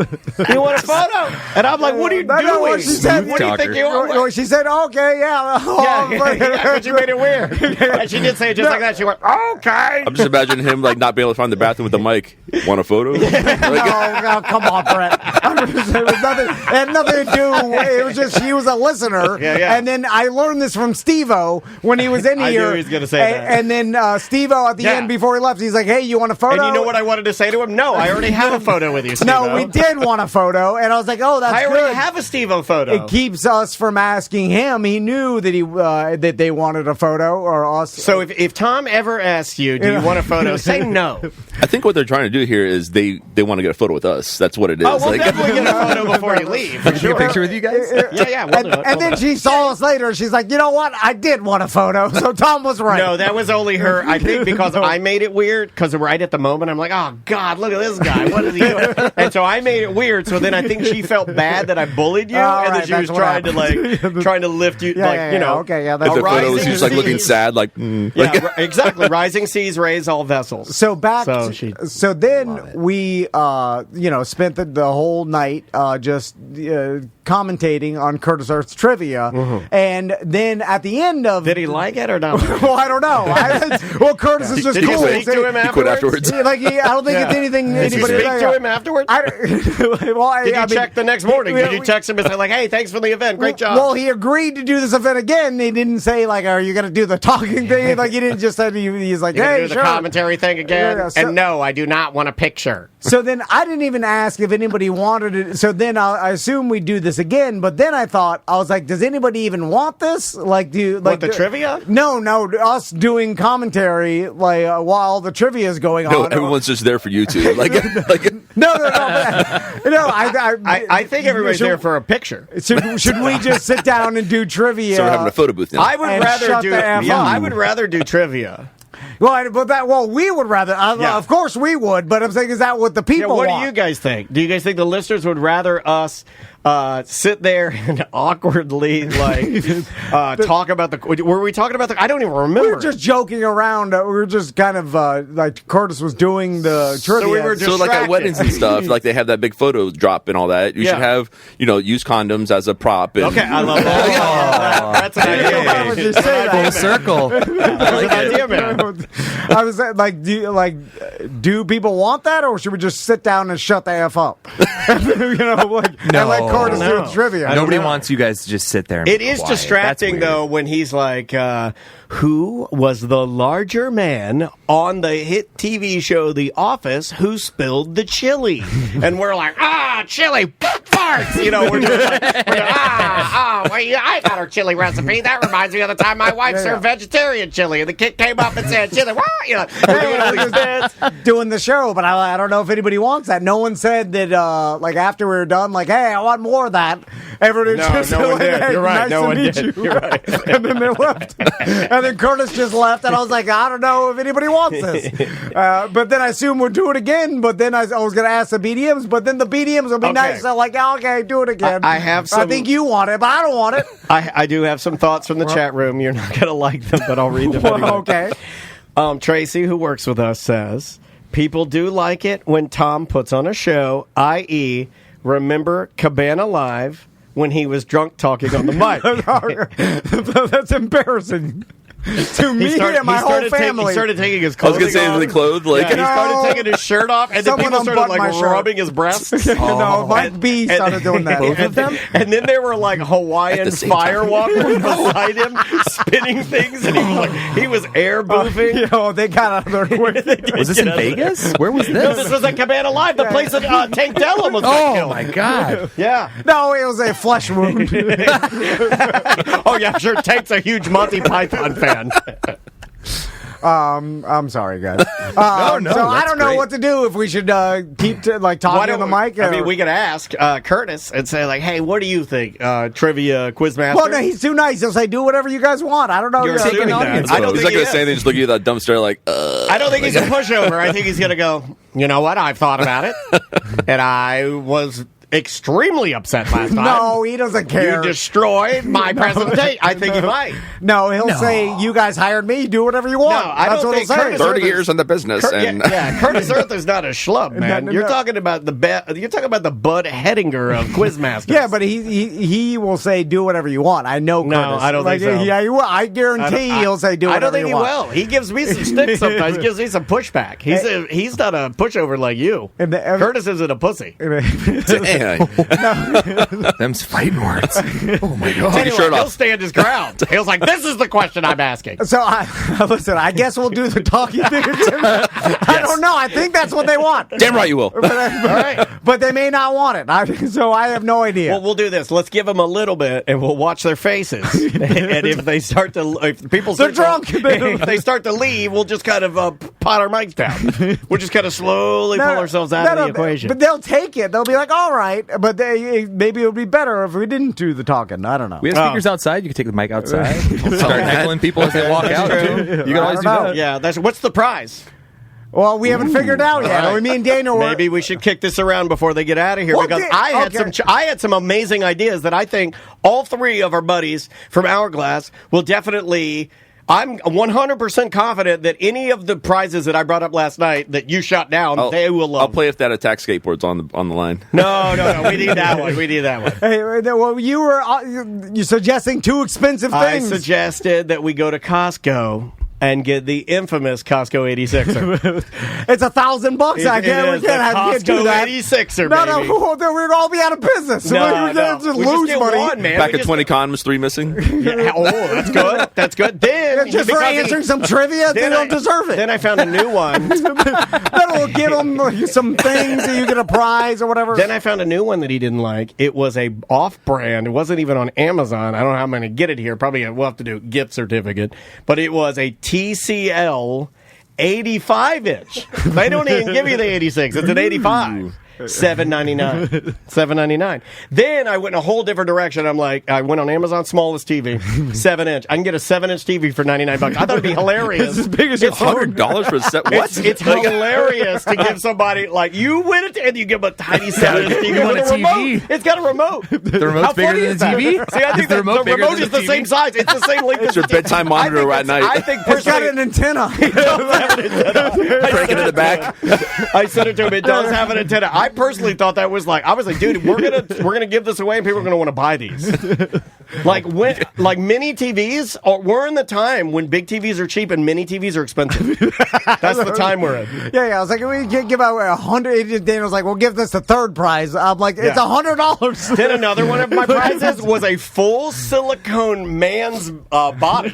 want a photo? And I'm like, what are you doing? What she said, what do you think you are? She said, okay, yeah. But you made it weird. And she did say it just like that. She went, okay. I'm just imagining him not being able to find the bathroom with the mic. Want a photo? No, come on, Brett. It had nothing to do. It was just she was a listener. Yeah. And then I learned this from Steve-O when he was in here. I knew he was going to say that. And then Steve-O at the end before he left, he's like, hey, you want a photo? And you know what I wanted to say to him? No, I already have a photo with you, Steve-O. No, we did want a photo, and I was like, "Oh, that's good." I already have a Steve-O photo. It keeps us from asking him. He knew that that they wanted a photo, or us. So if Tom ever asks you, "Do you want a photo?" say no. I think what they're trying to do here is they want to get a photo with us. That's what it is. Oh, we'll definitely get a photo before you leave. Can you take a picture with you guys? Yeah. We'll do it. And then she saw us later. She's like, "You know what? I did want a photo." So Tom was right. No, that was only her. I think because I made it weird. Because right at the moment, I'm like, "Oh God, look at this guy. What is he doing?" And so I made it weird. So then I think she felt bad that I bullied you, and then she was trying to lift you, Okay, yeah. That's the photo was just looking sad, exactly. Rising seas raise all vessels. So then we spent the whole night just commentating on Curtis Earth's trivia, and then at the end of did he like it or not? Well, I don't know. Curtis is just did cool. You speak to him afterwards? I don't think it's anything. Did you speak to him afterwards? Did you check the next morning? Did you text him and say like, "Hey, thanks for the event, great job"? Well, he agreed to do this event again. He didn't say like, "Are you going to do the talking thing?" Like he didn't just say he's like, "Hey, do the commentary thing again." And no, I do not want a picture. So then I didn't even ask if anybody wanted it. So then I assume we do this again. But then I was like, does anybody even want this? Like, the trivia? No, us doing commentary while the trivia is going on. No, everyone's just there for YouTube. No. I think everybody's there for a picture. Should we just sit down and do trivia? So we're having a photo booth now. I would rather do trivia. Well, we would rather. Of course, we would. But I'm saying, is that what the people want? What do you guys think? Do you guys think the listeners would rather us sit there and awkwardly talk about the? Were we talking about the? I don't even remember. We were just joking around. We were just kind of like Curtis was doing the trivia. So we were so like at weddings and stuff, like they have that big photo drop and all that. You should have use condoms as a prop. And okay, I love that. That's an idea. Full circle. That's an idea, man. I was like, do people want that, or should we just sit down and shut the F up? And let Curtis do trivia. Nobody wants you guys to just sit there. And it is quiet. Distracting though when he's like, "Who was the larger man on the hit TV show The Office who spilled the chili?" And we're like, chili farts. We're just like, I got our chili recipe. That reminds me of the time my wife served vegetarian chili, and the kid came up and said, "Chili." Doing the show, but I don't know if anybody wants that. No one said that. After we were done, hey, I want more of that. Everybody just no one did. Hey, You're right. Nice no to one meet did. you. You're right. And then they left. And then Curtis just left, and I was like, I don't know if anybody wants this. But then I assume we'll do it again. But then I was going to ask the BDMs, but then the BDMs will be nice. So okay, do it again. I think you want it, but I don't want it. I do have some thoughts from the chat room. You're not going to like them, but I'll read them anyway. Okay. Tracy, who works with us, says, people do like it when Tom puts on a show, i.e., remember Cabana Live when he was drunk talking on the mic. That's embarrassing. To me and my whole family. He started taking his clothes off. I was going to say, his clothes. He started taking his shirt off, and then people started rubbing his breasts. No, Mike B started doing that. Both of them? And then there were Hawaiian firewalkers beside him, spinning things, and he was air boofing. They got out of there quick. Was this in Vegas? Where was this? No, this was at Cabana Live, the place that Tank Dellum was killed. Oh, my God. Yeah. No, it was a flesh wound. Oh, yeah, sure. Tank's a huge Monty Python fan. I'm sorry, guys. So I don't know what to do. If we should keep talking on the mic. I mean, we could ask Curtis and say hey, what do you think? Trivia quizmaster. Well, no, he's too nice. He'll say, do whatever you guys want. I don't know. You're assuming that. I don't he's think not going to say anything. Just look at you with that dumb stare. I don't think he's a pushover. I think he's going to go. You know what? I've thought about it, and I was extremely upset last time. No, he doesn't care. You destroyed my presentation. I think he might. No, he'll say, you guys hired me, do whatever you want. No, I don't think Curtis 30 years in the business. Curtis Earth is not a schlub, man. You're talking about the Bud Hettinger of Quizmasters. Yeah, but he will say, do whatever you want. I know Curtis. No, I don't think so. Yeah, he will. I guarantee he'll say, do whatever you want. I don't think he will. He gives me some stick sometimes. He gives me some pushback. He's not a pushover like you. Curtis isn't a pussy. Them's fighting words. Oh my God! Anyway, he'll stand his ground. He'll like, "This is the question I'm asking." So, listen. I guess we'll do the talking thing. I don't know. I think that's what they want. Damn right you will. All right, but they may not want it. So I have no idea. Well, we'll do this. Let's give them a little bit, and we'll watch their faces. And if they start to, if people they're drunk, if they start to leave, we'll just kind of pot our mics down. We'll just kind of slowly pull ourselves out of the equation. But they'll take it. They'll be like, "All right," but maybe it would be better if we didn't do the talking. I don't know. We have speakers outside. You can take the mic outside. Start heckling people as they walk out. Too. You can always do that. Yeah, what's the prize? Well, we haven't figured it out yet. Right. Me and Dana maybe we should kick this around before they get out of here because I had some amazing ideas that I think all three of our buddies from Hourglass will definitely. I'm 100% confident that any of the prizes that I brought up last night that you shot down, they will love. I'll play if that attack skateboard's on the line. No. We need that one. We need that one. Hey, well, you suggesting two expensive things. I suggested that we go to Costco and get the infamous Costco 86er. It's $1,000. We can't have Costco do that. 86er, No, baby. we'd all be out of business. We're going to just lose money. One, man. Back at 20 condoms, 3 missing. Yeah, that's good. That's good. Then just for answering some trivia, they don't deserve it. Then I found a new one. That'll give them some things that you get a prize or whatever. Then I found a new one that he didn't like. It was a off-brand. It wasn't even on Amazon. I don't know how I'm going to get it here. Probably we'll have to do a gift certificate. But it was a TCL 85-inch. They don't even give you the 86. It's an 85. $7.99. Then I went in a whole different direction. I'm like, I went on Amazon smallest TV, 7-inch. I can get a 7-inch TV for $99. I thought it'd be hilarious. It's as big as $100 for a set. What? It's hilarious to give somebody like you win it and you give them a tiny 7-inch TV with a remote. It's got a remote. The remote's bigger than the TV. See, I think the remote is the same size. It's the same length. It's your bedtime monitor at night. I think it's got an antenna. Break it in the back. I said it to him. It does have an antenna. I personally thought that was like, I was like, dude, we're gonna give this away and people are gonna want to buy these. Like mini TVs we're in the time when big TVs are cheap and mini TVs are expensive. That's the time we're in. Yeah. I was like, we can give out 100. Daniel's like, we'll give this the third prize. I'm like, it's $100. Then another one of my prizes was a full silicone man's body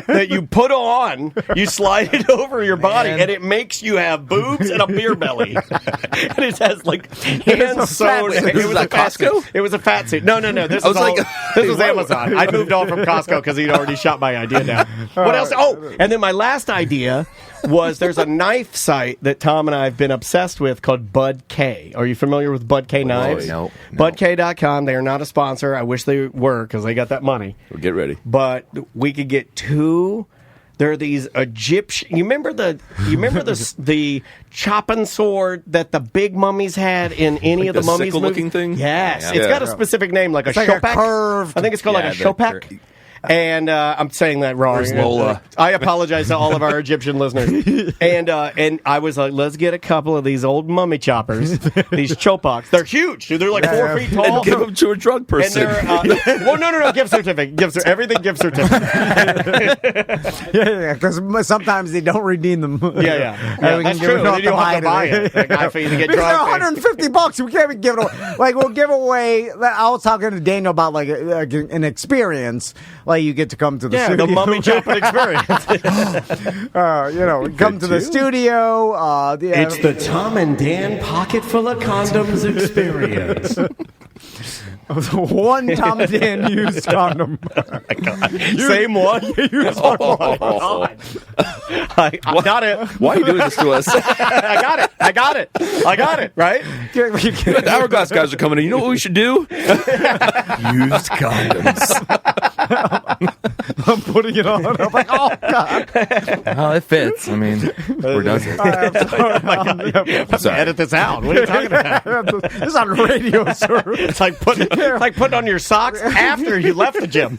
that you put on, you slide it over your body, and it makes you have boobs and a beer belly. And it has like hand sewn. It was a Costco. It was a fat suit. No. This was Amazon. I moved on from Costco because he'd already shot my idea down. What else? Oh, and then my last idea was there's a knife site that Tom and I have been obsessed with called Bud K. Are you familiar with Bud K knives? No. BudK.com. They are not a sponsor. I wish they were because they got that money. Well, get ready. But we could get two. There are these Egyptian. You remember the chopping sword that the big mummies had in any of the mummies movies? Looking thing. Yes, it's got a specific name, like a shopak. Like a curved. I think it's called like a shopak. And I'm saying that wrong. Where's Lola? I apologize to all of our Egyptian listeners. And I was like, let's get a couple of these old mummy choppers, these chopaks. They're huge, dude. They're like 4 feet tall. And give them to a drug person. And they're, no, gift certificate. Everything gift certificate. Yeah, because sometimes they don't redeem them. Yeah, that's true. You don't have to buy it. They're $150. We can't be giving away. Like, we'll give away. I was talking to Daniel about like an experience. Like, you get to come to the studio. The mummy chopping experience. Come to the studio. It's the Tom and Dan pocket full of condoms experience. One Tom and Dan used condom. Same one? I got it. Why are you doing this to us? I got it. Right? The Hourglass guys are coming in. You know what we should do? Use condoms. I'm putting it on. I'm like, oh, God. Well, it fits. I mean, where does it? Sorry. Edit this out. What are you talking about? This is on radio, sir. It's like putting on your socks after you left the gym.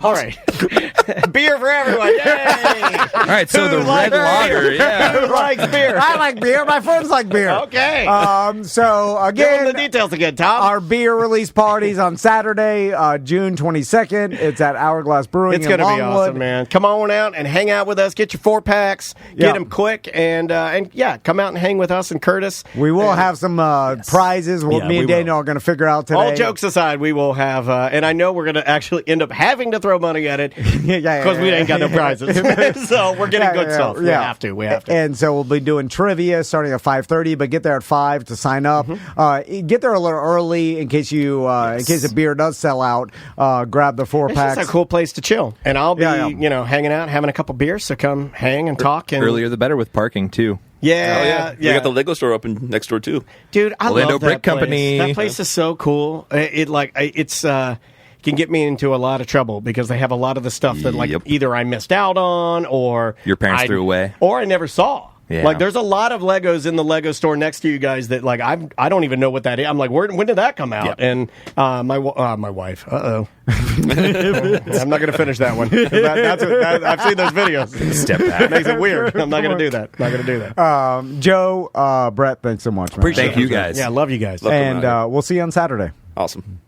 All right. Beer for everyone. Yay! All right, so the red lager. Yeah. Who likes beer? I like beer. My friends like beer. Okay. So, give again, them the details again, Tom. Our beer release party's on Saturday, June 22nd. It's at Hourglass Brewing It's going to be awesome, man. Come on out and hang out with us. Get your 4-packs. Get them quick. And come out and hang with us and Curtis. We will have some prizes. Me and Daniel are going to figure out today. All jokes aside, we will have, and I know we're going to actually end up having to throw money at it because we ain't got no prizes. So we're getting good stuff. We have to. And so we'll be doing trivia starting at 5:30, but get there at 5 to sign up. Get there a little early in case the beer does sell out. Grab the 4-packs. It's a cool place to chill, and I'll be hanging out, having a couple beers. So come hang and talk. And earlier the better with parking too. Yeah. We got the Lego store open next door too. Dude, I Orlando love that Brick Company. That place is so cool. It's can get me into a lot of trouble because they have a lot of the stuff that either I missed out on or your parents threw away or I never saw. Yeah. Like there's a lot of Legos in the Lego store next to you guys that like I don't even know what that is. I'm like, when did that come out? Yeah. And my wife. I'm not going to finish that one. I've seen those videos. Step back. It makes it weird. I'm not going to do that. Joe, Brett, thanks so much, man. Appreciate Thank you guys. Yeah, love you guys. And we'll see you on Saturday. Awesome.